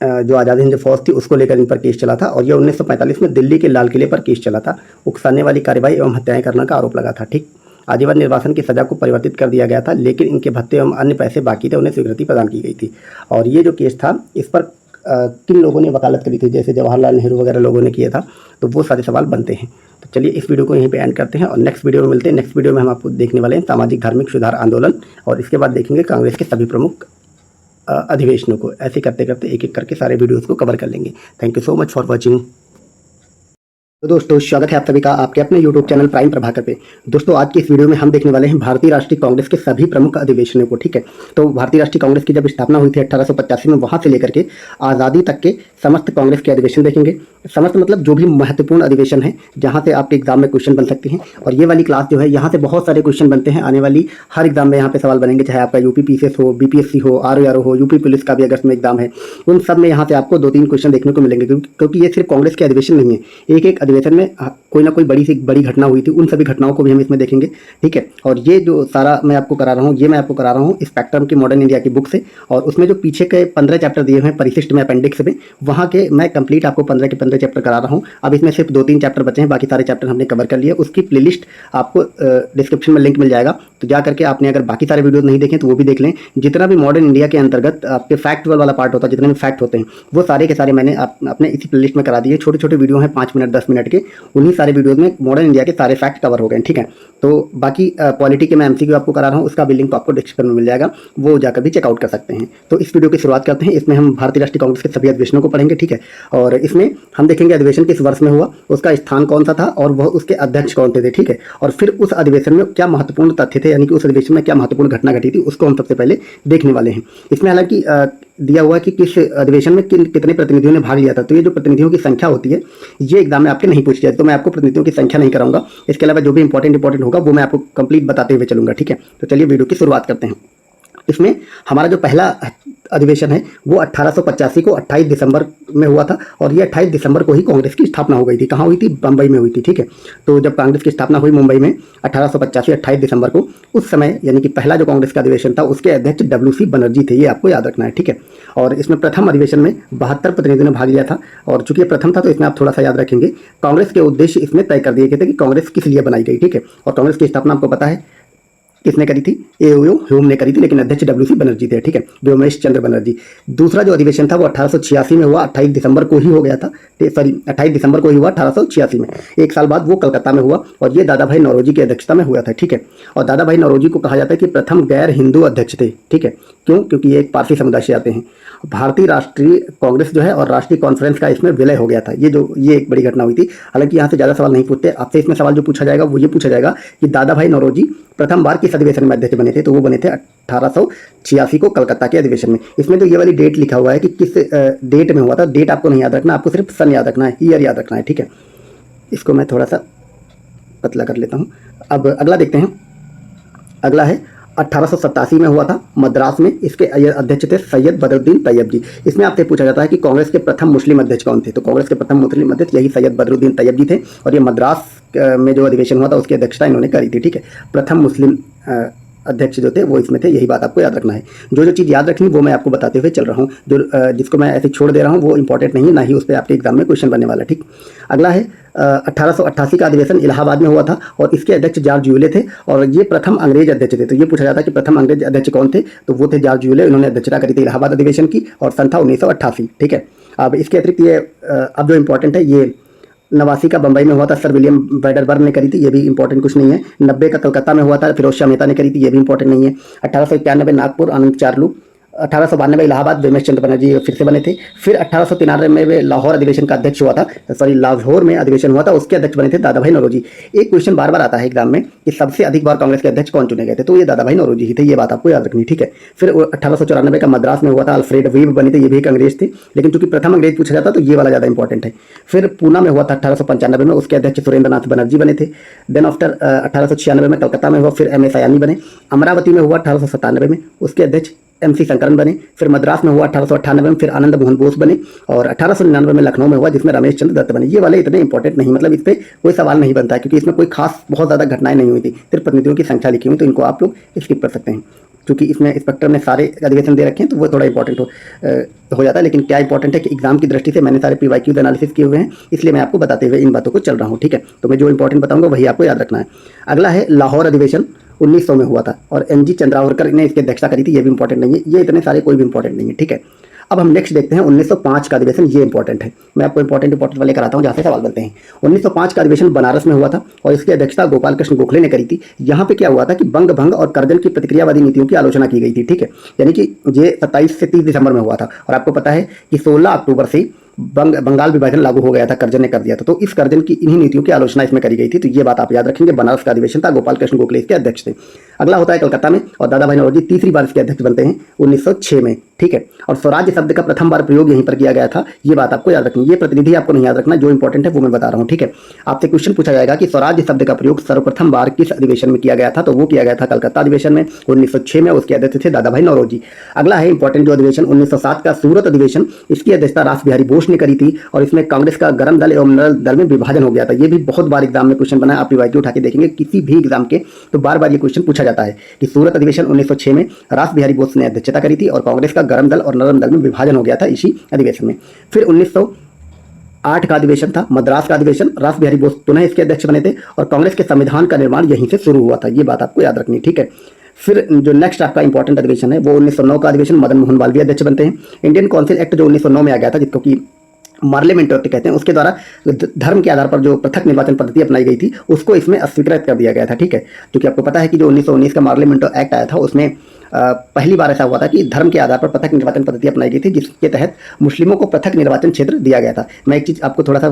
जो आज़ादी हिंद फौज थी उसको लेकर इन पर केस चला था और यह 1945 में दिल्ली के लाल किले पर केस चला था। उकसाने वाली कार्रवाई एवं हत्याएं करने का आरोप लगा था। ठीक, आजीवन निर्वासन की सजा को परिवर्तित कर दिया गया था, लेकिन इनके भत्ते एवं अन्य पैसे बाकी थे, उन्हें स्वीकृति प्रदान की गई थी। और ये जो केस था इस पर किन लोगों ने वकालत करी थी? जैसे जवाहरलाल नेहरू वगैरह लोगों ने किया था। तो वो सारे सवाल बनते हैं। तो चलिए इस वीडियो को यहीं पे एंड करते हैं और नेक्स्ट वीडियो में मिलते हैं। नेक्स्ट वीडियो में हम आपको देखने वाले हैं सामाजिक धार्मिक सुधार आंदोलन और इसके बाद देखेंगे कांग्रेस के सभी प्रमुख अधिवेशनों को। ऐसे करते करते एक एक करके सारे वीडियोज़ को कवर कर लेंगे। Thank you so much for watching. तो दोस्तों स्वागत है आप सभी का आपके अपने YouTube चैनल प्राइम प्रभाकर पे। दोस्तों आज की इस वीडियो में हम देखने वाले हैं भारतीय राष्ट्रीय कांग्रेस के सभी प्रमुख अधिवेशनों को। ठीक है, तो भारतीय राष्ट्रीय कांग्रेस की जब स्थापना हुई थी 1885 में, वहां से लेकर के आज़ादी तक के समस्त कांग्रेस के अधिवेशन देखेंगे। समस्त मतलब जो भी महत्वपूर्ण अधिवेशन है जहां से आपके एग्जाम में क्वेश्चन बन सकते हैं। और ये वाली क्लास जो है यहाँ से बहुत सारे क्वेश्चन बनते हैं। आने वाली हर एग्जाम में यहाँ पे सवाल बनेंगे, चाहे आपका यूपी PCS हो, BPSC हो, RORO हो, यूपी पुलिस का भी अगस्त में एग्जाम है, उन सब में यहाँ से आपको 2-3 क्वेश्चन देखने को मिलेंगे। क्योंकि ये सिर्फ कांग्रेस के अधिवेशन नहीं है, एक एक अधिवेशन में कोई ना कोई बड़ी से बड़ी घटना हुई थी, उन सभी घटनाओं को भी हम इसमें देखेंगे, ठीक है। और ये जो सारा मैं आपको करा रहा हूँ, ये मैं आपको करा रहा हूँ स्पेक्ट्रम की मॉडर्न इंडिया की बुक से, और उसमें जो पीछे के 15 चैप्टर दिए हुए हैं परिशिष्ट में अपेंडिक्स में, वहाँ के मैं कंप्लीट आपको 15 के 15 चैप्टर करा रहा हूँ। अब इसमें सिर्फ 2-3 चैप्टर बचे हैं, बाकी सारे चैप्टर हमने कवर कर लिए। उसकी प्लेलिस्ट आपको डिस्क्रिप्शन में लिंक मिल जाएगा, तो जा करके आपने अगर बाकी सारे वीडियो नहीं देखें तो वो भी देख लें। जितना भी मॉडर्न इंडिया के अंतर्गत आपके फैक्चुअल वाला पार्ट होता है, जितने भी फैक्ट होते हैं, वो सारे के सारे मैंने अपने इसी प्लेलिस्ट में करा दिए। छोटे छोटे वीडियो हैं 5 मिनट 10 मिनट के, उन्हीं सारे वीडियोज़ में मॉडर्न इंडिया के सारे फैक्ट कवर हो गए, ठीक है। तो बाकी पॉलिटी के मैं एमसीक्यू आपको करा रहा हूँ, उसका भी लिंक आपको डिस्क्रिप्शन में मिल जाएगा, वो जाकर भी चेकआउट कर सकते हैं। तो इस वीडियो की शुरुआत करते हैं। इसमें हम भारतीय राष्ट्रीय कांग्रेस के सभी अधिवेशनों को पढ़ेंगे, ठीक है। और इसमें हम देखेंगे अधिवेशन किस वर्ष में हुआ, उसका स्थान कौन सा था और वह उसके अध्यक्ष कौन थे, ठीक है। और फिर उस अधिवेशन में क्या महत्वपूर्ण तथ्य थे, यानी कि उस अधिवेशन में क्या महत्वपूर्ण घटना घटी थी, उसको हम सबसे पहले देखने वाले हैं। इसमें हालांकि दिया हुआ है कि किस अधिवेशन में कितने प्रतिनिधियों ने भाग लिया था। तो ये जो प्रतिनिधियों की संख्या होती है, ये एग्जाम में आपके नहीं पूछी जाए, तो मैं आपको प्रतिनिधियों की संख्या नहीं कराऊंगा। इसके अलावा जो भी इंपॉर्टेंट होगा वो मैं आपको कंप्लीट बताते हुए चलूंगा, ठीक है। तो चलिए वीडियो की शुरुआत करते हैं। इसमें हमारा जो पहला अधिवेशन है वो 1885 को 28 दिसंबर में हुआ था, और ये 28 दिसंबर को ही कांग्रेस की स्थापना हो गई थी। कहाँ हुई थी? बम्बई में हुई थी, ठीक है। तो जब कांग्रेस की स्थापना हुई मुंबई में 1885 28 दिसंबर को, उस समय यानी कि पहला जो कांग्रेस का अधिवेशन था उसके अध्यक्ष WC बनर्जी थे, ये आपको याद रखना है, ठीक है। और इसमें प्रथम अधिवेशन में 72 प्रतिनिधियों ने भाग लिया था, और चूंकि ये प्रथम था तो इसमें आप थोड़ा सा याद रखेंगे। कांग्रेस के उद्देश्य इसमें तय कर दिए गए थे कि कांग्रेस किस लिए बनाई गई, ठीक है। और कांग्रेस की स्थापना आपको पता है किसने करी थी? एओ ह्यूम ने करी थी, लेकिन अध्यक्ष WC बनर्जी थे, ठीक है, व्योमेश चंद्र बनर्जी। दूसरा जो अधिवेशन था वो 1886 में हुआ, 28 दिसंबर को ही हो गया था, सॉरी 28 दिसंबर को ही हुआ 1886 में। एक साल बाद वो कलकत्ता में हुआ, और ये दादा भाई नौरोजी की अध्यक्षता में हुआ था, ठीक है। और दादा भाई नौरोजी को कहा जाता है कि प्रथम गैर हिंदू अध्यक्ष थे, ठीक है। क्यों? क्योंकि ये एक पारसी समुदाय से आते हैं। भारतीय राष्ट्रीय कांग्रेस जो है और राष्ट्रीय कॉन्फ्रेंस का इसमें विलय हो गया था। ये एक बड़ी घटना हुई थी। हालांकि यहाँ से ज़्यादा सवाल नहीं पूछते आपसे, इसमें सवाल जो पूछा जाएगा वो ये पूछा जाएगा कि दादा भाई नौरोजी प्रथम बार किस अधिवेशन में अध्यक्ष बने थे। तो वो बने थे 1886 को कलकत्ता के अधिवेशन में। इसमें तो ये वाली डेट लिखा हुआ है कि किस डेट में हुआ था, डेट आपको नहीं याद रखना, आपको सिर्फ सन याद रखना है, ईयर याद रखना है, ठीक है। इसको मैं थोड़ा सा पतला कर लेता हूँ। अब अगला देखते हैं। अगला है 1887 में हुआ था मद्रास में। इसके अध्यक्ष थे सैयद बदरुद्दीन तैयब जी। इसमें आपसे पूछा जाता है कि कांग्रेस के प्रथम मुस्लिम अध्यक्ष कौन थे। तो कांग्रेस के प्रथम मुस्लिम अध्यक्ष यही सैयद बदरुद्दीन तैयब जी थे, और ये मद्रास में जो अधिवेशन हुआ था उसकी अध्यक्षता इन्होंने करी थी, ठीक है। प्रथम मुस्लिम अध्यक्ष जो थे वो इसमें थे, यही बात आपको याद रखना है। जो चीज़ याद रखनी वो मैं आपको बताते हुए चल रहा हूँ, जो जिसको मैं ऐसे छोड़ दे रहा हूँ वो इंपॉर्टेंट नहीं है, ना ही उस पर आपके एग्जाम में क्वेश्चन बनने वाला है, ठीक। अगला है 1888 का अधिवेशन इलाहाबाद में हुआ था, और इसके अध्यक्ष जॉर्ज यूले थे, और ये प्रथम अंग्रेज अध्यक्ष थे। तो ये पूछा जाता है कि प्रथम अंग्रेज अध्यक्ष कौन थे, तो वो थे जॉर्ज यूले। इन्होंने अध्यक्षता करी थी इलाहाबाद अधिवेशन की, और सन था 1988, ठीक है। अब इसके अतिरिक्त ये अब जो इंपॉर्टेंट है, ये 89 का बंबई में हुआ था, सर विलियम वैडरबर्ग ने करी थी, ये भी इंपॉर्टेंट कुछ नहीं है। 90 का कलकत्ता में हुआ था, फिरोज शाह मेहता ने करी थी, ये भी इंपॉर्टेंट नहीं है। 1891 नागपुर आनंद चारलू। 1892 इलाहाबाद व्योमेश चंद्र बनर्जी फिर से बने थे। फिर 1893 में लाहौर अधिवेशन का अध्यक्ष हुआ था, सॉरी लाहौर में अधिवेशन हुआ था, उसके अध्यक्ष बने थे दादा भाई नौरोजी। एक क्वेश्चन बार बार आता है एग्जाम में कि सबसे अधिक बार कांग्रेस के अध्यक्ष कौन चुने गए थे, तो ये दादा भाई नौरोजी ही थे, ये बात आपको याद रखनी, ठीक है। फिर 1894 का मद्रास में हुआ था, अल्फ्रेड वीव बने थे, ये भी एक अंग्रेज थे, लेकिन चूंकि प्रथम अंग्रेज पूछा जाता तो ये वाला ज़्यादा इंपॉर्टेंट है। फिर पूना में हुआ था 1895 में, उसके अध्यक्ष सुरेंद्र नाथ बनर्जी बने थे। देन आफ्टर 1896 में कलकत्ता में हुआ, फिर M.A. सयानी बने। अमरावती में हुआ 1897 में, उसके अध्यक्ष MC शंकरन बने। फिर मद्रास में हुआ 1898 में, फिर आनंद मोहन बोस बने, और 1899 में लखनऊ में हुआ जिसमें रमेश चंद्र दत्त बने। ये वाले इतने इंपॉर्टेंट नहीं, मतलब इस पर कोई सवाल नहीं बनता है, क्योंकि इसमें कोई खास बहुत ज़्यादा घटनाएं नहीं हुई थी, सिर्फ प्रतिनिधियों की संख्या लिखी हुई, तो इनको आप लोग स्किप कर सकते हैं। क्योंकि इसमें स्पेक्ट्रम ने सारे अधिवेशन दे रखे हैं तो वो थोड़ा इंपॉर्टेंट हो जाता है। लेकिन क्या इंपॉर्टेंट है कि एग्जाम की दृष्टि से मैंने सारे PYQ एनालिसिस किए हुए हैं, इसलिए मैं आपको बताते हुए इन बातों को चल रहा हूँ, ठीक है। तो मैं जो इंपॉर्टेंट बताऊंगा वही आपको याद रखना है। अगला है लाहौर अधिवेशन 1900 में हुआ था, और MG चंद्रावरकर ने इसकी अध्यक्षता करी थी, ये भी इंपॉर्टेंट नहीं है। ये इतने सारे कोई भी इंपॉर्टेंट नहीं है, ठीक है। अब हम नेक्स्ट देखते हैं 1905 का अधिवेशन, ये इंपॉर्टेंट है। मैं आपको इंपॉर्टेंट वाले कराता हूँ जहाँ से सवाल बनते हैं। 1905 का अधिवेशन बनारस में हुआ था, और इसकी अध्यक्षता गोपाल कृष्ण गोखले ने करी थी। यहाँ पे क्या हुआ था कि बंग भंग और कर्जन की प्रतिक्रियावादी नीतियों की आलोचना की गई थी, ठीक है। यानी कि ये 27 से 30 दिसंबर में हुआ था, और आपको पता है कि 16 अक्टूबर से बंगाल विभाजन लागू हो गया था, कर्जन ने कर दिया था। तो इस कर्जन की इन्हीं नीतियों की आलोचना इसमें करी गई थी, तो ये बात आप याद रखेंगे। बनारस का अधिवेशन था, गोपाल कृष्ण गोखले इसके अध्यक्ष थे। अगला होता है कलकत्ता में, और दादा भाई नौरोजी तीसरी बार इसके अध्यक्ष बनते हैं 1906 में, ठीक है। और स्वराज्य शब्द का प्रथम बार प्रयोग यहीं पर किया गया था, ये बात आपको याद रखनी। ये प्रतिनिधि आपको नहीं याद रखना, जो इंपॉर्टेंट है वो मैं बता रहा हूँ, ठीक है। आपसे क्वेश्चन पूछा जाएगा कि स्वराज्य शब्द का प्रयोग सर्वप्रथम बार किस अधिवेशन में किया गया था, तो वो किया गया था कलकत्ता अधिवेशन में 1906 में, उसके अध्यक्ष थे दादा भाई नौरोजी। अगला है इंपॉर्टेंट जो अधिवेशन 1907 का सूरत अधिवेशन, इसकी अध्यक्षता रास बिहारी बोस घोष ने करी थी और इसमें कांग्रेस का गरम दल एवं नरम दल में विभाजन हो गया था। ये भी बहुत बार एग्जाम में क्वेश्चन बना है, आप पीवाईक्यू उठा के देखेंगे किसी भी एग्जाम के, तो बार बार ये क्वेश्चन पूछा जाता है कि सूरत अधिवेशन 1906 में रास बिहारी बोस ने अध्यक्षता करी थी और कांग्रेस का गरम दल और नरम दल में विभाजन हो गया था इसी अधिवेशन में। फिर 1908 का अधिवेशन था, मद्रास का अधिवेशन, रास बिहारी बोस पुनः इसके अध्यक्ष बने थे और कांग्रेस के संविधान का निर्माण यहीं से शुरू हुआ था। ये बात आपको याद रखनी, ठीक है। फिर जो नेक्स्ट आपका इंपॉर्टेंट अधिवेशन है वो 1909 का अधिवेशन, मदन मोहन मालवीय अध्यक्ष बनते हैं। इंडियन काउंसिल एक्ट जो 1909 में आ गया था, जिसको कि पार्लियामेंट एक्ट कहते हैं, उसके द्वारा धर्म के आधार पर जो पृथक निर्वाचन पद्धति अपनाई गई थी उसको इसमें अस्वीकृत कर दिया गया था, ठीक है। क्योंकि आपको पता है कि जो 1919 का पार्लियामेंट एक्ट आया था उसमें पहली बार ऐसा हुआ था कि धर्म के आधार पर पृथक निर्वाचन पद्धति अपनाई गई थी, जिसके तहत मुस्लिमों को पृथक निर्वाचन क्षेत्र दिया गया था। मैं एक चीज़ आपको थोड़ा सा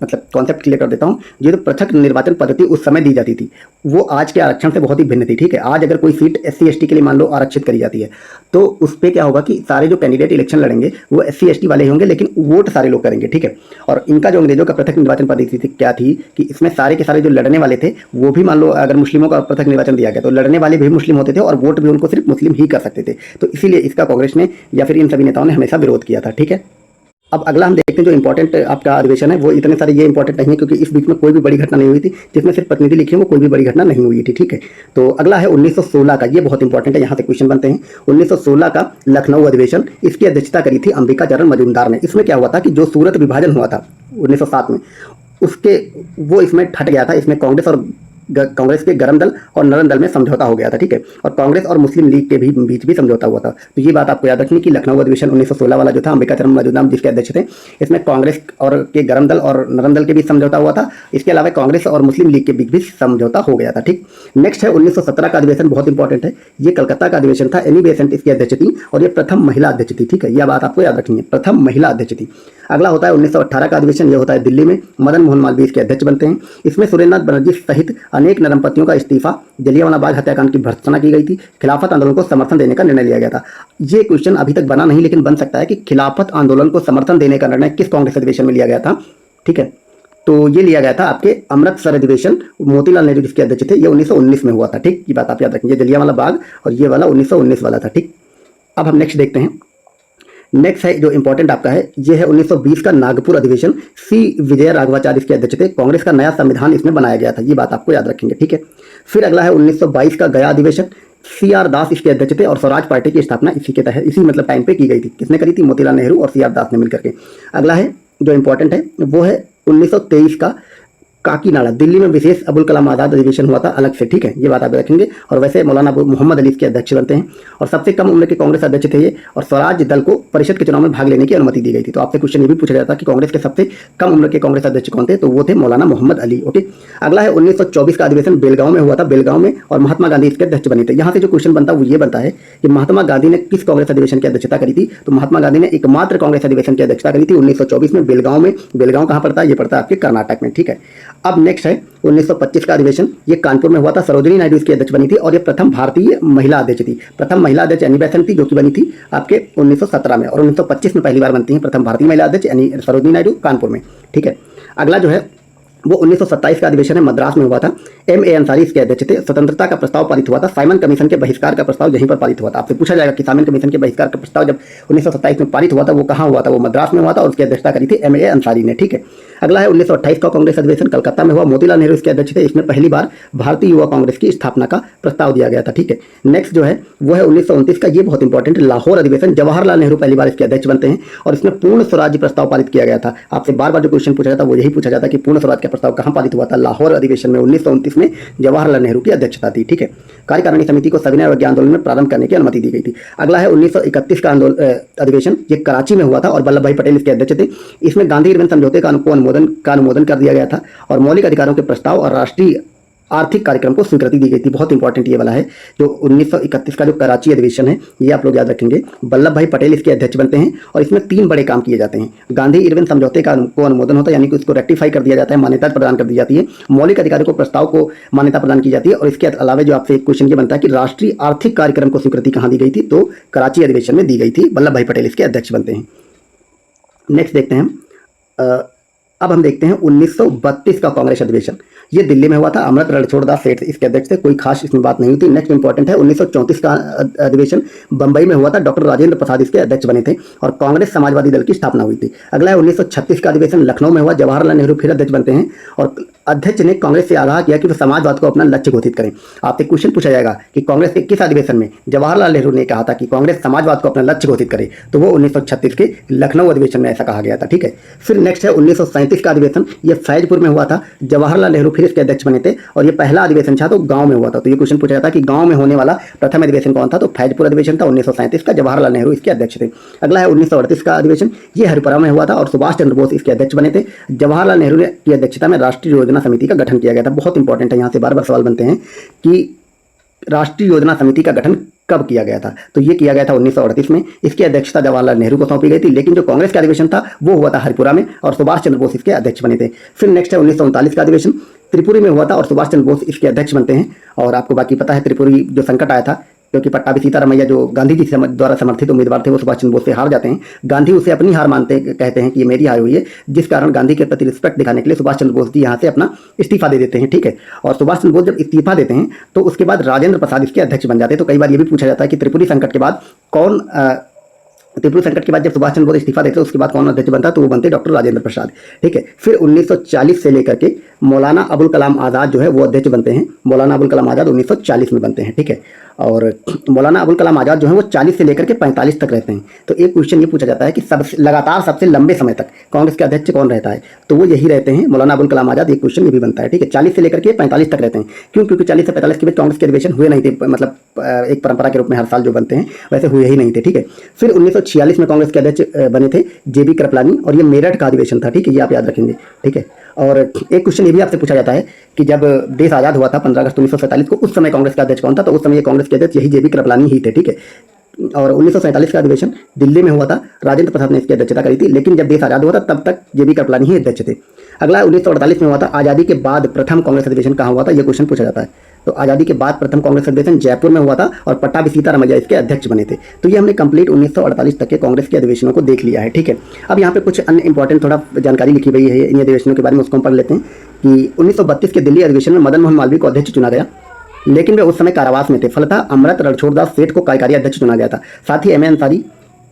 मतलब कॉन्सेप्ट क्लियर कर देता हूँ। जो पृथक निर्वाचन पद्धति उस समय दी जाती थी वो आज के आरक्षण से बहुत ही भिन्न थी, ठीक है। आज अगर कोई सीट SC ST के लिए मान लो आरक्षित करी जाती है तो उस पर क्या होगा कि सारे जो कैंडिडेट इलेक्शन लड़ेंगे वो SC ST वाले होंगे, लेकिन वोट सारे लोग करेंगे, ठीक है। और इनका जो अंग्रेजों का पृथक निर्वाचन पद्धति थी क्या थी कि इसमें सारे के सारे जो लड़ने वाले थे वो भी मान लो अगर मुस्लिमों का पृथक निर्वाचन दिया गया तो लड़ने वाले भी मुस्लिम होते थे और वोट भी उनको सिर्फ मुस्लिम ही कर सकते थे। तो इसीलिए इसका कांग्रेस ने या फिर इन सभी नेताओं ने हमेशा विरोध किया था, ठीक है। अब अगला हम देखते हैं जो इंपॉर्टेंट आपका अधिवेशन है, वो इतने सारे ये इंपॉर्टेंट नहीं है क्योंकि इस बीच में कोई भी बड़ी घटना नहीं हुई थी, जिसमें सिर्फ प्रतिनिधि लिखे वो कोई भी बड़ी घटना नहीं हुई थी, ठीक है। तो अगला है 1916 का, ये बहुत इंपॉर्टेंट है, यहाँ से क्वेश्चन बनते हैं। 1916 का लखनऊ अधिवेशन, इसकी अध्यक्षता करी थी अंबिका चरण मजूमदार ने। इसमें क्या हुआ था कि जो सूरत विभाजन हुआ था 1907 में, उसके वो इसमें हट गया था। इसमें कांग्रेस के गरम दल और नरम दल में समझौता हो गया था, ठीक है। और कांग्रेस और मुस्लिम लीग के भी बीच भी समझौता हुआ था। तो ये बात आपको याद रखनी कि लखनऊ अधिवेशन 1916 वाला जो था, अंबिका चरण मजूमदार जिसके अध्यक्ष थे, इसमें कांग्रेस और के गरम दल और नरम दल के बीच समझौता हुआ था। इसके अलावा कांग्रेस और मुस्लिम लीग के बीच भी समझौता हो गया था, ठीक। नेक्स्ट है 1917 का अधिवेशन, बहुत इंपॉर्टेंट है। ये कलकत्ता का अधिवेशन था, एनी बेसेंट इसकी अध्यक्ष थी और ये प्रथम महिला अध्यक्ष थी, ठीक है। यह बात आपको याद रखनी है, प्रथम महिला अध्यक्ष थी। अगला होता है 1918 का अधिवेशन, यह होता है दिल्ली में, मदन मोहन मालवीय इसके अध्यक्ष बनते हैं। इसमें सुरेंद्रनाथ बनर्जी सहित अनेक नरमपतियों का इस्तीफा, जलियांवाला बाग हत्याकांड की भर्त्सना की गई थी, खिलाफत आंदोलन को समर्थन देने का निर्णय लिया गया था। ये क्वेश्चन अभी तक बना नहीं लेकिन बन सकता है कि खिलाफत आंदोलन को समर्थन देने का निर्णय किस कांग्रेस अधिवेशन में लिया गया था, ठीक है। तो ये लिया गया था आपके अमृतसर अधिवेशन, मोतीलाल नेहरू जिसके अध्यक्ष थे, ये 1919 में हुआ था, ठीक। ये बात आप याद रखेंगे, जलियांवाला बाग और ये वाला 1919 वाला था, ठीक। अब हम नेक्स्ट देखते हैं। नेक्स्ट है जो इंपॉर्टेंट आपका है, ये है 1920 का नागपुर अधिवेशन, सी विजय राघवाचार्य इसके अध्यक्ष थे। कांग्रेस का नया संविधान इसमें बनाया गया था, ये बात आपको याद रखेंगे, ठीक है। फिर अगला है 1922 का गया अधिवेशन, CR दास इसके अध्यक्ष थे और स्वराज पार्टी की स्थापना इसी के तहत इसी मतलब टाइम पे की गई थी। किसने करी थी? मोतीलाल नेहरू और CR दास ने मिलकर के। अगला है जो इंपॉर्टेंट है वो है 1923 का काकीनाडा, दिल्ली में विशेष अबुल कलाम आजाद अधिवेशन हुआ था अलग से, ठीक है। ये बात आप रखेंगे। और वैसे मौलाना मोहम्मद अली के अध्यक्ष बनते हैं और सबसे कम उम्र के कांग्रेस अध्यक्ष थे ये, और स्वराज दल को परिषद के चुनाव में भाग लेने की अनुमति दी गई थी। तो आपसे क्वेश्चन ये भी पूछा जाता है कि कांग्रेस के सबसे कम उम्र के कांग्रेस अध्यक्ष कौन थे, तो वो थे मौलाना मोहम्मद अली, ओके। अगला है 1924 का अधिवेशन, बेलगांव में हुआ था, बेलगांव में, और महात्मा गांधी इसके अध्यक्ष बने थे। यहाँ से जो क्वेश्चन बनता है वो ये बनता है कि महात्मा गांधी ने किस कांग्रेस अधिवेशन की अध्यक्षता करी थी, तो महात्मा गांधी ने एकमात्र कांग्रेस अधिवेशन की अध्यक्षता करी थी 1924 में, बेलगांव में। बेलगांव कहाँ पड़ता है? ये पड़ता है आपके कर्नाटक में, ठीक है। अब नेक्स्ट है 1925 का अधिवेशन, ये कानपुर में हुआ था, सरोजिनी नायडू इसकी अध्यक्ष बनी थी और ये प्रथम भारतीय महिला अध्यक्ष थी। प्रथम महिला अध्यक्ष एनी बेसेंट थी जो कि बनी थी आपके 1917 में, और 1925 में पहली बार बनती है प्रथम भारतीय महिला अध्यक्ष यानी सरोजिनी नायडू कानपुर में, ठीक है। अगला जो है वो 1927 का अधिवेशन है, मद्रास में हुआ था, MA अंसारी इसके अध्यक्ष थे। स्वतंत्रता का प्रस्ताव पारित हुआ था, साइमन कमीशन के बहिष्कार का प्रस्ताव यहीं पर पारित हुआ था। आपसे पूछा जाएगा कि साइमन कमीशन के बहिष्कार का प्रस्ताव जब 1927 में पारित हुआ था वो कहाँ हुआ था, वो मद्रास में हुआ था और उसकी अध्यक्षता करी थी MA अंसारी ने, ठीक है। अगला है 1928 का कांग्रेस अधिवेशन, कलकत्ता में हुआ, मोतीलाल नेहरू इसके अध्यक्ष थे। इसमें पहली बार भारतीय युवा कांग्रेस की स्थापना का प्रस्ताव दिया गया था, ठीक है। नेक्स्ट जो है वो है 1929 का, ये बहुत इंपॉर्टेंट, लाहौर अधिवेशन, जवाहरलाल नेहरू पहली बार इसके अध्यक्ष बनते हैं और इसमें पूर्ण स्वराज्य प्रस्ताव पारित किया गया था। आपसे बार बार जो क्वेश्चन पूछा जाता है वो यही पूछा जाता है कि पूर्ण स्वराज का प्रस्ताव कहाँ पारित हुआ था? लाहौर अधिवेशन में 1929 में जवाहरलाल नेहरू की अध्यक्षता थी, ठीक है। कार्यकारिणी समिति को सविनय अवज्ञा आंदोलन में प्रारंभ करने की अनुमति दी गई थी। अगला है 1931 का अधिवेशन, ये कराची में हुआ था और वल्लभ भाई पटेल इसके अध्यक्ष थे। इसमें गांधी इरविन समझौते का अनुमोदन कर दिया गया था और मौलिक अधिकारों के प्रस्ताव और राष्ट्रीय आर्थिक कार्यक्रम को स्वीकृति दी गई थी। बहुत इंपॉर्टेंट ये वाला है जो 1931 का जो कराची अधिवेशन है, ये आप लोग याद रखेंगे। वल्लभ भाई पटेल इसके अध्यक्ष बनते हैं और इसमें 3 बड़े काम किए जाते हैं। गांधी इरविन समझौते का अनुमोदन होता है, यानी कि उसको रेक्टिफाई कर दिया जाता है, मान्यता प्रदान कर दी जाती है। मौलिक अधिकारों को प्रस्ताव को मान्यता प्रदान की जाती है और इसके अलावा जो आपसे एक क्वेश्चन ये बनता है कि राष्ट्रीय आर्थिक कार्यक्रम को स्वीकृति कहाँ दी गई थी, तो कराची अधिवेशन में दी गई थी। वल्लभ भाई पटेल इसके अध्यक्ष बनते हैं। नेक्स्ट देखते हैं अब हम देखते हैं 1932 का कांग्रेस अधिवेशन। ये दिल्ली में हुआ था। अमृत रणछोड़दास सेठ इसके अध्यक्ष थे। कोई खास इसमें बात नहीं होती। नेक्स्ट इंपॉर्टेंट है 1934 का अधिवेशन बंबई में हुआ था। डॉक्टर राजेंद्र प्रसाद इसके अध्यक्ष बने थे और कांग्रेस समाजवादी दल की स्थापना हुई थी। अगला है 1936 का अधिवेशन लखनऊ में हुआ। जवाहरलाल नेहरू फिर अध्यक्ष बनते हैं और अध्यक्ष ने कांग्रेस से आगाह किया कि वह समाजवाद को अपना लक्ष्य घोषित करें। आपसे क्वेश्चन पूछा जाएगा कि कांग्रेस के किस अधिवेशन में जवाहरलाल नेहरू ने कहा था कि कांग्रेस समाजवाद को अपना लक्ष्य घोषित करे, तो वो 1936 के लखनऊ अधिवेशन में ऐसा कहा गया था। ठीक है, फिर नेक्स्ट है 1937 का अधिवेशन। ये फैजपुर में हुआ था। जवाहरलाल नेहरू फिर इसके अध्यक्ष बने थे और ये पहला अधिवेशन था तो गांव में हुआ था। तो ये क्वेश्चन पूछा जाता है कि गांव में होने वाला प्रथम अधिवेशन कौन था, तो फैजपुर अधिवेशन था 1937 का। जवाहरलाल नेहरू इसके अध्यक्ष थे। अगला है 1938 का अधिवेशन। ये हरिपुरा में हुआ था और सुभाष चंद्र बोस इसके अध्यक्ष बने थे। जवाहरलाल नेहरू की अध्यक्षता में राष्ट्रीय योजना समिति का गठन किया गया था। बहुत इंपॉर्टेंट है, यहाँ से बार बार सवाल बनते हैं कि राष्ट्रीय योजना समिति का गठन कब किया गया था, तो ये किया गया था 1938 में। इसकी अध्यक्षता जवाहरलाल नेहरू को सौंपी गई थी, लेकिन जो कांग्रेस का अधिवेशन था वो हुआ था हरिपुरा में और सुभाष चंद्र बोस इसके अध्यक्ष बने थे। फिर नेक्स्ट है 1939 का अधिवेशन। त्रिपुरी में हुआ था और सुभाष चंद्र बोस इसके अध्यक्ष बनते हैं। और आपको बाकी पता है त्रिपुरी जो संकट आया था, क्योंकि पट्टाभी सीतारामैया जो गांधी जी द्वारा समर्थित उम्मीदवार थे वो सुभाष चंद्र बोस से हार जाते हैं। गांधी उसे अपनी हार मानते कहते हैं कि ये मेरी हार हुई है, जिस कारण गांधी के प्रति रिस्पेक्ट दिखाने के लिए सुभाष चंद्र बोस जी यहाँ से अपना इस्तीफा दे देते हैं। ठीक है, और सुभाष चंद्र बोस जब इस्तीफा देते हैं तो उसके बाद राजेंद्र प्रसाद इसके अध्यक्ष बन जाते हैं। तो कई बार ये भी पूछा जाता है कि त्रिपुरी संकट के बाद त्रिपुरा संकट के बाद जब सुभाष चंद्र बोस इस्तीफा देते हैं उसके बाद कौन अध्यक्ष बनता है, तो वो बनते डॉक्टर राजेंद्र प्रसाद। ठीक है, फिर 1940 से लेकर के मौलाना अबुल कलाम आज़ाद जो है वो अध्यक्ष बनते हैं। मौलाना अबुल कलाम आज़ाद 1940 में बनते हैं। ठीक है, और मौलाना अबुल कलाम आज़ाद जो है वो 40 से लेकर के 45 तक रहते हैं। तो एक क्वेश्चन ये पूछा जाता है कि लगातार सबसे लंबे समय तक कांग्रेस के अध्यक्ष कौन रहता है, तो वो यही रहते हैं मौलाना अबुल कलाम आज़ाद। एक क्वेश्चन ये भी बनता है। ठीक है, 40 से लेकर के 45 तक रहते हैं। क्यों? क्योंकि 40 से 45 के बीच कांग्रेस के अधिवेशन हुए नहीं थे, मतलब एक परंपरा के रूप में हर साल जो बनते हैं वैसे हुए ही नहीं थे। ठीक है, फिर 1946 में कांग्रेस के अध्यक्ष बने थे जेबी कृपलानी और ये मेरठ का अधिवेशन था। ठीक है, ये आप याद रखेंगे। ठीक है, और एक क्वेश्चन ये भी आपसे पूछा जाता है कि जब देश आज़ाद हुआ था 15 अगस्त 1947 को, उस समय कांग्रेस का अध्यक्ष कौन था, तो उस समय कांग्रेस के अध्यक्ष यही जेबी कृपलानी ही थे। ठीक है, और 1947 का अधिवेशन दिल्ली में हुआ था। राजेंद्र प्रसाद ने इसकी अध्यक्षता करी थी, लेकिन जब देश आज़ाद हुआ था तब तक जेबी कृपलानी ही अध्यक्ष थे। अगला 1948 में हुआ था। आज़ादी के बाद प्रथम कांग्रेस अधिवेशन कहाँ हुआ था, यह क्वेश्चन पूछा जाता है। तो आज़ादी के बाद प्रथम कांग्रेस अधिवेशन जयपुर में हुआ था और पट्टाभी सीतारामैया इसके अध्यक्ष बने थे। तो ये हमने कंप्लीट 1948 तक के कांग्रेस के अधिवेशनों को देख लिया है। ठीक है, अब यहाँ पे कुछ अन्य इंपॉर्टेंट थोड़ा जानकारी लिखी हुई है इन अधिवेशनों के बारे में, उसको हम पढ़ लेते हैं कि 1932 के दिल्ली अधिवेशन में मदन मोहन मालवीय को अध्यक्ष चुना गया, लेकिन वे उस समय कारावास में थे। फलतः अमृत रणछोड़दास सेठ को कार्यकारी अध्यक्ष चुना गया था। साथ ही एम ए अंसारी,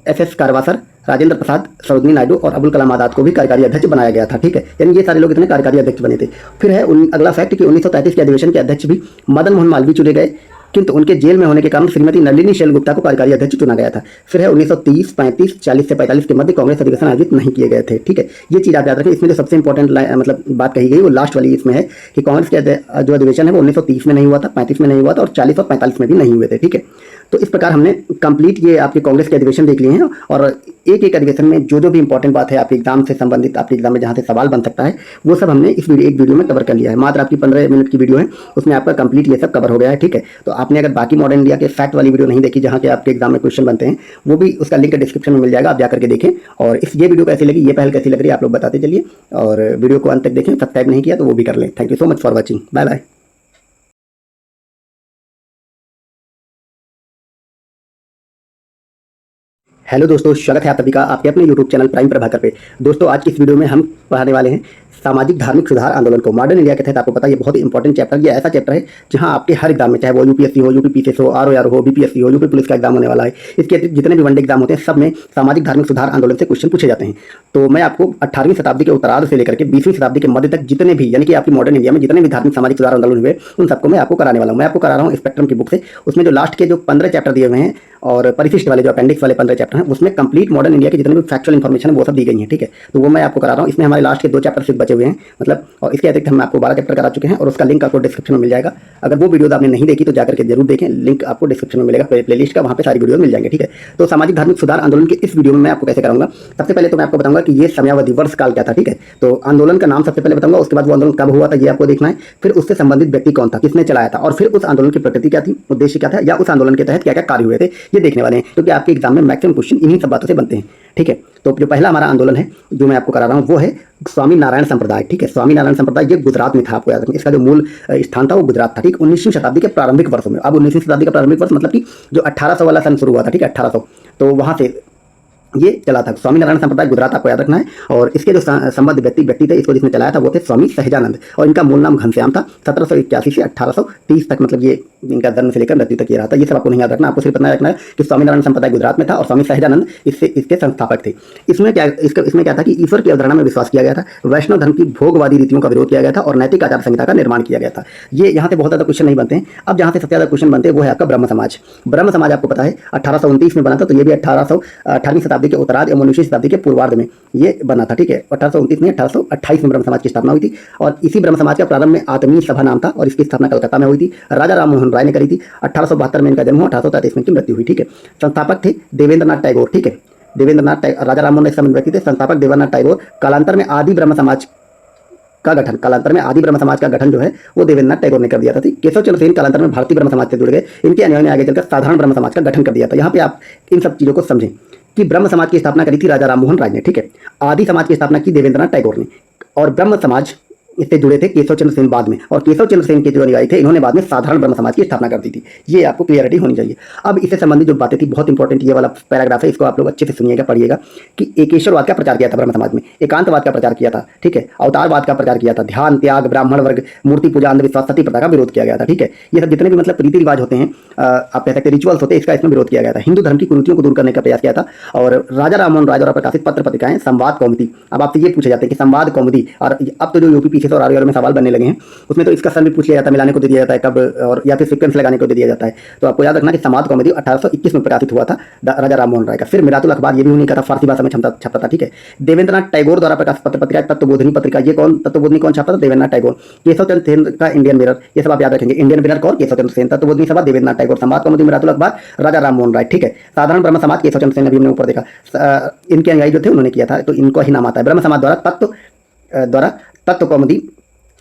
एस कारवासर, राजेंद्र प्रसाद, सरोजिनी नायडू और अबुल कलाम आज़ाद को भी कार्यकारी अध्यक्ष बनाया गया था। ठीक है, यानी ये सारे लोग इतने कार्यकारी अध्यक्ष बने थे। फिर है अगला फैक्ट कि 1933 के अधिवेशन के अध्यक्ष भी मदन मोहन मालवीय चुने गए, किंतु उनके जेल में होने के कारण श्रीमती नलिनी शैलगुप्ता को कार्यकारी अध्यक्ष चुना गया था। फिर है 1930, 35, 40 से 45 के मध्य कांग्रेस अधिवेशन आयोजित नहीं किए गए थे। ठीक है, ये चीज़ आप याद रखें। इसमें जो सबसे इंपॉर्टेंट मतलब बात कही गई वो लास्ट वाली इसमें है कि कांग्रेस के जो अधिवेशन है वो 1930 में नहीं हुआ था, 35 में नहीं हुआ था और 40 और 45 में भी नहीं हुए थे। ठीक है, तो इस प्रकार हमने कंप्लीट ये आपके कांग्रेस के अधिवेशन देख लिए हैं और एक एक अधिवेशन में जो भी इंपॉर्टेंट बात है आपके एग्जाम से संबंधित, आपके एग्जाम में जहाँ से सवाल बन सकता है वो सब हमने इस एक वीडियो में कवर कर लिया है। मात्र आपकी 15 मिनट की वीडियो है, उसमें आपका कंप्लीट ये सब कवर हो गया है। ठीक है, तो आपने अगर बाकी मॉडर्न इंडिया के फैक्ट वाली वीडियो नहीं देखी जहाँ के आपके एग्जाम में क्वेश्चन बनते हैं, वो भी उसका लिंक डिस्क्रिप्शन में मिल जाएगा, आप जाकर के देखें। और ये वीडियो कैसी लगी, ये पहल कैसी लग रही है आप लोग बताते चलिए और वीडियो को अंत तक देखें। सब्सक्राइब नहीं किया तो वो भी कर लें। Thank you so much for watching. Bye bye. Hello दोस्तों, स्वागत है आप सभी का आपके अपने यूट्यूब चैनल प्राइम प्रभाकर पे। दोस्तों आज की इस वीडियो में हम पढ़ाने वाले हैं सामाजिक धार्मिक सुधार आंदोलन को। मॉडर्न इंडिया के तहत आपको पता है ये बहुत ही इंपॉर्टेंट चैप्टर, ये ऐसा चैप्टर है जहां आपके हर एग्जाम में, चाहे वो यूपीएससी हो, यूपी पीसीएस हो, आरओआर हो, बीपीएससी हो, यूपी पुलिस का एग्जाम होने वाला है, इसके अतिरिक्त जितने भी वनडे एग्जाम होते हैं सब में सामाजिक धार्मिक सुधार आंदोलन से क्वेश्चन पूछे जाते हैं। तो मैं आपको 18वीं शताब्दी के उत्तरार्ध से लेकर के 20वीं शताब्दी के मध्य तक जितने भी, यानी कि आपकी मॉडर्न इंडिया में जितने भी धार्मिक सामाजिक सुधार आंदोलन हुए उन सबको मैं आपको कराने वाला हूँ। मैं आपको करा रहा हूँ स्पेक्ट्रम की बुक से। उसमें जो लास्ट के जो 15 चैप्टर दिए हुए हैं और परिशिष्ट वाले जो अपेंडिक्स वाले 15 चैप्टर हैं उसमें कंप्लीट मॉडर्न इंडिया के जितने भी फैक्चुअल इन्फॉर्मेशन है वो सब दी गई है। ठीक है, तो वो मैं आपको करा रहा हूँ। इसमें हमारे लास्ट के 2 चैप्टर सिर्फ बचे हुए हैं, मतलब, और इसके अतिरिक्त हम आपको 12 चैप्टर करा चुके हैं और उसका लिंक आपको डिस्क्रिप्शन में मिल जाएगा। अगर वो वीडियो आपने नहीं देखी तो जाकर के जरूर देखें, लिंक आपको डिस्क्रिप्शन में मिलेगा प्लेलिस्ट का, वहाँ पे सारी वीडियो मिल जाएंगे। ठीक है, तो सामाजिक धार्मिक सुधार आंदोलन के इस वीडियो में मैं आपको कैसे कराऊंगा। सबसे पहले तो मैं आपको बताऊंगा कि ये समयावधि वर्ष काल क्या था। ठीक है, तो आंदोलन का नाम सबसे पहले बताऊंगा, उसके बाद वो आंदोलन कब हुआ था ये आपको देखना है, फिर उससे संबंधित व्यक्ति कौन था, किसने चलाया था, और फिर उस आंदोलन की प्रकृति क्या थी, उद्देश्य क्या था, या उस आंदोलन के तहत क्या क्या कार्य हुए थे, ये देखने वाले हैं, क्योंकि आपके एग्जाम में मैक्सिमम क्वेश्चन इन्हीं सब बातों से बनते हैं। ठीक है, तो जो पहला हमारा आंदोलन है जो मैं आपको करा रहा हूँ वो है स्वामी नारायण संप्रदाय। ठीक है, स्वामी नारायण संप्रदाय ये गुजरात में था, आपको याद रखना। इसका जो मूल स्थान था वो गुजरात था। ठीक, 19वीं शताब्दी के प्रारंभिक वर्षों में। अब 19वीं शताब्दी का प्रारंभिक वर्ष मतलब कि जो 1800 वाला सन शुरू हुआ था, ठीक है, 1800, तो वहाँ से ये चला था। स्वामीनारायण संप्रदाय गुजरात आपको याद रखना है। और इसके जो संबद्ध व्यक्ति थे, इसको जिसने चलाया था वो थे स्वामी सहजानंद, और इनका मूल नाम घनश्याम था। 1781 से 1830 तक, मतलब ये इनका जन्म से लेकर मृत्यु तक ये रहा था। ये सब आपको नहीं याद रखना, आपको सिर्फ इतना रखना है कि स्वामीनारायण संप्रदाय गुजरात में था और स्वामी सहजानंद इसके संस्थापक थे। इसमें क्या था कि ईश्वर की अवधारणा में विश्वास किया गया था, वैष्णव धर्म की भोगवादी रीतियों का विरोध किया गया था और नैतिक आचार संहिता का निर्माण किया गया था। ये यहाँ से बहुत ज़्यादा क्वेश्चन नहीं बनते हैं। अब जहाँ से सबसे ज़्यादा क्वेश्चन बनते हैं वो है आपका ब्रह्म समाज। ब्रह्म समाज आपको पता है 1829 में बना था, तो ये भी 18वीं शताब्दी के उत्तरार्ध या 19वीं शताब्दी के पूर्वार्ध में ये बना था, ठीक है। 1829 में 1828 में ब्रह्म समाज की स्थापना हुई थी। और इसी ब्रह्म समाज का प्रारंभ में आत्मीय सभा नाम था और इसकी स्थापना कलकत्ता में हुई थी। राजा राम मोहन राय ने करी थी। 1872 में इनका जन्म हुआ, 1833 में इनकी मृत्यु हुई, ठीक है। संस्थापक थे देवेंद्रनाथ टैगोर, ठीक है। देवेंद्रनाथ टैगोर, राजा राम मोहन राय व्यक्ति थे। संस्थापक देवेंद्रनाथ टैगोर। कालांतर में आदि ब्रह्म समाज का गठन जो है वो देवेंद्रनाथ टैगोर ने कर दिया था। केशव चंद्र सेन कालांतर में भारतीय ब्रह्म समाज से जुड़ गए। इनके अनुयायी ने आगे चलकर साधारण ब्रह्म समाज का गठन कर दिया था। यहाँ पे आप इन सब चीजों को समझें कि ब्रह्म समाज की स्थापना करी थी राजा राम मोहन राय ने, ठीक है। आदि समाज की स्थापना की देवेंद्रनाथ टैगोर ने, और ब्रह्म समाज इससे जुड़े थे केशव चंद्र सेन बाद में, और केशव चंद्र सेन के जो अनुयायी थे इन्होंने बाद में साधारण ब्रह्म समाज की स्थापना कर दी थी। ये आपको क्लियरिटी होनी चाहिए। अब इससे संबंधित जो बातें थी, बहुत इंपॉर्टेंट ये वाला पैराग्राफ है, इसको आप लोग अच्छे से सुनिएगा, पढ़िएगा कि एकेश्वरवाद का प्रचार किया था ब्रह्म समाज में, एकांतवाद का प्रचार किया था, ठीक है, अवतारवाद का प्रचार किया था, ध्यान त्याग, ब्राह्मण वर्ग, मूर्ति पूजा, अंधविश्वास, सती प्रथा का विरोध किया गया था, ठीक है। ये सब जितने भी मतलब रीति रिवाज होते हैं, आप कह सकते हैं रिचुअल्स होते हैं, इसका इसमें विरोध किया गया था। हिंदू धर्म की कुरीतियों को दूर करने का प्रयास किया था। और राजा राम मोहन राय द्वारा प्रकाशित पत्र पत्रिकाएं संवाद कौमुदी, अब आपसे ये पूछे जाते हैं कि संवाद कौमुदी, और अब तो जो यूपी पीछे और आर में सवाल बनने लगे हैं उसमें तो इसका सन भी पूछ लिया जाता है, मिलाने को दे दिया जाता है कब, और या फिर सीक्वेंस लगाने को दे दिया जाता है। तो आपको याद रखना कि संवाद कौमुदी 1821 में प्रकाशित हुआ था राजा राम मोहन राय का। फिर मिरातुल अखबार, ये भी उन्हीं का था, फारसी भाषा में छपता था, ठीक है। देवेंद्रनाथ टैगोर द्वारा प्रकाशित पत्र पत्रिका तत्वबोधिनी पत्रिका, ये कौन तत्वबोधिनी कौन छापता था? देवेंद्रनाथ टैगोर। केशव चंद्र सेन का इंडियन मिरर, ये सब आप याद रखेंगे। इंडियन मिरर कौन? केशव चंद्र सेन। तत्वबोधिनी सभा देवेंद्रनाथ टैगोर। संवाद कौमुदी मिरातुल अखबार राजा राम मोहन राय, ठीक है। साधारण ब्रह्म समाज केशव चंद्र सेन, अभी हमने ऊपर देखा, इनके अनुयायी जो थे उन्होंने किया था, तो इनको ही नाम आता है। ब्रह्म समाज द्वारा तत्व कौमुदी,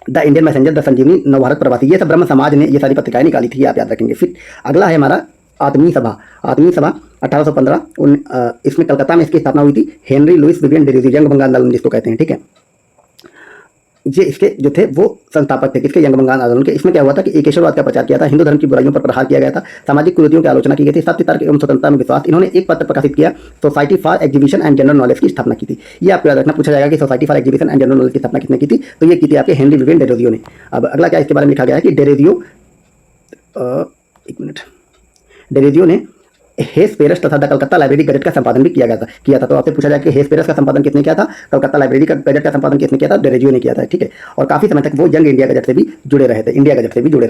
द इंडियन मैसेंजर, द संजीवनी, नवभारत प्रवासी, ये सब ब्रह्म समाज ने ये सारी पत्रिकाएं निकाली थी, ये आप याद रखेंगे। फिर अगला है हमारा आत्मीय सभा। आत्मीय सभा 1815, इसमें कलकत्ता में इसकी स्थापना हुई थी। Henry Louis Vivian Derozio, young Bengal आंदोलन जिसको कहते हैं, ठीक है। ये इसके जो थे वो संस्थापक थे, किसके? यंग बंगाल आंदोलन के। इसमें क्या हुआ था कि एकेश्वरवाद का प्रचार किया था, हिंदू धर्म की बुराइयों पर प्रहार किया गया था, सामाजिक कुरीतियों की आलोचना की गई थी, सत्य तर्क एवं स्वतंत्रता में विश्वास। इन्होंने एक पत्र प्रकाशित किया, society for exhibition and general knowledge की स्थापना की थी। ये आपको याद रखना, पूछा जाएगा कि society for exhibition and general knowledge की स्थापना किसने की थी? तो ये की थी आपके हेनरी विवियन डेरोजियो ने। अब अगला क्या इसके बारे में लिखा गया है कि डेरोजियो ने हेस्पेरस तथा द कलकत्ता लाइब्रेरी गजट का संपादन भी किया था। तो आपसे पूछा जाए कि हेस्पेरस का संपादन किसने किया था? कलकत्ता लाइब्रेरी का गजट का संपादन किसने किया था? डेरोजियो ने किया था, ठीक है। और काफी समय तक वो यंग इंडिया गजट से भी जुड़े रहे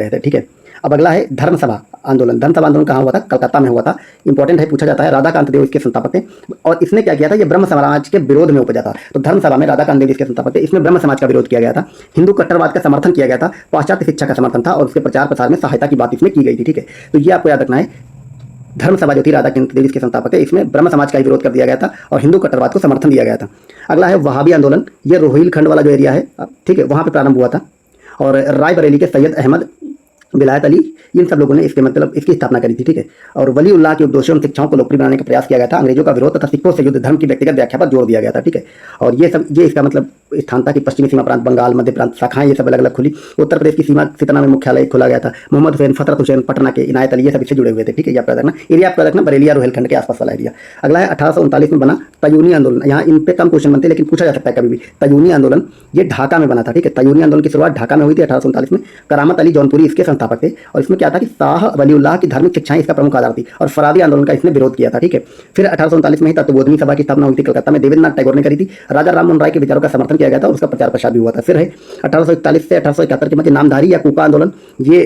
थे, ठीक है। अब अगला है धर्म सभा आंदोलन। धर्म सभा आंदोलन कहाँ हुआ था? कलकत्ता में हुआ था। इंपॉर्टेंट है, पूछा जाता है। राधाकांत देव इसके संस्थापक थे, और इसने क्या किया था? ये ब्रह्म समाज के विरोध में उपजा था। तो धर्म सभा में राधाकांत देव इसके संस्थापक थे। इसमें ब्रह्म समाज का विरोध किया गया था, हिंदू कट्टरवाद का समर्थन किया गया था, पाश्चात्य शिक्षा का समर्थन था, और उसके प्रचार प्रसार में सहायता की बात इसमें की गई थी, ठीक है। तो ये आपको याद रखना है। धर्म सभा जो थी राधाकांत देव इसके संस्थापक थे, इसमें ब्रह्म समाज का ही विरोध कर दिया गया था और हिंदू कट्टरवाद को समर्थन दिया गया था। अगला है वहाबी आंदोलन। ये रोहिलखंड वाला जो एरिया है, ठीक है, वहाँ पे प्रारंभ हुआ था, और रायबरेली के सैयद अहमद, विलायत अली, इन सब लोगों ने इसकी स्थापना करी थी, ठीक है। और वली उल्लाह के उपदेशों एवं शिक्षाओं को लोकप्रिय बनाने का प्रयास किया गया था। अंग्रेजों का विरोध तथा सिखों से युद्ध धर्म की व्यक्तिगत व्याख्या पर जोर दिया गया था, ठीक है। और ये इसका मतलब स्थान था कि पश्चिमी सीमा प्रांत, बंगाल, मध्य प्रांत शाखाएं ये सब अलग अलग खुली। उत्तर प्रदेश की सीमा सितना में मुख्यालय खोला गया था। मोहम्मद हुसैन, फतरत हुसैन, पटना के, इनायत अली, ये सब इससे जुड़े हुए थे, ठीक है। ये आपको रखना एरिया, आपको रखना बरेलिया रोहिलखंड के आसपास वाला एरिया। अगला है 1839 में बना तयूनी आंदोलन। यहाँ इन पे कम क्वेश्चन बनते हैं, लेकिन पूछा जा सकता है कभी भी। तयूनी आंदोलन ये ढाका में बना था, ठीक है। तयूनी आंदोलन की शुरुआत ढाका में हुई थी 1839 में। करामत अली जौनपुरी इसके संस्थापक थे, और इसमें क्या था कि शाह वलीउल्लाह की धार्मिक शिक्षाएं इसका प्रमुख आधार थी, और फरादी आंदोलन का इसने विरोध किया था, ठीक है। फिर 1839 में ही तत्वबोधिनी सभा की स्थापना हुई थी कलकत्ता में, देवेंद्रनाथ टैगोर ने करी थी। राजा राम मोहन राय के विचारों का समर्थन किया गया था और उसका प्रचार प्रसार भी हुआ था। फिर है 1841 से 1871 के मध्य नामधारी या कूका आंदोलन। ये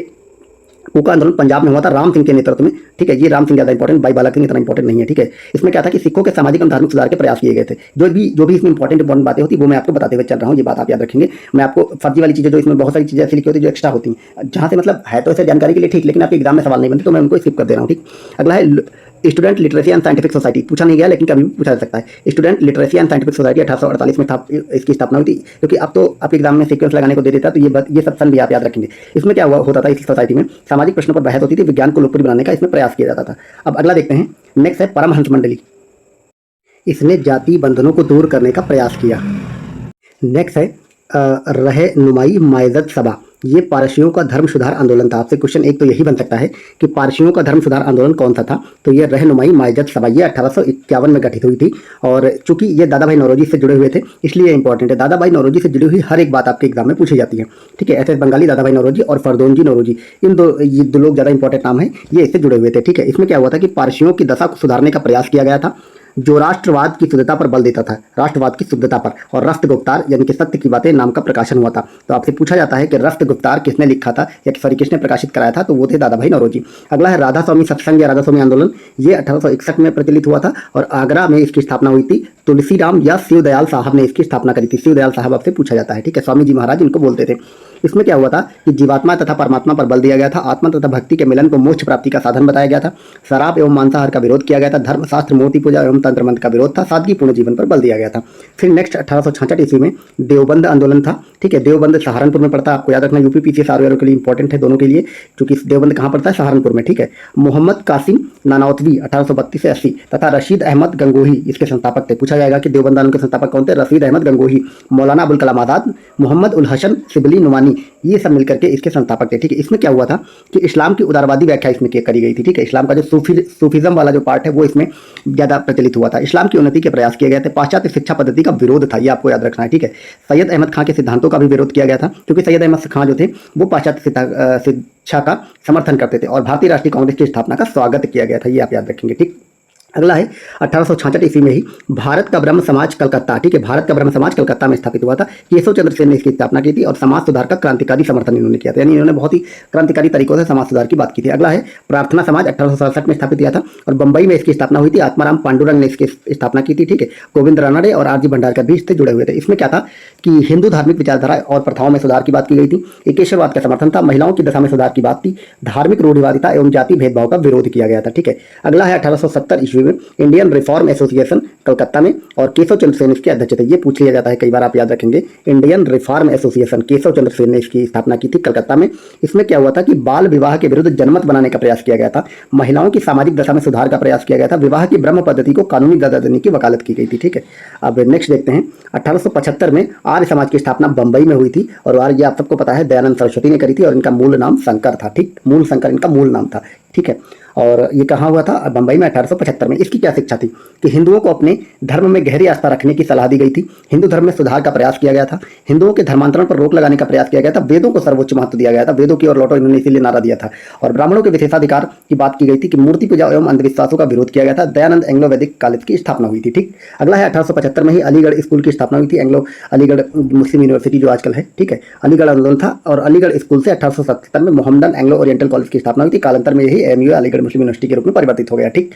कूका आंदोलन पंजाब में हुआ था राम सिंह के नेतृत्व में, ठीक है। ये राम सिंह ज्यादा इंपॉर्टेंट, भाई बालक सिंह इतना इंपॉर्टेंट नहीं है, ठीक है। इसमें क्या था कि सिखों के सामाजिक और धार्मिक सुधार के प्रयास किए गए थे। जो भी इसमें इंपॉर्टेंट बातें होती है वो मैं आपको बताते हुए चल रहा हूँ, ये बात आप याद रखेंगे। मैं आपको फर्जी वाली चीजें, जो इसमें बहुत सारी चीजें ऐसी लिखी होती है जो एक्स्ट्रा होती हैं, जहाँ से मतलब है तो ऐसे जानकारी के लिए ठीक, लेकिन आपके एग्जाम में सवाल नहीं बनते, तो मैं उनको स्किप कर दे रहा हूँ, ठीक। अगला है student literacy and scientific society. पूछा नहीं गया लेकिन कभी भी पूछा जा सकता है। Student literacy and scientific society 1848 में इसकी स्थापना हुई थी, क्योंकि अब तो आपके एग्जाम में सीक्वेंस लगाने को दे देता, तो ये सब सन भी आप याद रखेंगे। इसमें क्या होता था, इस सोसाइटी में सामाजिक प्रश्नों पर बहस होती थी, विज्ञान को लोकप्रिय बनाने का इसमें प्रयास किया जाता था। अब अगला देखते हैं, नेक्स्ट है परमहंस मंडली। इसने जाति बंधनों को दूर करने का प्रयास किया। नेक्स्ट है रहनुमाई माइजत सभा। ये पारसियों का धर्म सुधार आंदोलन था। आपसे क्वेश्चन एक तो यही बन सकता है कि पारसियों का धर्म सुधार आंदोलन कौन सा था, तो ये रहनुमाई माइजत सभा, ये 1851 में गठित हुई थी। और चूंकि ये दादा भाई नौरोजी से जुड़े हुए थे इसलिए इंपॉर्टेंट है। दादा भाई नौरोजी से जुड़ी हुई हर एक बात आपके एग्जाम में पूछी जाती है, ठीक है। एस एस बंगाली, दादा भाई नौरोजी और फरदोनजी नौरोजी, ये दो लोग ज़्यादा इंपॉर्टेंट नाम है, ये इससे जुड़े हुए थे, ठीक है। इसमें क्या हुआ था कि पारसियों की दशा को सुधारने का प्रयास किया गया था, जो राष्ट्रवाद की शुद्धता पर बल देता था, राष्ट्रवाद की शुद्धता पर। और रस्त गुप्तार यानी कि सत्य की बातें नाम का प्रकाशन हुआ था। तो आपसे पूछा जाता है कि रस्त गुप्तार किसने लिखा था या सॉरी किसने प्रकाशित कराया था, तो वो थे दादा भाई नौरोजी। अगला है राधा स्वामी सत्संग या राधा स्वामी आंदोलन, ये 1861 में प्रचलित हुआ था और आगरा में इसकी स्थापना हुई थी। तुलसीराम या शिवदयाल साहब ने इसकी स्थापना करी थी। शिवदयाल साहब आपसे पूछा जाता है, ठीक है, स्वामी जी महाराज इनको बोलते थे। इसमें क्या हुआ था कि जीवात्मा तथा परमात्मा पर बल दिया गया था, आत्मा तथा भक्ति के मिलन को मोक्ष प्राप्ति का साधन बताया गया था, शराब एवं मांसाहार का विरोध किया गया था, धर्म शास्त्र मूर्ति पूजा एवं तंत्र मंत्र का विरोध था, सादगी पूर्ण जीवन पर बल दिया गया था। फिर नेक्स्ट 1866 ईस्वी में देवबंद आंदोलन था, ठीक है। देवबंद सहारनपुर में पड़ता है, आपको याद रखना, यूपी पीसीएस आरओ के लिए इंपॉर्टेंट है दोनों के लिए, क्योंकि देवबंद कहाँ पड़ता है, सहारनपुर में, ठीक है। मोहम्मद कासिम नानावतवी 1832 से 80 तथा रशीद अहमद गंगोही इसके संस्थापक थे। पूछा जाएगा कि देवबंद आंदोलन के संस्थापक कौन थे, रशीद अहमद गंगोही, मौलाना अबुल कलाम आजाद, मोहम्मद उल हसन शिबली नुमानी, ये सब मिलकर के इसके संस्थापक थे, ठीक है। इसमें क्या हुआ था कि इस्लाम की उदारवादी व्याख्या इसमें करी गई थी, ठीक है। इस्लाम का जो सूफीज्म वाला जो पार्ट है वो इसमें ज़्यादा प्रचलित हुआ था। इस्लाम की उन्नति के प्रयास किए गए थे, पाश्चात्य शिक्षा पद्धति का विरोध था, ये आपको याद रखना है, ठीक है। सैयद अहमद खां के सिद्धांतों का भी विरोध किया गया था, क्योंकि सैयद अहमद खां जो थे वो पाश्चात्य शिक्षा का समर्थन करते थे और भारतीय राष्ट्रीय कांग्रेस की स्थापना का स्वागत किया गया था, ये आप याद रखेंगे, ठीक। अगला है 1866 ईस्वी में ही भारत का ब्रह्म समाज कलकत्ता, ठीक है, भारत का ब्रह्म समाज कलकत्ता में स्थापित हुआ था। केशव चंद्र सेन ने इसकी स्थापना की थी और समाज सुधार का क्रांतिकारी समर्थन इन्होंने किया था, यानी इन्होंने बहुत ही क्रांतिकारी तरीकों से समाज सुधार की बात की थी। अगला है प्रार्थना समाज, 1867 में स्थापित किया था और बंबई में इसकी स्थापना हुई थी। आत्माराम पांडुरंग ने इसकी स्थापना की थी, ठीक है। गोविंद रानडे और आर जी भंडारकर भी इससे जुड़े हुए थे। इसमें क्या था कि हिंदू धार्मिक विचारधारा और प्रथाओं में सुधार की बात की गई थी, एकेश्वरवाद का समर्थन था, महिलाओं की दशा में सुधार की बात थी, धार्मिक रूढ़िवादिता एवं जाति भेदभाव का विरोध किया गया था, ठीक है। अगला है 1870 ईस्वी में इंडियन रिफॉर्म एसोसिएशन कलकत्ता में और केशव चंद्र सेन इसके अध्यक्ष थे। ये पूछ लिया जाता है कई बार, आप याद रखेंगे। Indian reform association, Keshav Chandra Sen ने इसकी स्थापना की थी कलकत्ता में। इसमें क्या हुआ था कि बाल विवाह के विरुद्ध जनमत बनाने का प्रयास किया गया था, महिलाओं की सामाजिक दशा में सुधार का प्रयास किया गया था, विवाह की ब्रह्म पद्धति को कानूनी दर्जा देने की वकालत की गई थी, ठीक है। अब नेक्स्ट देखते हैं 1875 में आर्य समाज की स्थापना बंबई में हुई थी और आर्य ये आप सबको पता है दयानंद सरस्वती ने करी थी और इनका मूल नाम शंकर था, ठीक, मूल शंकर इनका मूल नाम था, ठीक है। और ये कहाँ हुआ था, बंबई में 1875 में। इसकी क्या शिक्षा थी कि हिंदुओं को अपने धर्म में गहरी आस्था रखने की सलाह दी गई थी, हिंदू धर्म में सुधार का प्रयास किया गया था, हिंदुओं के धर्मांतरण पर रोक लगाने का प्रयास किया गया था, वेदों को सर्वोच्च महत्व दिया गया था, वेदों की ओर लौटो इन्होंने इसीलिए नारा दिया था, और ब्राह्मणों के विशेषाधिकार की बात की गई थी कि मूर्ति पूजा एवं अंधविश्वासों का विरोध किया गया था। दयानंद एंग्लो वैदिक कॉलेज की स्थापना हुई थी, ठीक। अगला है 1875 में ही अलीगढ़ स्कूल की स्थापना हुई थी, अलीगढ़ मुस्लिम यूनिवर्सिटी जो आजकल है, ठीक है। अलीगढ़ आंदोलन था और अलीगढ़ स्कूल से 1877 में मोहम्मदन एंग्लो ओरिएंटल कॉलेज की स्थापना हुई थी। कालांतर में यही एएमयू अलीगढ़ मुस्लिम यूनिवर्सिटी के रूप में परिवर्तित हो गया, ठीक।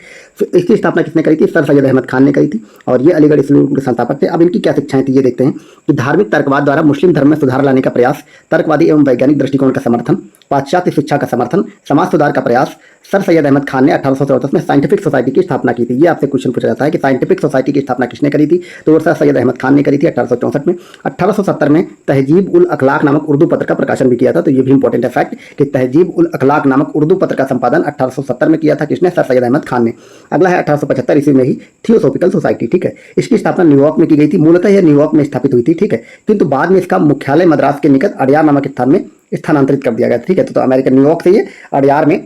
इसकी स्थापना किसने करी थी, सर सैयद अहमद खान ने करी थी और ये अलीगढ़ स्कूल के संस्थापक थे। अब इनकी क्या शिक्षाएं थी ये देखते हैं कि धार्मिक तर्कवाद द्वारा मुस्लिम धर्म में सुधार लाने का प्रयास, तर्कवादी एवं वैज्ञानिक दृष्टिकोण का समर्थन, पाश्चात्य शिक्षा का समर्थन, समाज सुधार का प्रयास। सर सैयद अहमद खान ने 1864 में साइंटिफिक सोसाइटी की स्थापना की थी। ये आपसे क्वेश्चन पूछा जाता है कि साइंटिफिक सोसाइटी की स्थापना किसने करी थी, तो वो सर सैयद अहमद खान ने करी थी 1864 में। 1870 में तहजीब उल अखलाक नामक उर्दू पत्र का प्रकाशन भी किया था, तो ये भी इंपॉर्टेंट है फैक्ट कि तहजीब उल अखलाक नामक उर्दू पत्र का संपादन 1870 में किया था किसने, सर सैयद अहमद खान ने। अगला है 1875 ईस्वी में ही थियोसॉफिकल सोसाइटी, ठीक है। इसकी स्थापना न्यूयॉर्क में की गई थी, मूलतः यह न्यूयॉर्क में स्थापित हुई थी, ठीक है, किंतु बाद में इसका मुख्यालय मद्रास के निकट अडयार नामक स्थान में स्थानांतरित कर दिया गया, ठीक है। तो अमेरिकन न्यूयॉर्क से ये अडयार में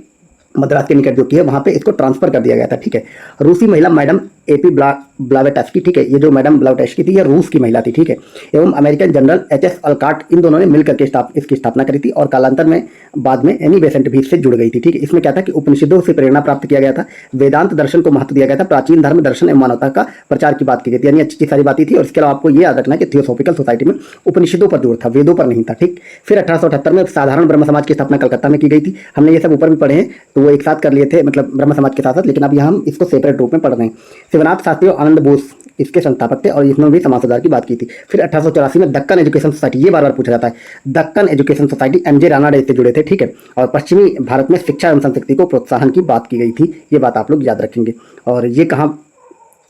मद्रास के निकट जो की है वहां पे इसको ट्रांसफर कर दिया गया था, ठीक है। रूसी महिला मैडम एपी ब्लावेटस्की, ठीक है, ये जो मैडम ब्लावेटस्की थी ये रूस की महिला थी, ठीक है, एवं अमेरिकन जनरल एचएस अल्काट, इन दोनों ने मिलकर के इसकी स्थापना करी थी और कालांतर में बाद में एनी बेसेंट भी इससे जुड़ गई थी, ठीक है। इसमें क्या था कि उपनिषदों से प्रेरणा प्राप्त किया गया था, वेदांत दर्शन को महत्व दिया गया था, प्राचीन धर्म दर्शन एवं मानवता का प्रचार की बात की गई थी, यानी अच्छी सारी बातें थी। और इसके अलावा आपको ये याद रखना कि थियोसॉफिकल सोसाइटी में उपनिषदों पर जोर था, वेदों पर नहीं था, ठीक। फिर 1878 में साधारण ब्रह्म समाज की स्थापना कलकत्ता में की गई थी। हमने ये सब ऊपर भी पढ़े हैं तो वो एक साथ कर लिए थे, मतलब ब्रह्म समाज के साथ साथ, लेकिन अब यहाँ हम इसको सेपरेट रूप में पढ़ रहे हैं। शिवनाथ शास्त्री और आनंद बोस इसके संस्थापक थे और इसमें भी समाज सुधार की बात की थी। फिर 1884 में दक्कन एजुकेशन सोसाइटी, ये बार बार पूछा जाता है, Deccan education society MJ Ranade से जुड़े थे, ठीक है, और पश्चिमी भारत में शिक्षा एवं संस्कृति को प्रोत्साहन की बात की गई थी, ये बात आप लोग याद रखेंगे। और ये कहाँ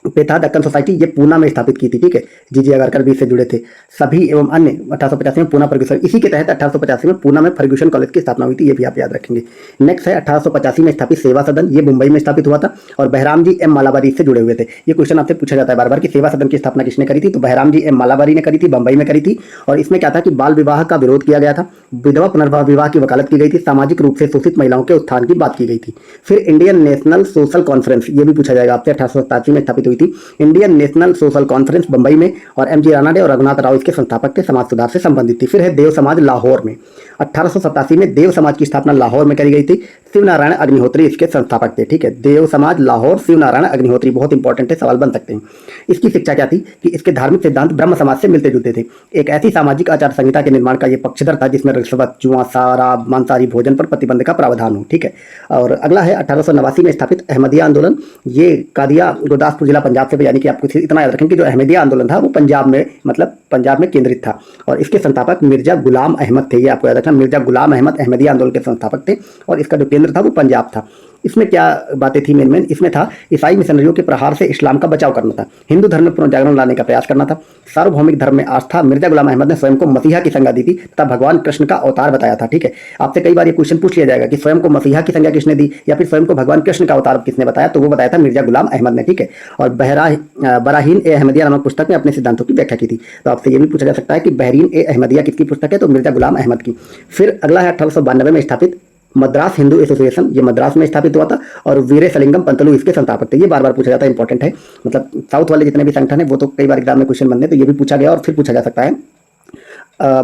पे था दक्कन सोसाइटी, ये पूना में स्थापित की थी, ठीक है। जीजी अगारकर भी इससे जुड़े थे। सभी एवं अन्य 1885 में पूना फर्ग्यूसन, इसी के तहत 1885 में पूना में फर्ग्यूसन कॉलेज की स्थापना हुई थी, ये भी आप याद रखेंगे। नेक्स्ट है 1885 में स्थापित सेवा सदन, ये मुंबई में स्थापित हुआ था और बहराम जी एम मालाबारी इससे जुड़े हुए थे। ये क्वेश्चन आपसे पूछा जाता है बार बार कि सेवा सदन की स्थापना किसने करी थी, तो बहराम जी एम मालाबारी ने करी थी, बंबई में करी थी। और इसमें क्या था कि बाल विवाह का विरोध किया गया था, विधवा पुनर्विवाह की वकालत की गई थी, सामाजिक रूप से शोषित महिलाओं के उत्थान की बात की गई थी। फिर इंडियन नेशनल सोशल कॉन्फ्रेंस, ये भी पूछा जाएगा आपसे, 1887 में स्थापित हुई थी। Indian national social conference Bombay में, और एम जी राणा डे और रघुनाथ राव इसके संस्थापक थे, समाज सुधार से संबंधित थी। फिर है देव समाज लाहौर में, 1887 में देव समाज की स्थापना लाहौर में करी गई थी। शिवनारायण अग्निहोत्री इसके संस्थापक थे, ठीक है। देव समाज लाहौर, शिवनारायण अग्निहोत्री, बहुत इंपॉर्टेंट है, सवाल बन सकते हैं। इसकी शिक्षा क्या थी कि इसके धार्मिक सिद्धांत ब्रह्म समाज से मिलते जुलते थे। एक ऐसी सामाजिक आचार संहिता के निर्माण का ये पक्षधर था जिसमें रिश्वत, जुआ, शराब, मांसाहारी भोजन पर प्रतिबंध का प्रावधान हो, ठीक है। और अगला है 1889 में स्थापित अहमदिया आंदोलन। ये कादिया गुरदासपुर जिला पंजाब से, यानी कि आपको इतना याद रखें कि जो अहमदिया आंदोलन था वो पंजाब में, मतलब पंजाब में केंद्रित था, और इसके संस्थापक मिर्जा गुलाम अहमद थे। ये आपको याद रखना, मिर्जा गुलाम अहमद अहमदिया आंदोलन के संस्थापक थे, और इसका जो केंद्र था वो पंजाब था। इसमें क्या बातें थी मेन इसमें था ईसाई मिशनरियों के प्रहार से इस्लाम का बचाव करना था, हिंदू धर्म में पुनर्जागरण लाने का प्रयास करना था, सार्वभौमिक धर्म में आस्था। मिर्जा गुलाम अहमद ने स्वयं को मसीहा की संज्ञा दी थी तथा भगवान कृष्ण का अवतार बताया था, ठीक है। आपसे कई बार ये क्वेश्चन पूछ लिया जाएगा कि स्वयं को मसीहा की संज्ञा किसने दी या फिर स्वयं को भगवान कृष्ण का अवतार किसने बताया, तो वो बताया था मिर्जा गुलाम अहमद ने, ठीक है। और बराहीन ए अहमदिया नामक पुस्तक में अपने सिद्धांतों की व्याख्या की थी। तो आपसे ये भी पूछा जा सकता है कि बहरीन ए अहमदिया किसकी पुस्तक है, तो मिर्जा गुलाम अहमद की। फिर अगला है 1892 में स्थापित मद्रास हिंदू एसोसिएशन, ये मद्रास में स्थापित हुआ था, और वीरेशलिंगम पंतलु इसके संस्थापक थे। ये बार बार पूछा जाता है, इंपॉर्टेंट है, मतलब साउथ वाले जितने भी संगठन है वो तो कई बार एग्जाम में क्वेश्चन बनते हैं, तो ये भी पूछा गया और फिर पूछा जा सकता है।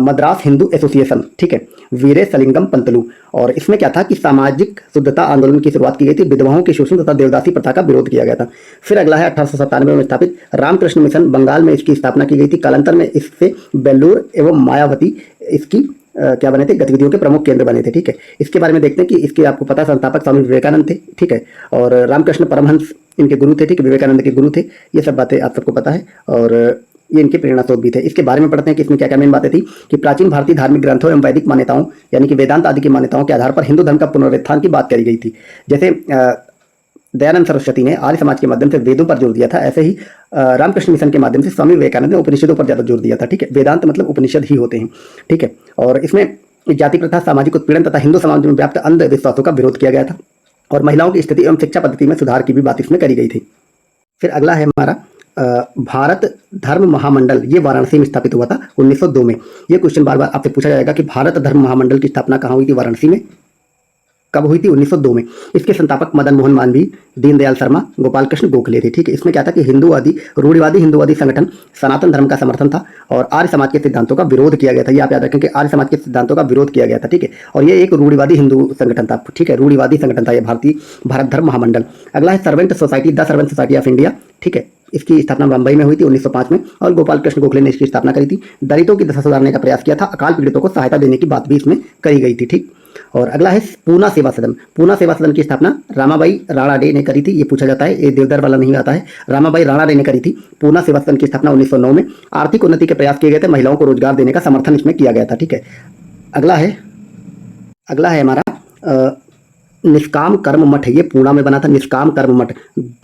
मद्रास हिंदू एसोसिएशन, ठीक है, वीरेशलिंगम पंतलु। और इसमें क्या था कि सामाजिक शुद्धता आंदोलन की शुरुआत की गई थी, विधवाओं के शोषण तथा देवदासी प्रथा का विरोध किया गया था। फिर अगला है 1897 में स्थापित रामकृष्ण मिशन, बंगाल में इसकी स्थापना की गई थी। कालांतर में इससे बेलूर एवं मायावती इसकी क्या बने थे, गतिविधियों के प्रमुख केंद्र बने थे, ठीक है। इसके बारे में देखते हैं कि इसके आपको पता है संस्थापक स्वामी विवेकानंद थे, ठीक है, और रामकृष्ण परमहंस इनके गुरु थे, ठीक है, विवेकानंद के गुरु थे। ये सब बातें आप सबको पता है, और ये इनके प्रेरणा स्रोत भी थे। इसके बारे में पढ़ते हैं कि इसमें क्या क्या मेन बातें थी कि प्राचीन भारतीय धार्मिक ग्रंथों एवं वैदिक मान्यताओं यानी कि वेदांत आदि की मान्यताओं के आधार पर हिंदू धर्म का पुनरुत्थान की बात करी गई थी। जैसे दयानंद सरस्वती ने आर्य समाज के माध्यम से वेदों पर जोर दिया था, ऐसे ही रामकृष्ण मिशन के माध्यम से स्वामी विवेकानंद ने उपनिषदों पर ज्यादा जोर दिया था, ठीक है। वेदांत मतलब उपनिषद ही होते हैं, ठीक है। और इसमें जाति प्रथा, सामाजिक उत्पीड़न तथा हिंदू समाज में व्याप्त अंधविश्वासों का विरोध किया गया था, और महिलाओं की स्थिति एवं शिक्षा पद्धति में सुधार की भी बात इसमें करी गई थी। फिर अगला है हमारा भारत धर्म महामंडल, ये वाराणसी में स्थापित हुआ था 1902 में। ये क्वेश्चन बार बार आपसे पूछा जाएगा कि भारत धर्म महामंडल की स्थापना कहाँ हुई थी, वाराणसी में। कब हुई थी, 1902 में। इसके संस्थापक मदन मोहन मालवीय, दीनदयाल शर्मा, गोपाल कृष्ण गोखले थे, ठीक है। इसमें क्या था कि रूढ़िवादी हिंदुवादी संगठन सनातन धर्म का समर्थन था, और आर्य समाज के सिद्धांतों का विरोध किया गया था। ये आप याद रखें कि आर्य समाज के सिद्धांतों का विरोध किया गया था, ठीक है। और ये एक रूढ़िवादी हिंदू संगठन था, ठीक है, रूढ़िवादी संगठन था ये भारत धर्म महामंडल। अगला है servant society, the servant society of India, ठीक है। इसकी स्थापना मुंबई में हुई थी 1905 में, और गोपाल कृष्ण गोखले ने इसकी स्थापना करी थी। दलितों की दशा सुधारने का प्रयास किया था, अकाल पीड़ितों को सहायता देने की बात भी इसमें करी गई थी, ठीक। और अगला है पूना सेवा सदन। पूना सेवा सदन की स्थापना रामाबाई राणा डे ने करी थी। ये पूछा जाता है, ये देवदार वाला नहीं आता है, रामाबाई राणा डे ने करी थी। पूना सेवा सदन की स्थापना 1909 में। आर्थिक उन्नति के प्रयास किए गए थे, महिलाओं को रोजगार देने का समर्थन इसमें किया गया था, ठीक है। अगला है हमारा निष्काम कर्म मठ, ये पूना में बना था, निष्काम कर्म मठ।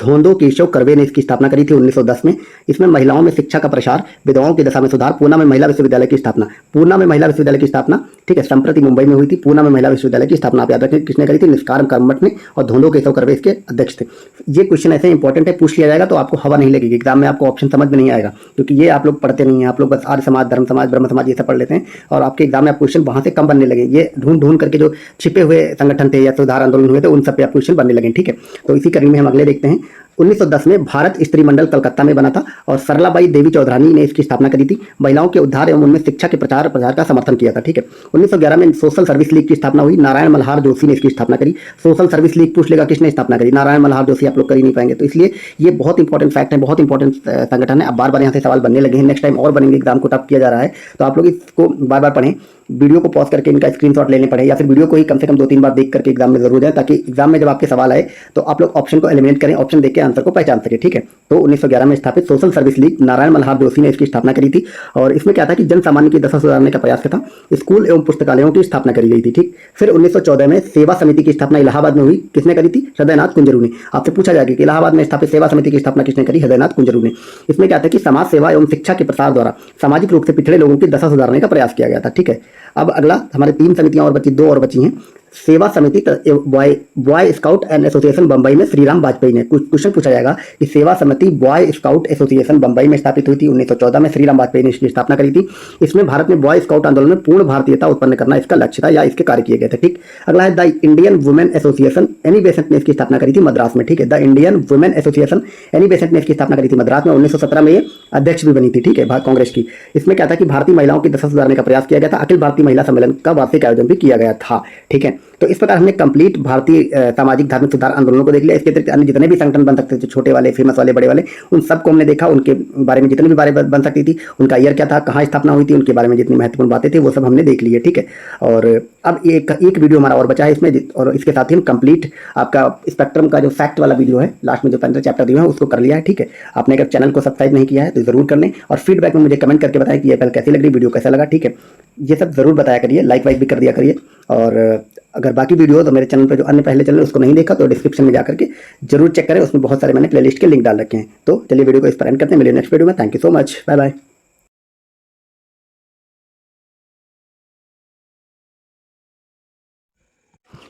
धोंदो केशव कर्वे ने इसकी स्थापना करी थी 1910 में। इसमें महिलाओं में शिक्षा का प्रसार, विधवाओं की दशा में सुधार, पूना में महिला विश्वविद्यालय की स्थापना। पूना में महिला विश्वविद्यालय की स्थापना, ठीक है, संप्रति मुंबई में हुई थी। पूना में महिला विश्वविद्यालय की स्थापना आप याद रखें किसने करी थी, निष्काम कर्म मठ ने, और धोंदो केशव कर्वे इसके अध्यक्ष थे। ये क्वेश्चन ऐसे इंपॉर्टेंट है, पूछ लिया जाएगा तो आपको हवा नहीं लगेगी, एग्जाम में आपको ऑप्शन समझ में नहीं आएगा, क्योंकि ये आप लोग पढ़ते नहीं है, आप लोग बस आर्य समाज, धर्म समाज, ब्रह्म समाज ये सब पढ़ लेते हैं, और आपके एग्जाम में आप क्वेश्चन वहां से कम बनने लगे। ये ढूंढ करके जो छिपे हुए संगठन थे या सुधार आंदोलन हुए थे उन सब पे क्वेश्चन बनने लगे, ठीक है। तो इसी कड़ी में हम अगले देखते हैं। 1910 में भारत स्त्री मंडल कलकत्ता में बना था, और सरलाबाई देवी चौधरानी ने इसकी स्थापना करी थी। महिलाओं के उद्धार एवं उनमें शिक्षा के प्रचार का समर्थन किया था, ठीक है। 1911 में सोशल सर्विस लीग की स्थापना हुई। नारायण मल्हार जोशी ने इसकी स्थापना करी। सोशल सर्विस लीग पूछ लेगा किसने स्थापना करी, नारायण मल्हार जोशी, आप लोग कर ही नहीं पाएंगे। तो इसलिए ये बहुत इंपॉर्टेंट फैक्ट है, बहुत इंपॉर्टेंट संगठन है। अब बार बार यहाँ से सवाल बनने लगे हैं, नेक्स्ट टाइम और बनेंगे, एग्जाम को टफ किया जा रहा है, तो आप लोग इसको बार बार पढ़ें, वीडियो को पॉज करके इनका स्क्रीनशॉट लेने पड़े, या फिर वीडियो को ही कम से कम 2-3 बार देख करके एग्जाम में जरूर जाए, ताकि एग्जाम में जब आपके सवाल आए तो आप लोग ऑप्शन को एलिमिनेट करें, ऑप्शन देख के आंसर को पहचान सके, ठीक है। तो 1911 में स्थापित social service league, Narayan Malhar Joshi ने इसकी स्थापना करी थी। और इसमें क्या था कि जन सामान्य की दशा सुधारने का प्रयास था। स्कूल एवं पुस्तकालयों की स्थापना करी गई थी, ठीक। फिर 1914 में सेवा समिति की स्थापना इलाहाबाद में हुई। किसने करी थी, हृदयनाथ कुंजरू ने। आपसे पूछा जाएगा कि इलाहाबाद में स्थापित सेवा समिति की स्थापना किसने करी, हृदयनाथ कुंजरू ने। इसमें क्या था कि समाज सेवा एवं शिक्षा के प्रसार द्वारा सामाजिक रूप से पिछड़े लोगों की दशा सुधारने का प्रयास किया गया था, ठीक है। अब अगला हमारे 3 समितियां और बची, 2 और बची हैं। सेवा समिति boy scout and association Bombay में श्रीराम वाजपेयी ने। कुछ क्वेश्चन पूछा जाएगा कि सेवा समिति बॉय स्काउट एसोसिएशन बम्बई में स्थापित हुई थी 1914 में, श्रीराम वाजपेयी ने इसकी स्थापना करी थी। इसमें भारत में बॉय स्काउट आंदोलन में पूर्ण भारतीयता उत्पन्न करना इसका लक्ष्य था या इसके कार्य किए गए थे। ठीक, अगला है the Indian women association, Annie Besant ने इसकी स्थापना करी थी मद्रास में। ठीक है, the Indian women association Annie Besant ने इसकी स्थापना करी थी मद्रास में। 1917 में ये अध्यक्ष भी बनी थी। ठीक है, कांग्रेस की। इसमें क्या था कि भारतीय महिलाओं की दशा सुधारने का प्रयास किया गया था। अखिल भारतीय महिला सम्मेलन का वार्षिक आयोजन भी किया गया था। ठीक है, तो इस प्रकार हमने कंप्लीट भारतीय सामाजिक धार्मिक सुधार आंदोलनों को देख लिया। इसके अतिरिक्त अन्य जितने भी संगठन बन सकते थे, छोटे वाले, फेमस वाले, बड़े वाले, उन सबको हमने देखा। उनके बारे में जितने भी बारे बन सकती थी, उनका ईयर क्या था, कहाँ स्थापना हुई थी, उनके बारे में जितनी महत्वपूर्ण बातें थी वो सब हमने देख ली है। ठीक है, और अब एक वीडियो हमारा और बचा है इसमें, और इसके साथ ही हम कंप्लीट आपका स्पेक्ट्रम का जो फैक्ट वाला वीडियो है, लास्ट में जो 15 चैप्टर दिए हैं उसको कर लिया है। ठीक है, आपने अगर चैनल को सब्सक्राइब नहीं किया है तो जरूर कर लें, और फीडबैक में मुझे कमेंट करके बताएं कि ये पहले कैसी लग रही, वीडियो कैसा लगा। ठीक है, ये सब जरूर बताया करिए, लाइक वाइक भी कर दिया करिए। और अगर बाकी वीडियो तो मेरे चैनल पर जो अन्य पहले चैनल उसको नहीं देखा तो डिस्क्रिप्शन में जाकर के जरूर चेक करें, उसमें बहुत सारे मैंने प्लेलिस्ट के लिंक डाल रखे हैं। तो चलिए वीडियो को इस पर एंड करते हैं, मिलिए नेक्स्ट वीडियो में। Thank you so much, bye bye.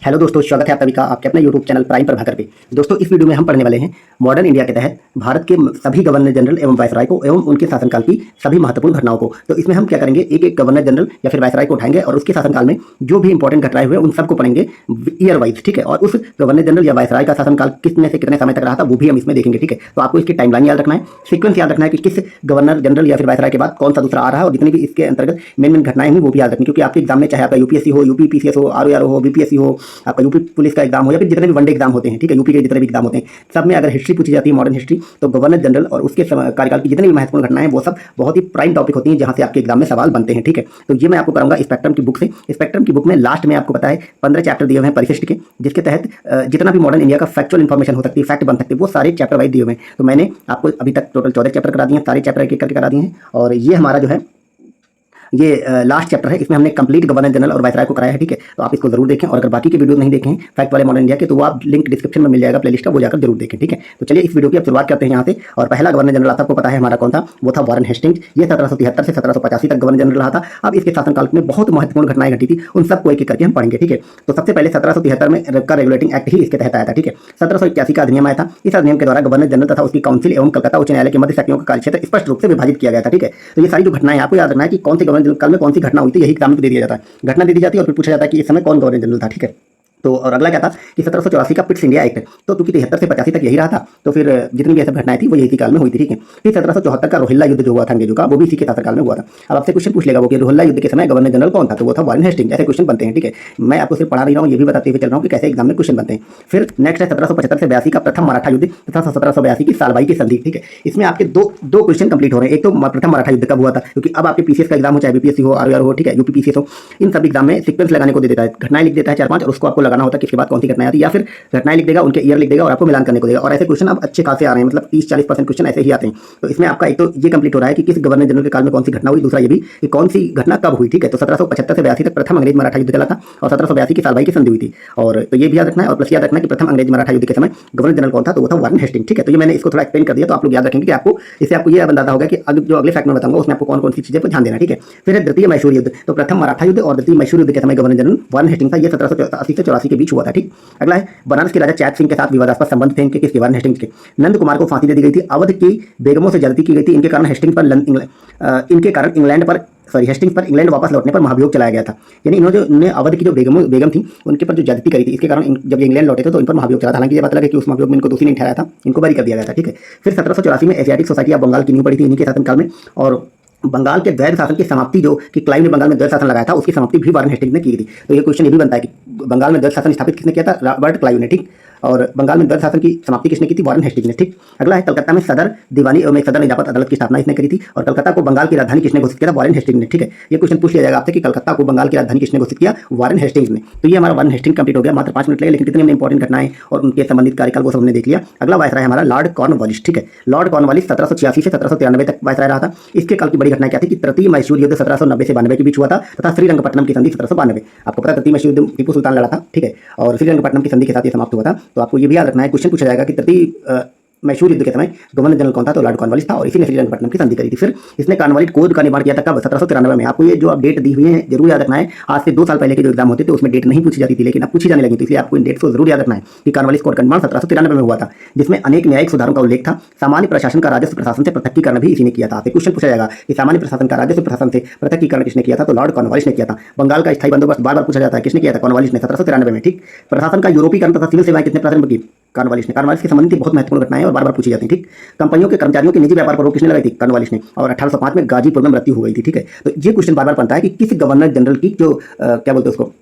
Hello दोस्तों, स्वागत है आप सभी का आपके अपने यूट्यूब चैनल प्राइम प्रभाकर पे। दोस्तों, इस वीडियो में हम पढ़ने वाले हैं मॉडर्न इंडिया के तहत भारत के सभी गवर्नर जनरल एवं वायसराय को एवं उनके शासनकाल की सभी महत्वपूर्ण घटनाओं को। तो इसमें हम क्या करेंगे, एक एक गवर्नर जनरल या फिर वायसराय को उठाएंगे और उसके शासनकाल में जो भी इंपॉर्टेंट घटनाएं हुए उन सबको पढ़ेंगे ईयर वाइज। ठीक है, और उस गवर्नर जनरल या वायसराय का शासनकाल कितने से कितने समय तक रहा था वो भी हम इसमें देखेंगे। ठीक है, तो आपको इसकी टाइमलाइन याद रखना है, सीक्वेंस याद रखना है कि किस गवर्नर जनरल या फिर वायसराय के बाद कौन सा दूसरा आ रहा है, और जितनी भी इसके अंतर्गत मेन घटनाएं हुई वो भी याद रखनी, क्योंकि आपके एग्जाम में चाहे आपका यूपीएससी हो, यूपी पीसीएस हो, आरओआर हो, बीपीएससी हो, आपका यूपी पुलिस का एग्जाम हो, या फिर जितने भी वनडे एग्जाम होते हैं, ठीक है, यूपी के जितने भी एग्जाम होते हैं, सब में अगर हिस्ट्री पूछी जाती है, मॉडर्न हिस्ट्री, तो गवर्नर जनरल और उसके कार्यकाल की जितनी भी महत्वपूर्ण घटनाएं हैं वो सब बहुत ही प्राइम टॉपिक होती हैं, जहां से आपके एग्जाम में सवाल बनते हैं। ठीक है, तो ये मैं आपको कराऊंगा स्पेक्ट्रम की बुक से। स्पेक्ट्रम की बुक में लास्ट में आपको पता है 15 चैप्टर दिए हुए हैं परिशिष्ट के, जिसके तहत जितना भी मॉडर्न इंडिया का फैक्चुअल इन्फॉर्मेशन हो सकती है, फैक्ट बन सकते हैं, वो सारे चैप्टर वाइज दिए हुए हैं। तो मैंने आपको अभी तक टोटल 14 चैप्टर करा दिए हैं, सारे चैप्टर एक एक करके करा दिए हैं। और ये हमारा जो है ये लास्ट चैप्टर है, इसमें हमने कंप्लीट गवर्नर जनरल और वायसराय को कराया है। ठीक है, तो आप इसको जरूर देखें, और अगर बाकी के वीडियो नहीं देखें फैक्ट वाले मॉडर्न इंडिया के, तो वो आप लिंक डिस्क्रिप्शन में मिल जाएगा प्लेलिस्ट का, वो जाकर जरूर देखें। ठीक है, तो चलिए इस वीडियो की अब शुरुआत करते हैं यहाँ से। और पहला गवर्नर जनरल आपको पता है हमारा कौन था, वो था वारेन हेस्टिंग्स। ये 1773 से 1785 तक गवर्नर जनरल रहा था। अब इसके शासनकाल में बहुत महत्वपूर्ण घटनाएं घटी थी, उन सबको एक एक करके हम पढ़ेंगे। ठीक है, तो सबसे पहले 1773 में का रेगुलेटिंग एक्ट ही इसके तहत आया था। ठीक है, 1781 का अधिनियम आया था। इस अधिनियम के द्वारा गवर्नर जनरल तथा उसकी काउंसिल एवं कलकत्ता उच्च न्यायालय के मध्य शक्तियों का कार्यक्षेत्र स्पष्ट रूप से विभाजित किया गया था। ठीक है, तो ये सारी जो घटनाएं आपको याद रखना है कि कौन से गवर्नर जनरल काल में कौन सी घटना हुई थी, यही एग्जाम में दे दिया जाता है। घटना दे दी जाती है और फिर पूछा जाता है कि इस समय कौन गवर्नर जनरल था। ठीक है, तो और अगला क्या था कि 1784 का पिट्स इंडिया एक्ट, तो क्योंकि 73 से 85 तक यही रहा था, तो फिर जितनी भी ऐसी घटनाएं थी वो यही काल में हुई थी। ठीक है, फिर 1774 का रोहिल्ला युद्ध जो हुआ था अंग्रेजों का, वो भी इसी के शासनकाल में हुआ था। अब आपसे क्वेश्चन पूछ लेगा वो कि रोहिल्ला युद्ध के समय गवर्नर जनरल कौन था, तो वो था वारेन हेस्टिंग्स। ऐसे क्वेश्चन बनते हैं। ठीक है, मैं आपको सिर्फ पढ़ा नहीं रहा हूँ, ये भी बताते हुए चल रहा हूँ कि कैसे एग्जाम में क्वेश्चन बनते हैं। फिर नेक्स्ट है 1775 से 82 का प्रथम मराठा युद्ध तथा 1782 की सालबाई की संधि। ठीक है, इसमें आपके दो क्वेश्चन कंप्लीट हो रहे हैं। एक तो प्रथम मराठा युद्ध कब हुआ था, क्योंकि अब आपके पीसीएस का एग्जाम हो, चाहे बीपीएससी हो, आरओआर हो, ठीक है, यूपी पीसीएस हो, इन सब एग्जाम में सीक्वेंस लगाने को दे देता है, घटनाएं लिख देता है 4-5, और उसको आपको लगाना होता है किसके बाद कौन सी घटनाएं आती है, या फिर घटनाएं लिख देगा, उनके ईयर लिख देगा और आपको मिलान करने को देगा। और ऐसे क्वेश्चन अब अच्छे खासे आ रहे हैं, मतलब 30-40% क्वेश्चन ऐसे ही आते हैं। तो इसमें आपका एक तो ये कंप्लीट हो रहा है कि किस गवर्नर जनरल के काल में कौन सी घटना हुई, दूसरा ये भी कि कौन सी घटना कब हुई। ठीक है, तो 1775 से 82 तक प्रथम अंग्रेज मराठा युद्ध चला था, और 1782 की सालबाई की संधि हुई थी। और तो ये भी याद रखना है, और प्लस याद रखना है कि प्रथम अंग्रेज मराठा युद्ध के समय गवर्नर जनरल कौन था, तो वो था वारेन हेस्टिंग्स। ठीक है, तो ये मैंने इसको थोड़ा एक्सप्लेन कर दिया, तो आप लोग याद रखेंगे कि आपको इससे आपको ये अंदाजा होगा कि जो अगले फैक्ट में बताऊंगा उसमें आपको कौन कौन सी चीजें पर ध्यान देना। ठीक है, फिर है द्वितीय मैसूर युद्ध, तो प्रथम मराठा युद्ध और द्वितीय मैसूर युद्ध के समय गवर्नर जनरल वारेन हेस्टिंग्स था। ये 1780 से 84 के बीच हुआ था। ठीक, अगला है बनारस के राजा चैत सिंह के साथ विवादास्पद संबंध थे इनके, वारेन हेस्टिंग्स के। नंद कुमार को फांसी दे दी गई थी। अवध की बेगमों से ज्यादती की गई थी, इनके कारण हेस्टिंग्स पर हेस्टिंग्स पर इंग्लैंड वापस लौटने पर महाभियोग चलाया गया था। यानी इन्होंने अवध की जो बेगम थी उनके पर जो ज्यादती करी थी, इसके कारण जब इंग्लैंड लौटे थे तो इन पर महाभियोग चला था। हालांकि ये बात लगा कि उस महाभियोग में इनको दोषी नहीं ठहराया था, इनको बरी कर दिया गया था। ठीक है, फिर 1784 में एशियाटिक सोसाइटी ऑफ बंगाल की नींव पड़ी थी इन्हीं के शासनकाल में, और बंगाल के द्वैध शासन की समाप्ति, जो कि क्लाइव ने बंगाल में द्वैध शासन लगाया था, उसकी समाप्ति भी वारेन हेस्टिंग्स ने की थी। तो ये क्वेश्चन ये भी बनता है कि बंगाल में द्वैध शासन स्थापित किसने किया था, रॉबर्ट क्लाइव ने। ठीक, और बंगाल में द्वैध शासन की समाप्ति किसने की थी, वारेन हेस्टिंग्स ने। ठीक, अगला है कलकत्ता में सदर दीवानी एवं सदर निजामत अदालत की स्थापना इसने करी थी, और कलकत्ता को बंगाल की राजधानी किसने घोषित किया था, वारेन हेस्टिंग्स ने। ठीक है, ये क्वेश्चन पूछ लिया जाएगा आपसे कि कलकत्ता को बंगाल की राजधानी किसने घोषित किया, वारेन हेस्टिंग्स ने। तो ये हमारा वारेन हेस्टिंग्स कंप्लीट हो गया, मात्र 5 मिनट लगे, लेकिन कितनी हमने इंपॉर्टेंट घटनाएं और उनके संबंधित कार्यकाल वो सब हमने देख लिया। अगला वायसराय हमारा लॉर्ड कॉर्नवालिस। ठीक है, लॉर्ड कॉर्नवालिस 1786 से 1793 तक वायसराय रहा था। इसके काल की बड़ी घटना क्या थी कि तृतीय मैसूर युद्ध 1790 से 92 के बीच हुआ था, तथा श्रीरंगपट्टनम की संधि 1792। आपको पता है तृतीय मैसूर युद्ध टीपू सुल्तान लड़ा था। ठीक है, और श्रीरंगपट्टनम की संधि के साथ ये समाप्त हुआ था। तो आपको ये भी याद रखना है, क्वेश्चन पूछा जाएगा कि मैसूर युद्ध के समय गवर्नर जनरल कौन था? तो लॉर्ड कॉर्नवालिस था और इसी ने श्रीरंगपट्टनम की संधि करी थी। फिर इसने कॉर्नवालिस कोड का निर्माण किया था कब? 1793 में। आपको ये जो आप डेट दी हुई है जरूर याद रखना है। आज से 2 साल पहले के जो एग्जाम होते थे उसमें डेट नहीं पूछी जाती थी, लेकिन अब पूछी जाने लगी, तो इसलिए आपको इन डेट को जरूर याद रखना है कि कॉर्नवालिस कोड का निर्माण 1793 में हुआ था, जिसमें अनेक न्यायिक सुधारों का उल्लेख था। सामान्य प्रशासन का राजस्व प्रशासन से पृथकीकरण भी इसी ने किया था। आपसे क्वेश्चन पूछा जाएगा कि सामान्य प्रशासन का राजस्व प्रशासन से पृथकीकरण किसने किया था? तो लॉर्ड कॉर्नवालिस ने किया था। बंगाल का स्थायी बंदोबस्त बार बार पूछा जाता है, किसने किया था? कॉर्नवालिस ने 1793 में। ठीक। प्रशासन का यूरोपीकरण तथा सिविल सेवाएं किसने प्रारंभ की? कॉर्नवालिस ने। कॉर्नवालिस के संबंधित बहुत महत्वपूर्ण घटनाएं और बार बार पूछी जाती हैं। ठीक। कंपनियों के कर्मचारियों के निजी व्यापार पर रोक किसने लगाई थी? कॉर्नवालिस ने। और 1805 में गाजीपुर में मृत्यु हो गई थी। ठीक है। तो ये क्वेश्चन बार बार बनता है कि किस गवर्नर जनरल की जो क्या बोलते हैं उसको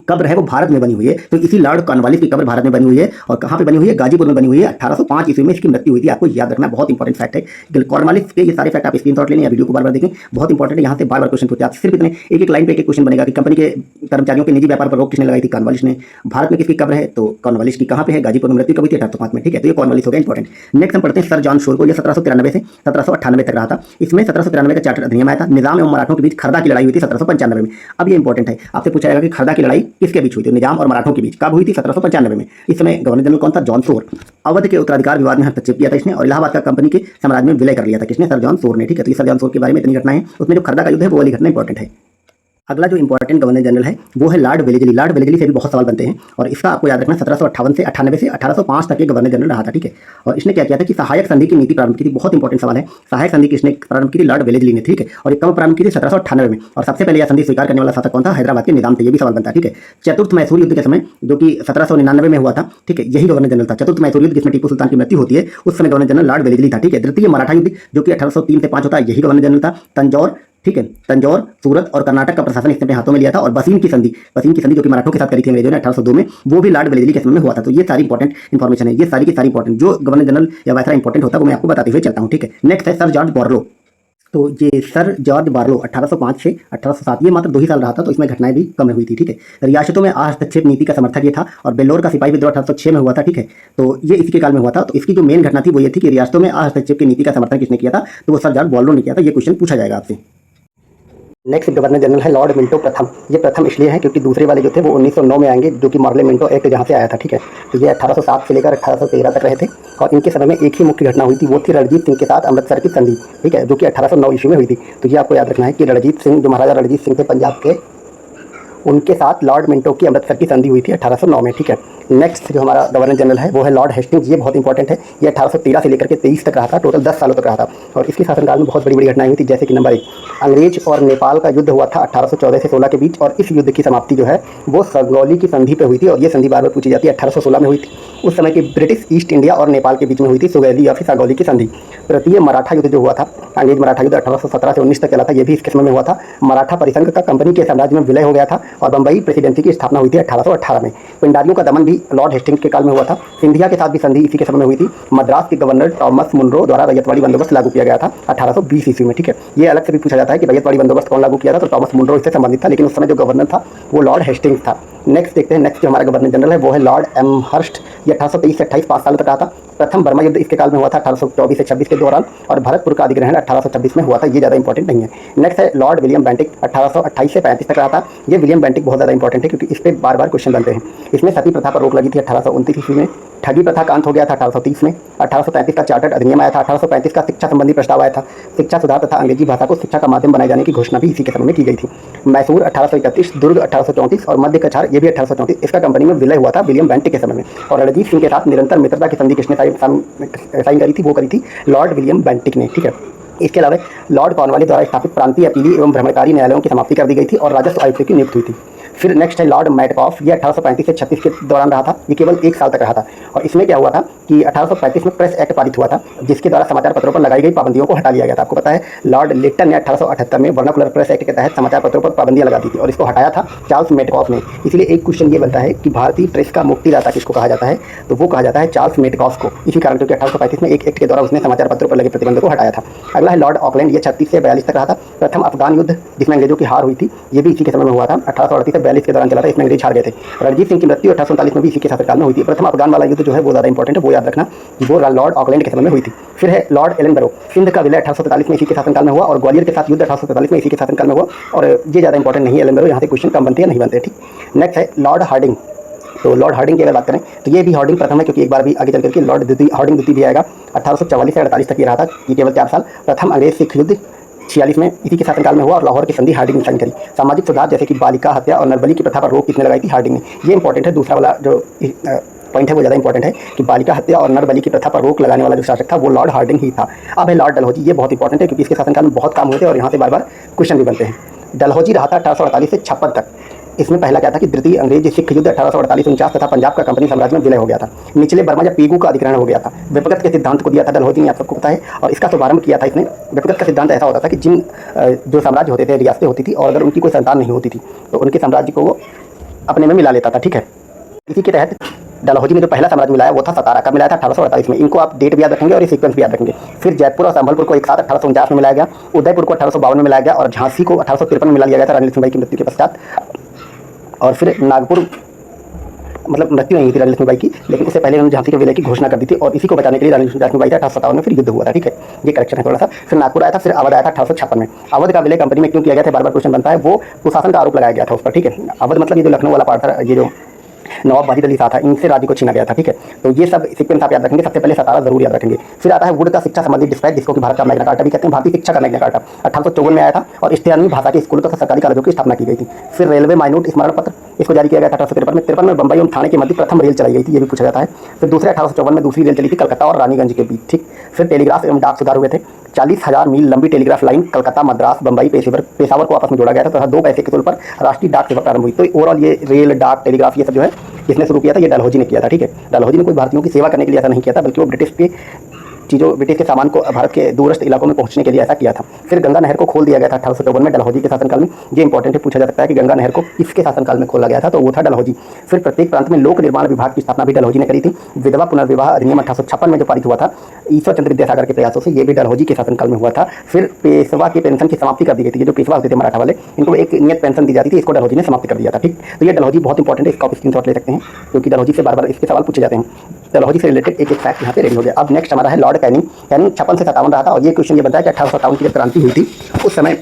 कब्र है वो भारत में बनी हुई है। तो इसी लॉर्ड कॉर्नवालिस की कब्र भारत में बनी हुई है और कहाँ पे बनी हुई है? गाजीपुर में बनी हुई है। 1805 ईस्वी में इसकी मृत्यु हुई थी। आपको याद रखना, बहुत इंपॉर्टेंट फैक्ट है। कॉर्नवालिस के ये सारे फैक्ट आप स्क्रीनशॉट ले लें या वीडियो को बार बार देखें, बहुत इंपॉर्टेंट है। यहाँ से बार बार क्वेश्चन पूछते हैं। सिर्फ इतने एक एक लाइन पे एक क्वेश्चन बनेगा कि कंपनी के कर्मचारियों के निजी व्यापार पर रोक किसने लगाई थी? कॉर्नवालिस ने। भारत में किसकी कब्र है? तो कॉर्नवालिस की। कहाँ पे है? गाजीपुर में मृत्यु कब हुई थी? 1805 में। ठीक है। तो ये कॉर्नवालिस हो गया इंपॉर्टेंट। नेक्स्ट हम पढ़ते हैं सर जॉन शोर को। ये 1793 से 1798 तक रहा था। इसमें 1793 का चार्टर अधिनियम आया था। निजाम एवं मराठों के बीच खरदा की लड़ाई हुई थी 1795 में। अब ये इंपॉर्टेंट है, आपसे पूछा जाएगा कि खरदा की लड़ाई किसके बीच हुई थी? निजाम और मराठों के बीच। कब हुई थी? 1795 में। इस समय गवर्नर जनरल कौन था? John Shore. अवध के उत्तराधिकार विवाद में हस्तक्षेप किया था इसने और इलाहाबाद का कंपनी के साम्राज्य में विलय कर लिया था। किसने? सर जॉन शोर ने। ठीक है। तो सर जॉन शोर के बारे में इतनी घटना है। उसमें जो खरदा का युद्ध है वो वाली घटना इंपॉर्टेंट है। अगला जो इंपॉर्टेंट गवर्नर जनरल है वो है लॉर्ड वेलेजली। लॉर्ड वेलेजली से भी बहुत सवाल बनते हैं और इसका आपको याद रखना 1758 से 98 से 1805 तक के गवर्नर जनरल रहा था। ठीक है। और इसने क्या किया था कि सहायक संधि की नीति प्रारंभ की थी। बहुत इंपॉर्टेंट सवाल है। सहायक संधि किसने प्रारंभ की थी? लॉर्ड वेलेजली ने। ठीक है। और ये कब प्रारंभ की थी? 1798 में। और सबसे पहले यह संधि स्वीकार करने वाला शासक कौन था? हैदराबाद के निजाम थे। ये भी सवाल बनता है। ठीक है। चतुर्थ मैसूर युद्ध के समय जो कि 1799 में हुआ था, ठीक है, यही गवर्नर जनरल था। चतुर्थ मैसूर युद्ध जिसमें टीपू सुल्तान की मृत्यु होती है, उस समय गवर्नर जनरल लॉर्ड वेलेजली था। ठीक है। द्वितीय मराठा युद्ध जो कि 1803 से 5 होता है, यही गवर्नर जनरल था। तंजौर, ठीक है, तंजौर, सूरत और कर्नाटक का प्रशासन इसने अपने हाथों में लिया था। और बसीन की संधि जो कि मराठों के साथ करी थी अंग्रेजों ने 1802 में, वो भी लॉर्ड वेलेजली के समय में हुआ था। तो ये सारी इंपॉर्टेंट इन्फॉर्मेशन है। ये सारी की सारी इंपॉर्टेंट जो गवर्नर जनरल या वायसराय इंपॉर्टेंट होता है वो मैं आपको बताते हुए चलता हूँ। ठीक है। नेक्स्ट है सर जॉर्ज बॉर्लो। तो ये सर जॉर्ज बार्लो 1805 से 1807 ये मात्र 2 ही साल रहा था, तो इसमें घटनाएं भी कम हुई थी। ठीक है। रियासतों में हस्तक्षेप नीति का समर्थक ये था और बेल्लोर का सिपाही विद्रोह 1806 में हुआ था। ठीक है। तो ये इसी के काल में हुआ था। तो इसकी जो मेन घटना थी वो ये थी कि रियासतों में हस्तक्षेप की नीति का समर्थन किसने किया था? तो वो सर जॉर्ज बार्लो ने किया था। ये क्वेश्चन पूछा जाएगा आपसे। नेक्स्ट गवर्नर जनरल है लॉर्ड मिंटो प्रथम। ये प्रथम इसलिए है क्योंकि दूसरे वाले जो थे वो 1909 में आएंगे, जो कि मार्ले मिंटो एक्ट जहाँ से आया था। ठीक है। तो ये 1807 से लेकर 1813 तक रहे थे और इनके समय में एक ही मुख्य घटना हुई थी, वो थी रणजीत सिंह के साथ अमृतसर की संधि। ठीक है। जो कि 1809 ईस्वी में हुई थी। तो ये आपको याद रखना है कि रणजीत सिंह, जो महाराजा रणजीत सिंह थे पंजाब के, उनके साथ लॉर्ड मिंटो की अमृतसर की संधि हुई थी 1809 में। ठीक है। नेक्स्ट जो हमारा गवर्नर जनरल है वो है लॉर्ड हेस्टिंग्स। ये बहुत इंपॉर्टेंट है। ये 1813 से लेकर के 23 तक रहा था। टोटल 10 सालों तक रहा था और इसके शासनकाल में बहुत बड़ी बड़ी घटनाएं हुई थी, जैसे कि नंबर 1, अंग्रेज और नेपाल का युद्ध हुआ था 1814 से 16 के बीच और इस युद्ध की समाप्ति जो है वो संगौली की संधि पे हुई थी। और ये संधि बार बार पूछी जाती है। 1816 में हुई थी। उस समय की ब्रिटिश ईस्ट इंडिया और नेपाल के बीच में हुई थी सुगैली या फिर संगौली की संधि। तृतीय मराठा युद्ध जो हुआ था, अंग्रेज मराठा युद्ध 1817 से 19 तक चला था, ये भी इसके समय में हुआ था। मराठा परिसंघ का कंपनी के साम्राज्य में विलय हो गया था और बंबई प्रेसिडेंसी की स्थापना हुई थी 1818 में। पिंडारियों का दमन भी लॉर्ड हेस्टिंग्स के काल में हुआ था। सिंधिया के साथ भी संधि इसी के समय में हुई थी। मद्रास के गवर्नर टॉमस मुनरो द्वारा रैयतवाड़ी बंदोबस्त लागू किया गया था 1820 ईस्वी में। ठीक है। ये अलग से भी पूछा जाता है कि रैयतवाड़ी बंदोबस्त कौन लागू किया था? तो टॉमस मुनरो इससे संबंधित था, लेकिन उस समय जो गवर्नर था वो लॉर्ड हेस्टिंग्स था। नेक्स्ट देखते हैं। नेक्स्ट जो हमारा गवर्नर जनरल है वो है लॉर्ड एमहर्स्ट। ये 1823 से 28 5 साल तक रहा था। प्रथम बर्मा युद्ध इसके काल में हुआ था 1824 से 26 के दौरान और भरतपुर का अधिग्रहण 1826 में हुआ था। ये ज़्यादा इंपॉर्टेंट नहीं है। नेक्स्ट है लॉर्ड विलियम बेंटिक। 1828 से 35 तक रहा था। ये विलियम बेंटिक बहुत ज़्यादा इंपॉर्टेंट है क्योंकि इस पर बार बार क्वेश्चन बनते हैं। इसमें सती प्रथा पर रोक लगी थी 1829 ईस्वी में। ठगी प्रथा का अंत हो गया था 1830 में। 1835 का चार्टर्ड अधिनियम आया था। 1835 का शिक्षा संबंधी प्रस्ताव आया था। शिक्षा सुधार तथा अंग्रेजी भाषा को शिक्षा का माध्यम बनाए जाने की घोषणा भी इसी के समय में की गई थी। मैसूर 1831, दुर्ग 1834 और मध्य कछार ये भी 1834 इसका कंपनी में विलय हुआ था विलियम बेंटिक के समय में। और रणजीत सिंह के साथ निरंतर मित्रता की संधि किसने साइन करी थी? वो करी थी लॉर्ड विलियम बेंटिक ने। ठीक है। इसके अलावा लॉर्ड कॉर्नवालिस द्वारा स्थापित प्रांतीय अपीली एवं भ्रमणकारी न्यायालयों की समाप्ति कर दी गई थी और राजस्व आयुक्त की नियुक्ति हुई थी। फिर नेक्स्ट है लॉर्ड मैटकॉफ। ये 1835 से 36 के दौरान रहा था। ये केवल 1 साल तक रहा था और इसमें क्या हुआ था कि 1835 में प्रेस एक्ट पारित हुआ था, जिसके द्वारा समाचार पत्रों पर लगाई गई पाबंदियों को हटा लिया गया था। आपको पता है लॉर्ड लिट्टन ने 1878 में वर्नाकुलर प्रेस एक्ट के तहत समाचार पत्रों पर पाबंदियां लगा दी थी और इसको हटाया था चार्ल्स मेटकॉफ ने। इसलिए एक क्वेश्चन ये बनता है कि भारतीय प्रेस का मुक्तिदाता किसको कहा जाता है? तो वो कहा जाता है चार्ल्स मेटकॉफ को। इसी कारण क्योंकि 1835 में एक एक्ट के द्वारा उसने समाचार पत्रों पर लगे प्रतिबंध को हटाया था। अगला है लॉर्ड ऑकलैंड। ये 36 से 42 तक रहा था। प्रथम अफगान युद्ध जिसमें अंग्रेजों की हार हुई थी, ये भी इसी के समय में हुआ था। 1838 से 42 के दौरान चला था। इसमें अंग्रेज हार गए थे। रणजीत सिंह की मृत्यु 1839 में भी इसी के शासनकाल में हुई थी। प्रथम अफगान वाला युद्ध जो है वो ज़्यादा इंपॉर्टेंट है, वो याद रखना कि वो लॉर्ड ऑकलैंड के समय में हुई थी। फिर है लॉर्ड एलनबरो। सिंध का विलय 1843 में इसी के शासनकाल में हुआ और ग्वालियर के साथ युद्ध 1843 में इसी के शासनकाल में हुआ और ये ज़्यादा इंपॉर्टेंट नहीं है एलनबरो, यहाँ से क्वेश्चन कम बनते हैं नहीं बनते। ठीक। नेक्स्ट है लॉर्ड हार्डिंग। तो लॉर्ड हार्डिंग की अगर बात करें तो ये भी हार्डिंग प्रथम है, क्योंकि एक बार भी आगे चल करके लॉर्ड हार्डिंग द्वितीय भी आएगा। 1844 से 48 तक ये रहा था कि केवल 4 साल। प्रथम अंग्रेज सिख युद्ध 46 में इसी के शासनकाल में हुआ और लाहौर की संधि हार्डिंग ने साइन करी। सामाजिक सुधार जैसे कि बालिका हत्या और नरबली की प्रथा पर रोक किसने लगाई थी? हार्डिंग ने। ये इंपॉर्टेंट है, दूसरा वाला जो पॉइंट है वो ज़्यादा इंपॉर्टेंट है कि बालिका हत्या और नरबली की प्रथा पर रोक लगाने वाला जो शासक था वो लॉर्ड हार्डिंग ही था। अब है लॉर्ड डलहौजी, ये बहुत इंपॉर्टेंट है क्योंकि इसके शासनकाल में बहुत काम हुए थे और यहाँ से बार बार क्वेश्चन भी बनते हैं। डलहौजी रहा था 1848 से 56 तक। इसमें पहला क्या था कि द्वितीय अंग्रेज सिख युद्ध 1848-49 तथा पंजाब का कंपनी साम्राज्य में विलय हो गया था। निचले बर्मा या पीगू का अधिग्रहण हो गया था। विपगत के सिद्धांत को दिया था डलहौजी ने, आप सबको पता है, और इसका शुभारंभ किया था इसने। विपगत का सिद्धांत ऐसा होता था कि जिन जो साम्राज्य होते थे, रियासतें होती थी, और अगर उनकी कोई संतान नहीं होती थी तो उनके साम्राज्य को वो अपने में मिला लेता था। ठीक है, इसी के तहत डलहौजी ने जो पहला साम्राज्य मिलाया वो था सतारा। कब मिलाया था? 1848 में। इनको आप डेट भी याद रखेंगे और ये सीक्वेंस भी याद रखेंगे। फिर जयपुर और संभलपुर को एक साथ 1849 में मिलाया गया। उदयपुर को 1852 में मिलाया गया और झांसी को 1853 में मिला लिया गया था रानी लक्ष्मीबाई की मृत्यु के पश्चात। और फिर नागपुर, मतलब मृत्यु नहीं हुई थी रानी लक्ष्मीबाई की, लेकिन इससे पहले उन्होंने झांसी के विलय की घोषणा कर दी थी और इसी को बचाने के लिए रानी लक्ष्मीबाई था 1857 में फिर युद्ध हुआ था। ठीक है, ये करेक्शन है थोड़ा सा। फिर नागपुर आया था, फिर अवध आया था 1856 में। अवध का विलय कंपनी में क्यों किया गया था? बार बार क्वेश्चन बनता है। वो कुशासन का आरोप लगाया गया था उस पर। ठीक है, अवध मतलब ये जो लखनऊ वाला पार्ट था, ये जो नवाब वाजिद अली शाह था, इनसे राज्य को छीना गया था। ठीक है, तो ये सब सीक्वेंस आप याद रखेंगे। सबसे पहले सतारा जरूर याद रखेंगे। फिर आता है वुड का शिक्षा संबंधी डिस्पैच, जिसको कि भारत का मैग्ना कार्टा भी कहते हैं। भारतीय शिक्षा का मैग्ना कार्टा 1854 में आया था और 93 भाषा के स्कूलों तथा सरकारी कॉलेजों की स्थापना की गई थी। फिर रेलवे माइनूट स्मरण पत्र, इसको जारी किया गया था 1853 में। 53 में बंबई और थाने के मध्य प्रथम रेल चलाई गई थी, ये भी पूछा जाता है। फिर दूसरे 1854 में दूसरी रेल चली थी कलकत्ता और रानीगंज के बीच। ठीक, फिर टेलीग्राफ एवं डाक सुधार हुए थे। 40,000 मील लंबी टेलीग्राफ लाइन कलकत्ता, मद्रास, बंबई, पेशावर को आपस में जोड़ा गया था तथा 2 पैसे के तौर पर राष्ट्रीय डाक सेवा प्रारंभ हुई। तो ओवरऑल ये रेल, डाक, टेलीग्राफ, ये सब जो है किसने शुरू किया था? ये डलहौजी ने किया था। ठीक है, डलहौजी ने कोई भारतीयों की सेवा करने के लिए ऐसा नहीं किया था, बल्कि वो ब्रिटिश के सामान को भारत के दूरस्थ इलाकों में पहुंचने के लिए ऐसा किया था। फिर गंगा नहर को खोल दिया गया था 1854 में डलहौजी के शासनकाल में। ये इंपॉर्टेंट है, पूछा जा सकता है कि गंगा नहर को किसके शासनकाल में खोला गया था? तो वो था डलहौजी। फिर प्रत्येक प्रांत में लोक निर्माण विभाग की स्थापना भी डलहौजी ने करी थी। विधवा पुनर्विवाह अधिनियम 1856 में जो पारित हुआ था ईश्वर चंद्र विद्यासागर के प्रयासों से, ये भी डलहौजी के शासनकाल में हुआ था। फिर पेशवा के पेंशन की समाप्ति कर दी गई थी। ये जो पेशवा होते थे मराठा वाले, इनको एक नियत पेंशन दी जाती थी, इसको डलहौजी ने समाप्त कर दिया था। ठीक, तो ये डलहौजी बहुत इंपॉर्टेंट है, इसका आप स्क्रीनशॉट ले सकते हैं क्योंकि डलहौजी से बार बार इसके सवाल पूछे जाते हैं। डलहौजी से रिलेटेड एक फैक्ट यहाँ पे रेडी हो गया। अब नेक्स्ट हमारा है लॉर्ड कैनिंग। कैनिंग 56 से 57 रहा था और ये क्वेश्चन ये बनता है कि 1857 की जब क्रांति हुई थी उस समय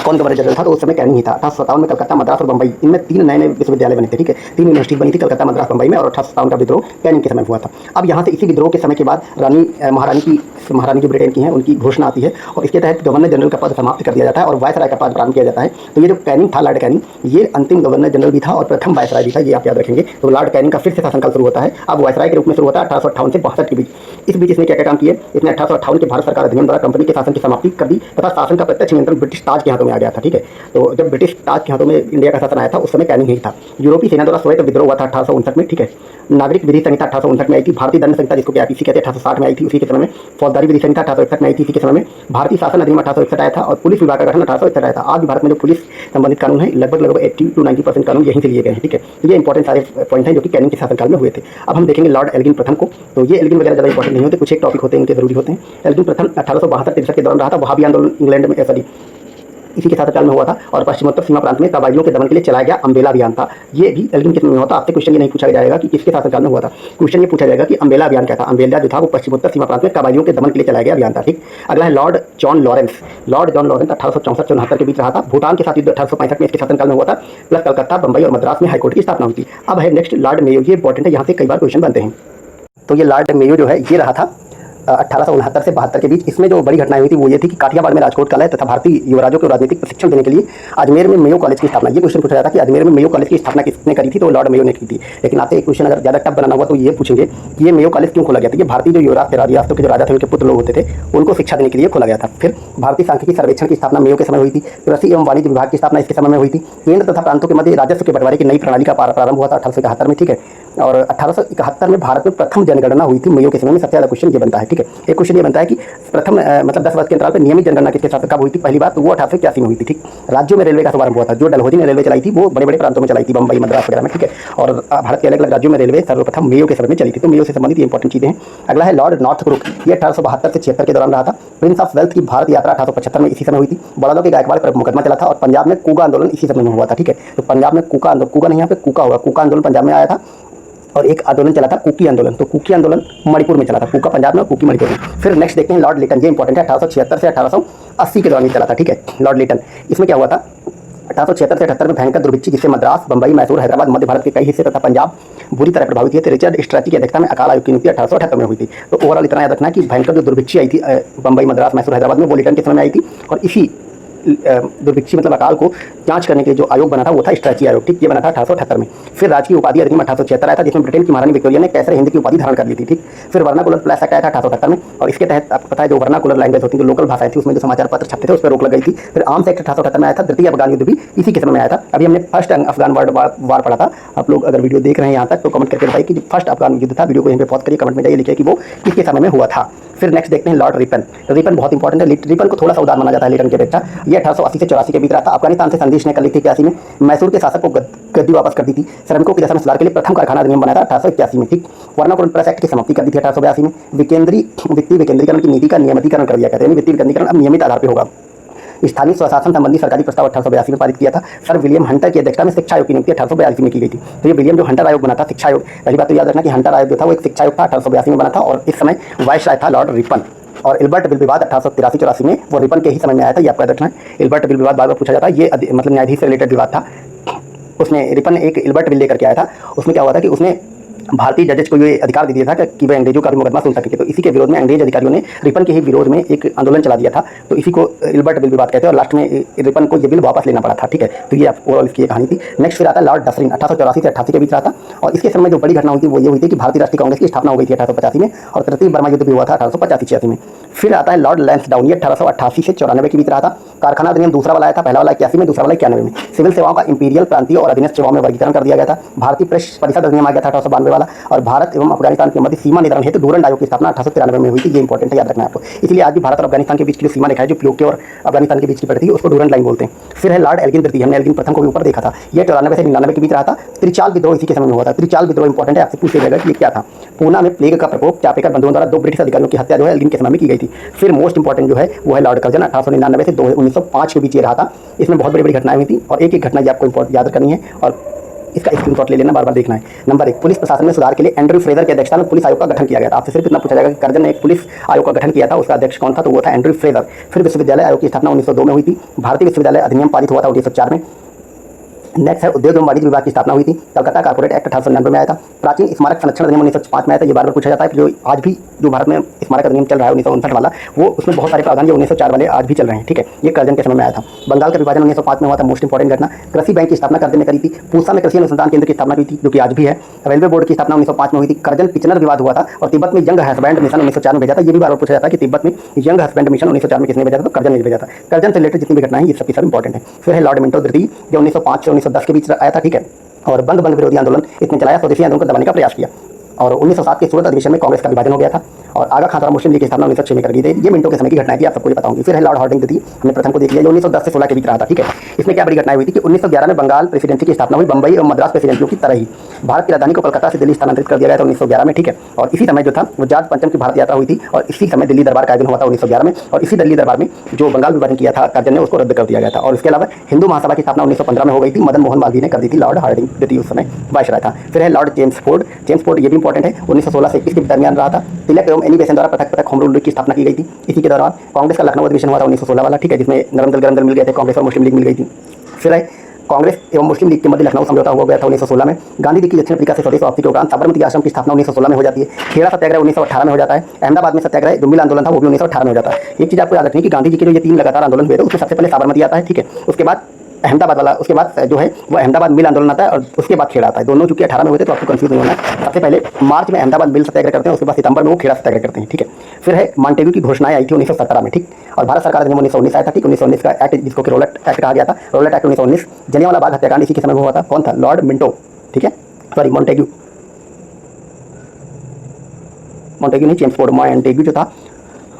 कौन गवर्नर जनरल था? तो उस समय कैनिंग ही था। 1857 में कलकत्ता, मद्रास और बंबई, इनमें 3 नए विश्वविद्यालय बने थे। ठीक है, 3 यूनिवर्सिटी बनी थी कलकत्ता, मद्रास, बंबई में, और 1857 का विद्रोह कैनिंग के समय हुआ था। अब यहाँ से इसी विद्रोह के समय के बाद महारानी जो ब्रिटेन की हैं उनकी घोषणा आती है और इसके तहत गवर्नर जनरल का पद समाप्त कर दिया जाता है और वायसराय का पद प्रारंभ किया जाता है। तो ये जो कैनिंग था, लॉर्ड कैनिंग, ये अंतिम गवर्नर जनरल भी था और प्रथम वायसराय भी था, ये आप याद रखेंगे। तो लॉर्ड कैनिंग का फिर से शासनकाल शुरू होता है। अब वायसराय के रूप में शुरू होता है 1858 से 62 के बीच। इस बीच इसने क्या क्या काम किए? इसने 1858 के भारत सरकार अधिनियम द्वारा कंपनी के शासन की समाप्ति कर दी तथा शासन का प्रत्यक्ष नियंत्रण ब्रिटिश ताज के हाथों में आ गया था। ठीक है, तो जब ब्रिटिश ताज के हाथों में इंडिया का शासन आया था उस समय कैनिंग ही था। यूरोपीय सेना द्वारा श्वेत विद्रोह हुआ था 1859 में। ठीक है, नागरिक विधि संहिता 1859 में आई थी। भारतीय दंड संहिता, जिसको आईपीसी कहते हैं, 1860 में आई थी उसी के समय में। फौजदारी विधि संहिता 1861 में आई थी इसी के समय में। भारतीय शासन अधिनियम 1861 आया था और पुलिस विभाग का गठन 1861 आया था। आज भी भारत में जो पुलिस संबंधित कानून है लगभग 80 to 90% कानून यहीं से लिए गए हैं। ठीक है, तो ये इंपॉर्टेंट सारे पॉइंट हैं जो कि कैनिंग के शासनकाल में हुए थे। अब हम देखेंगे लॉर्ड एल्गिन प्रथम को। तो ये एल्गिन वगैरह ज़्यादा इंपॉर्टेंट नहीं होते, कुछ एक टॉपिक होते हैं इनके जरूरी होते हैं। एल्गिन प्रथम 1862-63 के दौरान रहा था। वहाबी आंदोलन इंग्लैंड में इसी के शासनकाल में हुआ था और पश्चिमोत्तर सीमा प्रांत में कबायलियों के दमन के लिए चलाया गया अम्बेला अभियान था। ये भी एल्गिन के समय में होता। आपसे क्वेश्चन ये नहीं पूछा जाएगा कि किसके शासनकाल में हुआ था, क्वेश्चन ये पूछा जाएगा कि अम्बेला अभियान क्या था। अम्बेला जो था वो पश्चिमोत्तर सीमा प्रांत में कबायलियों के दमन के लिए चलाया गया अभियान था। ठीक, अगला है Lord John Lawrence. Lord John Lawrence 1864-74 के बीच रहा था। भूटान के साथ युद्ध 1865 में इसके शासनकाल में हुआ था। प्लस कलकत्ता, बंबई और मद्रास में हाईकोर्ट की स्थापना हुई थी। अब है नेक्स्ट लॉर्ड मेयो। ये इंपॉर्टेंट है, यहाँ से कई बार क्वेश्चन बनते हैं। तो ये लॉर्ड मेयो जो है ये रहा था 1869 से 72 के बीच। इसमें जो बड़ी घटनाएं हुई थी वो ये थी कि काठियावाड़ में राजकोट कला तथा भारतीय युवराजों को राजनीतिक प्रशिक्षण देने के लिए अजमेर में मेयो कॉलेज की स्थापना। ये क्वेश्चन पूछा जाता है कि अजमेर में मेयो कॉलेज की स्थापना किसने करी थी? तो लॉर्ड मेयो ने की थी। लेकिन आपसे एक क्वेश्चन अगर ज़्यादा टफ बनाना हुआ तो ये पूछेंगे कि ये मेयो कॉलेज क्यों खोला गया था? ये भारतीय जो युवराज थे, रियासतों के जो राजा थे, उनके पुत्र लोग होते थे, उनको शिक्षा देने के लिए खोला गया था। फिर भारतीय सांख्यिकी सर्वेक्षण की स्थापना मेयो के समय हुई थी। कृषि एवं वाणिज्य विभाग की स्थापना इसके समय में हुई थी। केंद्र तथा प्रांतों के मध्य राजस्व के बंटवारे की नई प्रणाली का प्रारंभ हुआ था 1871 में। ठीक है, और 1871 में भारत में प्रथम जनगणना हुई थी मेयो के समय में। सबसे ज़्यादा क्वेश्चन ये बनता है। ठीक है, एक क्वेश्चन ये बनता है कि प्रथम मतलब 10 वर्ष के अंतराल पर नियमित जनगणना किसके साथ कब हुई थी? पहली बार तो वो 1881 में हुई थी। ठीक, राज्यों में रेलवे का शुभारंभ हुआ था। जो डलहौजी ने रेलवे चलाई थी वो बड़े बड़े प्रांतों में चलाई थी, बंबई, मद्रास वगैरह में। ठीक है, और भारत के अलग अलग राज्यों में रेलवे सर्वप्रथम मेयो के समय में चली थी। तो मेयो से संबंधित ये इंपॉर्टेंट चीजें हैं। अगला है लॉर्ड नॉर्थ ब्रुक। ये 1872 से 76 के दौरान रहा था। प्रिंस ऑफ वेल्थ की भारत यात्रा 1875 में इसी समय हुई थी। बड़ौदा के गायकवाड़ पर मुकदमा चला था और पंजाब में कूका आंदोलन इसी समय में हुआ था। ठीक है, तो पंजाब में कूका नहीं, यहाँ पे कूका हुआ। कूका आंदोलन पंजाब में आया था और एक आंदोलन चला था कुकी आंदोलन। तो कुकी आंदोलन मणिपुर में चला था, कुका पंजाब में, कुकी मणिपुर में। फिर नेक्स्ट देखते हैं लॉर्ड लिटन। ये इंपॉर्टेंट है, 1876 से 1880 के दौरान चला था। ठीक है, लॉर्ड लिटन। इसमें क्या हुआ था 1876 से 78 में भयंकर दुर्भिक्ष जिससे मद्रास, बंबई, मैसूर, हैदराबाद, मध्य भारत के कई हिस्से तथा पंजाब बुरी तरह प्रभावित हुए थे। रिचर्ड स्ट्रैची की अध्यक्षता में अकाल आयोग की नियुक्ति 1878 में हुई थी। तो ओवरऑल इतना याद रखना कि भयंकर जो दुर्भिक्ष आई थी बंबई, मद्रास, मैसूर, हैदराबाद में, वो लिटन के समय में आई थी। और इसी दुर्भिक्षी मतलब अकाल को जांच करने के लिए जो आयोग बना था वो था स्ट्रैची आयोग, ठीक। ये बना था 1878 में। फिर राजकीय उपाधि अधिनियम 1876 आया था, जिसमें ब्रिटेन की महारानी विक्टोरिया ने कैसर हिंद की उपाधि धारण कर ली थी, ठीक। फिर वर्नाकुलर प्लस एक्ट आया था 1878 में, और इसके तहत आपको पता है जो वर्नाकुलर लैंग्वेज होती है, जो लोकल भाषाएं थी, उसमें जो समाचार पत्र छपते थे उस पर रोक लग गई थी। फिर आर्म्स एक्ट 1878 में आया था। द्वितीय अफगान युद्ध भी इसी के समय में आया था। अभी हमने फर्स्ट अफगान वार पढ़ा था। आप लोग अगर वीडियो देख रहे हैं यहाँ तक तो कमेंट करके बताइए कि फर्स्ट अफगान युद्ध था। वीडियो को यहीं पे पॉज करिए, कमेंट में जाइए, लिखिए कि वो किसके समय में हुआ था। फिर नेक्स्ट देखते हैं लॉर्ड रिपन। तो रिपन बहुत इंपॉर्टेंट है। रिपन को थोड़ा सा उदार माना जाता है लिटन के अपेक्षा। ये 1880 से 84 के बीच रहा था। अफगानिस्तान से संदेश ने कर ली थी 81 में। मैसूर के शासक को गद्दी वापस कर दी थी। श्रमिकों की दशा में सुधार के लिए प्रथम कारखाना अधिनियम बनाया था 1881 में, ठीक। वर्नाकुलर प्रेस एक्ट की समाप्ति कर दी थी 1882 में। वित्तीय विकेंद्रीकरण की नीति का नियमितीकरण कर दिया गया था, यानी वित्तीय विकेंद्रीकरण अब नियमित आधार पर होगा। स्थानीय स्वशासन संबंधी सरकारी प्रस्ताव 1882 में पारित किया था। सर विलियम हंटर की अध्यक्षता में शिक्षा आयोग की नियुक्ति 1882 में की गई थी। तो ये विलियम जो हंटर आयोग बना था, शिक्षा आयोग, पहली बात तो याद रखना कि हंटर आयोग जो था वो एक शिक्षा आयोग था, 1882 में बना था। और इस समय वाइसराय था लॉर्ड रिपन। और इल्बर्ट बिल विवाद 1883-84 में वो रिपन के ही समय में आया था। ये आपका याद रखना है। इल्बर्ट बिल विवाद बार बार पूछा जाता है। ये मतलब न्यायाधीश से रिलेटेड विवाद था। उसने रिपन एक इल्बर्ट बिल लेकर के आया था। उसमें क्या हुआ था कि उसने भारतीय जजेज को ये अधिकार दे दिया था कि वह अंग्रेजों का भी मुकदमा सुन सके। तो इसी के विरोध में अंग्रेज अधिकारियों ने रिपन के ही विरोध में एक आंदोलन चला दिया था। तो इसी को इल्बर्ट बिल विवाद कहते हैं। और लास्ट में रिपन को ये बिल वापस लेना पड़ा था, ठीक है। तो ये ओवरऑल इसकी कहानी थी। नेक्स्ट फिर आता है लॉर्ड डफरिन, 1884 से 88 के बीच रहा था। और इसके समय जो बड़ी घटना हुई थी वो ये हुई थी कि भारतीय राष्ट्रीय कांग्रेस की स्थापना हो गई थी 1885 में। और तृतीय बर्मा युद्ध भी हुआ था 1885-86 में। फिर आता है लॉर्ड लैंसडाउन, ये 1888 से 94 के बीच रहा था। कारखाना अधिनियम दूसरा वाला आया था, पहला वाला 81 में, दूसरा वाला 91 में। सिविल सेवाओं का इंपीरियल, प्रांतीय और अधीनस्थ सेवाओं में वर्गीकरण कर दिया गया था। भारतीय प्रेस परिषद अधिनियम आ गया था 1892 वाला। और भारत एवं अफगानिस्तान के मध्य सीमा निर्धारण हेतु डूरंड आयोग की स्थापना 1893 में हुई थी। ये इंपॉर्टेंट है, याद रखना है आपको। इसलिए आज भी भारत और अफगानिस्तान के बीच की जो सीमा रेखा है, जो पीओके और अफगानिस्तान के बीच की पड़ती है, उसको डूरंड लाइन बोलते हैं। फिर है लॉर्ड एल्गिन तृतीय, हमने एल्गिन प्रथम को भी ऊपर देखा था। ये 94 से 99 के बीच रहा था। त्रिचाल विद्रोह इसी के समय में हुआ था। त्रिचाल विद्रोह इंपॉर्टेंट है, आपसे पूछा जाएगा कि ये क्या था। पूना में प्लेग का प्रकोप, चापेकर बंधुओं द्वारा 2 ब्रिटिश अधिकारियों की हत्या जो है एल्गिन के समय में की गई थी। फिर मोस्ट इंपॉर्टेंट जो है वो है लॉर्ड कर्जन, 1899 से 1905 के बीच ये रहा था। इसमें बहुत बड़ी बड़ी घटनाएं हुई थी और एक एक घटना ये आपको इंपॉर्टेंट याद करनी है और इसका स्क्रीनशॉट ले लेना, बार बार देखना है। नंबर 1, पुलिस प्रशासन में सुधार के लिए एंड्रयू फ्रेजर की अध्यक्षता में पुलिस आयोग का गठन किया गया था। आपसे सिर्फ इतना पूछा जाएगा कि कर्जन ने एक पुलिस आयोग का गठन किया था, उसका अध्यक्ष कौन था, तो वो था एंड्रयू फ्रेजर। फिर विश्वविद्यालय आयोग की स्थापना 1902 में हुई थी। भारतीय विश्वविद्यालय अधिनियम पारित हुआ था 1904 में। नेक्स्ट है उद्योग एवं वाणिज्य विभाग की स्थापना हुई थी। कलकत्ता कारपोरेट एक्ट 1899 में आया था। प्राचीन स्मारक संरक्षण अधिनियम 1905 में आया था। ये बार बार पूछा जाता है कि जो आज भी जो भारत में स्मारक अधिनियम चल रहा है 1959 वाला, वो उसमें बहुत सारे प्रावधान जो 1904 वाले आज भी चल रहे हैं, ठीक है। ये कर्जन के समय में आया था। बंगाल का विभाजन 1905 में हुआ था, मोस्ट इंपॉर्टेंट घटना। कृषि बैंक की स्थापना कर्जन ने करी थी। पूसा में कृषि अनुसंधान केंद्र की स्थापना हुई थी, जो कि आज भी है। रेलवे बोर्ड की स्थापना 1905 में हुई थी। कर्जन पिचनर विवाद हुआ था। और तिब्बत में यंग हस्बैंड मिशन 1904 में भेजा था। ये भी बार बार पूछा जाता है कि तिब्बत में यंग हस्बैंड मिशन 1904 में किसने भेजा था, तो कर्जन ने भेजा था। कर्जन से रिलेटेड जितनी भी घटनाएं ये सबकी सब इंपॉर्टेंट है। फिर है लॉर्ड मिंटो तृतीय, जो 1905 से 1910 के बीच आया था, ठीक है। और बंग विरोधी आंदोलन इसने चलाया, स्वदेशी आंदोलन को दबाने का प्रयास किया। और 1907 के सूरत अधिवेशन में कांग्रेस का विभाजन हो गया था। और आगा खान द्वारा मुस्लिम लीग की स्थापना 1906 में कर दी थी। ये मिनटों के समय की घटनाएं थी, आप सबको ये पता होगी। फिर है लॉर्ड हार्डिंग तृतीय, हमने प्रथम को देख लिया, जो 1910 से 16 के बीच रहा था, ठीक है। इसमें क्या बड़ी घटनाएं हुई थी कि 1911 में बंगाल प्रेसिडेंसी की स्थापना हुई, बंबई और मद्रास प्रेसिडेंसियों की तरह ही। भारत की राजधानी को कलकत्ता से दिल्ली स्थानांतरित कर दिया गया था 1911 में, ठीक है। और इसी समय जो था वो जॉर्ज पंचम की भारत यात्रा हुई थी। और इसी समय दिल्ली दरबार का आयोजन हुआ था 1911 में। और इसी दिल्ली दरबार में जो बंगाल विभाजन किया था कर्जन ने, उसको रद्द कर दिया गया था। और इसके अलावा हिंदू महासभा की स्थापना 1915 में हो गई थी। मदन मोहन मालवीय ने कर दी थी। लॉर्ड हार्डिंग तृतीय उस समय वायसराय था। फिर है लॉर्ड चेम्सफोर्ड। चेम्सफोर्ड ये भी इंपॉर्टेंट है, 1916 से 21 के दरमियान रहा था। तिलक एवं एनी बेसेंट द्वारा पृथक होम रूल की स्थापना की गई थी। इसी के दौरान कांग्रेस का लखनऊ अधिवेशन हुआ था 1916 वाला, ठीक है, जिसमें गरम दल मिल गए थे, कांग्रेस और मुस्लिम लीग मिल गई थी। फिर है कांग्रेस एवं मुस्लिम लीग के मध्य लखनऊ समझौता हुआ गया था 1916 में। गांधी जी की दक्षिण अफ्रीका से स्वदेश वापसी के उपरांत साबरमती आश्रम की स्थापना 1916 में हो जाती है। खेड़ा सत्याग्रह 1918 में हो जाता है। अहमदाबाद में सत्याग्रह जो मिल आंदोलन था वो भी 1918 में हो जाता है। एक चीज आपको याद रखनी है कि गांधी जी के जो ये 3 लगातार आंदोलन हुए थे उसमें सबसे पहले साबरमती आता है, ठीक है। उसके बाद अहमदाबाद वाला, उसके बाद जो है वो अहमदाबाद मिल आंदोलन आता है और उसके बाद खेड़ा आता है। दोनों चूंकि 18 में हुए थे तो आपको कंफ्यूज नहीं होना है। सबसे पहले मार्च में अहमदाबाद मिल सत्याग्रह करते हैं, उसके बाद सितंबर में वो खेड़ा सत्याग्रह करते हैं, ठीक है। फिर है मॉन्टेग्यू की घोषणाएं आई थी 1917 में, ठीक। और भारत सरकार अधिनियम 1919 आया था, ठीक। 1919 का एक्ट जिसको कि रोलेट एक्ट कहा गया था, रोलेट एक्ट 1919। जलियांवाला बाग हत्याकांड इसी के समय में हुआ था। कौन था? लॉर्ड मिंटो, ठीक है, सॉरी मॉन्टेग्यू नहीं, चेम्सफोर्ड। मॉन्टेग्यू जो था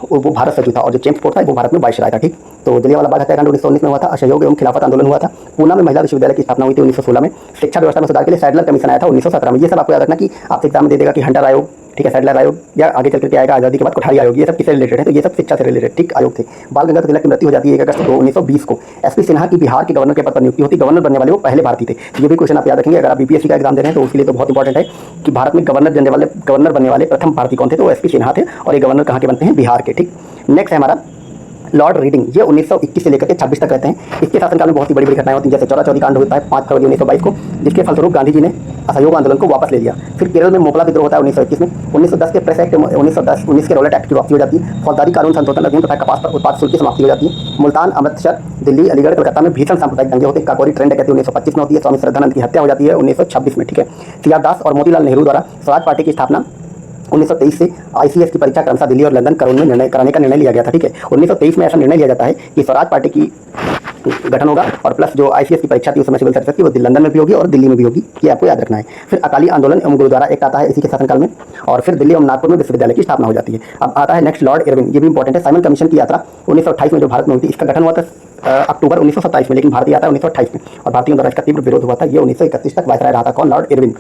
वो भारत से जो था और जो चेम्सफोर्ड था वो भारत में वायसराय था, ठीक। तो जलियांवाला बाग हत्याकांड 1919 में हुआ था। असहयोग एवं खिलाफत आंदोलन हुआ था। पूना में महिला विश्वविद्यालय की स्थापना हुई थी 1916 में। शिक्षा व्यवस्था में सुधार के लिए सैडलर कमीशन आया था 1917 में। ये सब आपको याद रखना कि आपसे एग्जाम में दे देगा कि हंटर आयोग, ठीक है, सैडलर आयोग, या आगे चल के आएगा आज़ादी के बाद कोठारी आयोग। ये सब किससे रिलेटेड है? तो ये सब शिक्षा से रिलेटेड, ठीक, आयोग थे। बाल गंगाधर तिलक की मृत्यु हो जाती है 1 अगस्त 1920 को। एसपी सिन्हा की बिहार के गवर्नर के पद पर नियुक्ति होती। गवर्नर बनने वाले वो पहले भारतीय थे। ये भी क्वेश्चन आप याद रखेंगे अगर आप बीपीएससी का एग्जाम दे रहे हैं तो उसके लिए तो बहुत इंपॉर्टेंट है कि भारत में गवर्नर बनने वाले प्रथम भारतीय कौन थे, तो एसपी सिन्हा थे। और ये गवर्नर कहाँ के बनते हैं? बिहार के, ठीक। नेक्स्ट है हमारा लॉर्ड रीडिंग, ये 1921 से लेकर के 26 तक रहते हैं। इसके शासनकाल में बहुत ही बड़ी बड़ी घटनाएं होती हैं, जैसे चौरा-चौरी कांड होता है 5 फरवरी 1922 को, जिसके फलस्वरूप गांधी जी ने असहयोग आंदोलन को वापस ले लिया। फिर केरल में मोपला विद्रोह होता है 1921 में। 1910 के प्रेस एक्ट, 1919 के रॉलेट एक्ट की वापसी हो जाती है। फौजदारी कानून संशोधन अधिनियम तथा कपास पर उत्पाद शुल्क की समाप्ति हो जाती है। मुल्तान, अमृतसर, दिल्ली, अलीगढ़, कलकत्ता में भीषण सांप्रदायिक दंगे होते हैं। काकोरी ट्रेन डकैती 1925 में होती है। स्वामी श्रद्धानंद की हत्या हो जाती है 1926 में, ठीक है। सीआर दास और मोतीलाल नेहरू द्वारा स्वराज पार्टी की स्थापना 1923 से आईसीएस की परीक्षा क्रमशः दिल्ली और लंदन करोल में निर्णय कराने का निर्णय लिया गया था, ठीक है। 1923 में ऐसा निर्णय लिया जाता है कि स्वराज पार्टी की गठन होगा और प्लस जो आईसीएस की परीक्षा थी उस समय सिविल सर्विस की वो लंदन में भी होगी और दिल्ली में भी होगी, ये आपको याद रखना है। फिर अकाली आंदोलन एवं गुरुद्वारा एक्ट आता है इसी के शासनकाल में, और फिर दिल्ली एवं नागपुर में विश्वविद्यालय की स्थापना हो जाती है। अब आता है नेक्स्ट लॉर्ड इरविन, ये भी इंपॉर्टेंट है। साइमन कमीशन की यात्रा 1928 में जो भारत में हुई थी, इसका गठन हुआ था अक्टूबर 1927 में, लेकिन भारतीय यात्रा 1928 में, और भारतीयों द्वारा इसका तीव्र विरोध हुआ था। ये 1931 तक वायसराय रहा था। कौन? Lord Irwin.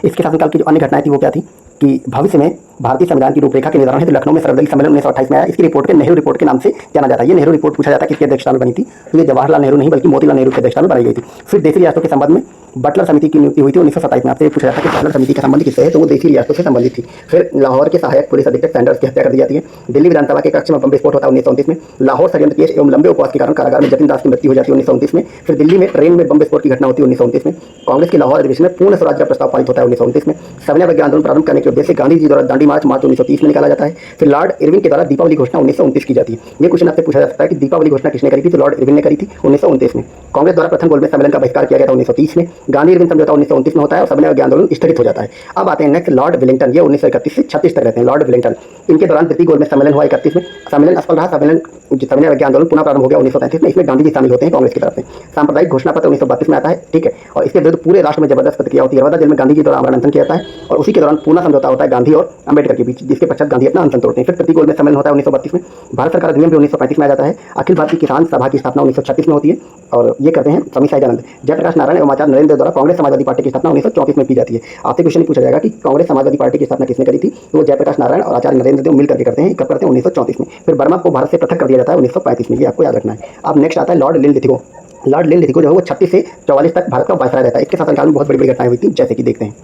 इसके शासनकाल की जो अन्य घटनाएं थी वो क्या थी कि भविष्य में भारतीय संविधान की रूपरेखा के निर्धारण हेतु लखनऊ में सर्वदलीय सम्मेलन 1928 में आया। इसकी रिपोर्ट के नेहरू रिपोर्ट के नाम से जाना जाता है। ये नेहरू रिपोर्ट पूछा जाता है किसकी अध्यक्षता में बनी थी, तो ये जवाहरलाल नेहरू नहीं बल्कि मोतीलाल नेहरू की अध्यक्षता में बनाई गई थी। फिर देशी रियासतों के संबंध में बटलर समिति की नियुक्ति हुई थी 1927 में। आपसे पूछा जाता है कि बटलर समिति का संबंध किससे है, तो वो देशी रियासतों से संबंधित थी। फिर लाहौर के सहायक पुलिस अधीक्षक सैंडर्स की हत्या कर दी जाती है। दिल्ली विधानसभा के कक्ष में बम विस्फोट होता है 1929 में। लाहौर षड्यंत्र केस एवं लंबे उपवास के कारण कारागार में जतिन दास की मृत्यु हो जाती है 1929 में। फिर दिल्ली में ट्रेन में बम विस्फोट की घटना होती है 1929 में। कांग्रेस के लाहौर अधिवेशन में पूर्ण स्वराज का प्रस्ताव पारित होता है 1929 में। सविनय अवज्ञा आंदोलन प्रारंभ करने के उद्देश्य से गांधी जी द्वारा दांडी मार्च 1930 में निकाला जाता है। फिर लॉर्ड इरविन के द्वारा दीपावली घोषणा 1929 की जाती है। ये क्वेश्चन आपसे पूछा जा सकता है कि दीपावली घोषणा किसने करी थी, तो लॉर्ड इरविन ने करी थी 1929 में। कांग्रेस द्वारा प्रथम गोलमेज सम्मेलन का बहिष्कार किया गया था 1930 में। गांधी इरविन समझौता 1929 में होता है और सविनय अवज्ञा आंदोलन स्थगित हो जाता है। अब आते हैं नेक्स्ट लॉर्ड विलिंगटन, ये 1931 से 36 तक रहते हैं। लॉर्ड विलिंगटन, इनके दौरान द्वितीय गोलमेज सम्मेलन हुआ 31 में। सम्मेलन असफल रहा। सविनय अवज्ञा आंदोलन पुनः प्रारंभ हो गया 1935 में। इसमें गांधी जी शामिल होते हैं कांग्रेस की तरफ से। सांप्रदायिक घोषणा पत्र 1932 में आता है, ठीक है, और इसके विरुद्ध पूरे राष्ट्र में जबरदस्त प्रतिक्रिया होती है। नर्मदा जेल में गांधी जी द्वारा आमरण अनशन किया जाता है और उसी के दौरान पूना समझौता होता है गांधी और अंबेडकर के बीच, जिसके पश्चात गांधी अपना अनशन तोड़ते हैं। फिर तृतीय गोलमेज सम्मेलन होता है 1932 में। भारत सरकार अधिनियम भी 1935 में आ जाता है। अखिल भारतीय किसान सभा की स्थापना 1936 में होती है और ये करते हैं स्वामी सहजानंद। जयप्रकाश नारायण एवं आचार्य नरेंद्र द्वारा कांग्रेस समाजवादी पार्टी की स्थापना 1934 में की जाती है। आपसे क्वेश्चन पूछा जाएगा कि कांग्रेस समाजवादी पार्टी की स्थापना किसने करी थी, तो वो जयप्रकाश नारायण और आचार्य नरेंद्र देव मिलकर के करते हैं। कब करते हैं? 1934 में। फिर बर्मा को भारत से पृथक कर दिया जाता है 1935 में, ये आपको याद रखना है। अब नेक्स्ट आता है लॉर्ड लिनलिथिगो। लॉर्ड लिनलिथिगो जो है वो 36 से 44 तक भारत का वायसराय रहता है। इसके शासनकाल में बहुत बड़ी बड़ी घटनाएं हुई थी, जैसे कि देखते हैं।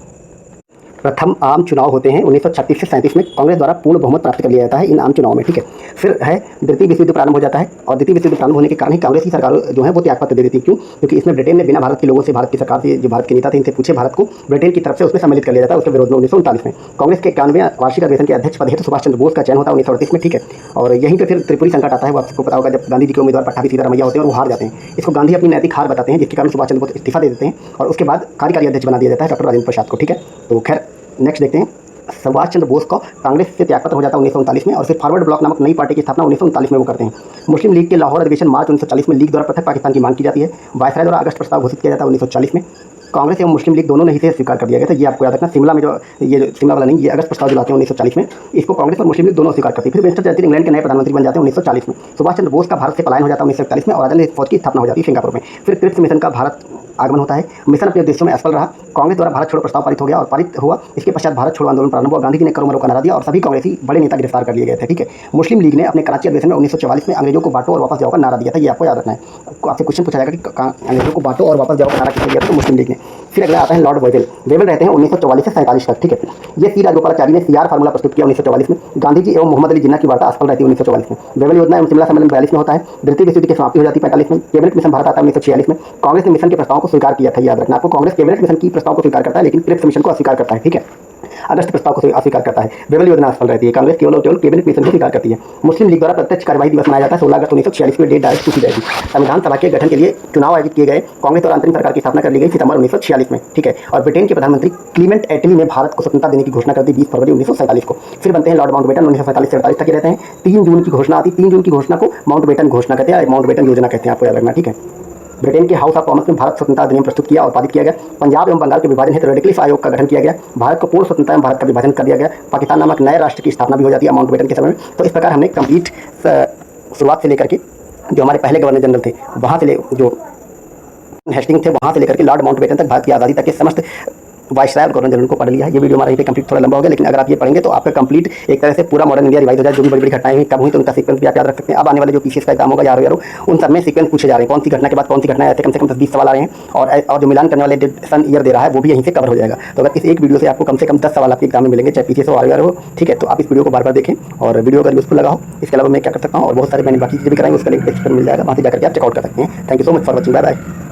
प्रथम आम चुनाव होते हैं 1936 से 37 में। कांग्रेस द्वारा पूर्ण बहुमत प्राप्त कर लिया जाता है इन आम चुनाव में, ठीक है। फिर है द्वितीय विश्व युद्ध प्रारंभ हो जाता है और द्वितीय विश्व युद्ध प्रारंभ होने के कारण ही कांग्रेस की सरकार जो है वो त्यागपत्र दे देती है। क्यों? क्योंकि इसमें ब्रिटेन ने बिना भारत के लोगों से, भारत की सरकार से, जो भारत के नेता थे इनसे पूछे भारत को ब्रिटेन की तरफ से उसमें सम्मिलित कर लिया जाता है उसके विरोध में 1939 में। कांग्रेस के 91वें वार्षिक अधिवेशन के अध्यक्ष पद हेतु सुभाष चंद्र बोस का चयन होता है 1938 में, ठीक है। और यहीं पर फिर त्रिपुरी संकट आता है, वो आपको पता होगा, जब गांधी जी के उम्मीदवार पट्टाभी सीतारमैया होते हैं और वो हार जाते हैं। इसको गांधी अपनी नैतिक हार बताते हैं, जिसके कारण सुभाष चंद्र बोस इस्तीफा दे देते हैं और उसके बाद कार्यकारी अध्यक्ष बना दिया जाता है डॉक्टर राजेंद्र प्रसाद को, ठीक है। तो खैर नेक्स्ट देखते हैं। सुभाष चंद्र बोस को कांग्रेस से त्यागपत्र हो जाता है 1939 में और फिर फॉरवर्ड ब्लॉक नामक नई पार्टी की स्थापना 1939 में वो करते हैं। मुस्लिम लीग के लाहौर अधिवेशन मार्च 1940 में लीग द्वारा पृथक पाकिस्तान की मांग की जाती है। वायसराय द्वारा अगस्त प्रस्ताव घोषित किया जाता है 1940 में। कांग्रेस एवं मुस्लिम लीग दोनों ने इसे स्वीकार कर दिया गया था, ये आपको याद रखना। शिमला में जो ये शिमला वाला नहीं, ये अगस्त प्रस्ताव जो लाते हैं 1940 में, इसको कांग्रेस और मुस्लिम लीग दोनों स्वीकार करती है। फिर विंस्टन चर्चिल इंग्लैंड के नए प्रधानमंत्री बन जाते हैं 1940 में। सुभाष चंद्र बोस का भारत से पलायन हो जाता है 1941 में और राजन फौज की स्थापना हो जाती है सिंगापुर में। फिर क्रिप्स मिशन का भारत आगमन होता है। मिशन अपने उद्देश्यों में असफल रहा। कांग्रेस द्वारा भारत छोड़ो प्रस्ताव पारित हो गया और पारित हुआ। इसके पश्चात भारत छोड़ो आंदोलन प्रारंभ हुआ। गांधी जी ने करो मरो का नारा दिया और सभी कांग्रेसी बड़े नेता गिरफ्तार कर लिए गए थे, ठीक है। मुस्लिम लीग ने अपने कराची अधिवेशन में 1944 में अंग्रेजों को बांटो और वापस जाओ का नारा दिया था, ये आपको याद रखना है। आपसे क्वेश्चन पूछा जाएगा कि अंग्रेजों को बांटो और वापस जाओ का नारा किसने दिया था, तो मुस्लिम लीग ने। फिर अगला आता है लॉर्ड वेवेल। वेवेल रहते हैं 1944 से 47 तक, ठीक है। ये सी राजगोपालाचारी ने सीआर फार्मूला प्रस्तुत किया 1944 में। गांधी जी एवं मोहम्मद अली जिन्ना की वार्ता असफल रहती है 1944 में। वेवेल योजना एवं शिमला सम्मेलन 42 में होता है। द्वितीय विश्व युद्ध की समाप्ति हो जाती है 45 में। कैबिनेट मिशन भारत आता है 1946 में। कांग्रेस ने मिशन के प्रस्ताव को स्वीकार किया था, याद रखना आपको। कांग्रेस कैबिनेट मिशन की प्रस्ताव को स्वीकार करता है लेकिन क्रिप्स मिशन को अस्वीकार करता है, ठीक है। अगस्त प्रस्ताव को अस्वीकार करता है। वेवेल योजना असफल रहती है। कांग्रेस केवल और केवल कैबिनेट मिशन को स्वीकार करती है। मुस्लिम लीग द्वारा प्रत्यक्ष कार्यवाही दिवस मनाया जाता है 16 अगस्त 1946 में, डेट डायरेक्ट पूछी जाएगी। संविधान सभा के गठन के लिए चुनाव आयोजित किए गए। कांग्रेस और अंतरिम सरकार की स्थापना कर ली गई सितंबर 1946 में, ठीक है। और ब्रिटेन के प्रधानमंत्री क्लीमेंट एटली ने भारत को स्वतंत्रता देने की घोषणा कर दी 20 फरवरी 1947 को। फिर बनते हैं लॉर्ड माउंटबेटन 1947 से 48 तक रहते हैं। 3 जून की घोषणा आती है। 3 जून की घोषणा को माउंटबेटन घोषणा कहते हैं, माउंटबेटन योजना कहते हैं, आपको याद रखना, ठीक है। ब्रिटेन के हाउस ऑफ कॉमन्स में भारत स्वतंत्रता अधिनियम प्रस्तुत किया और पारित किया गया। पंजाब एवं बंगाल के विभाजन हेतु रेडक्लिफ आयोग का गठन किया गया। भारत को पूर्ण स्वतंत्रता एवं भारत का विभाजन कर दिया गया। पाकिस्तान नामक नए राष्ट्र की स्थापना भी हो जाती है माउंटबेटन के समय में। तो इस प्रकार हमने कंप्लीट शुरुआत से लेकर के जो हमारे पहले गवर्नर जनरल थे वहाँ से जो हेस्टिंग थे वहाँ से लेकर के लॉर्ड माउंटबेटन तक भारत की आज़ादी तक के समस्त वायसराय और गवर्नर जनरल को पढ़ लिया है। ये वीडियो हमारा यहीं पे कंप्लीट, थोड़ा लंबा हो गया, लेकिन अगर आप ये पढ़ेंगे तो आपका कंप्लीट एक तरह से पूरा मॉडर्न इंडिया रिवाइज हो जाए। जो भी बड़ी बड़ी घटनाएं हुई कब हुई तो उनका सीक्वेंस भी आप याद रख सकते हैं। अब आने वाले जो पीसीएस का एग्जाम होगा या उन सब में सीक्वेंस पूछे जा रहे हैं, कौन सी घटना के बाद कौन सी घटना, ऐसे कम से कम 10-20 सवाल आ रहे हैं। और जो मिलान करने वाले सन ईयर दे रहा है वो भी यहीं से कवर हो जाएगा। तो अगर इस एक वीडियो से आपको कम से कम 10 सवाल आपके एग्जाम में मिलेंगे, चाहे पीसीएस हो आर हो, ठीक है। तो आप इस वीडियो को बार बार देखें और वीडियो अगर यूजफुल लगा हो, इसके अलावा मैं क्या कर सकता हूँ और बहुत सारे मैंने बाकी चीज़ें भी कराई, उसका लिंक डिस्क्रिप्शन में मिल जाएगा, वहाँ से जाकर के आप चेकआउट कर सकते हैं। Thank you so much for watching, bye bye.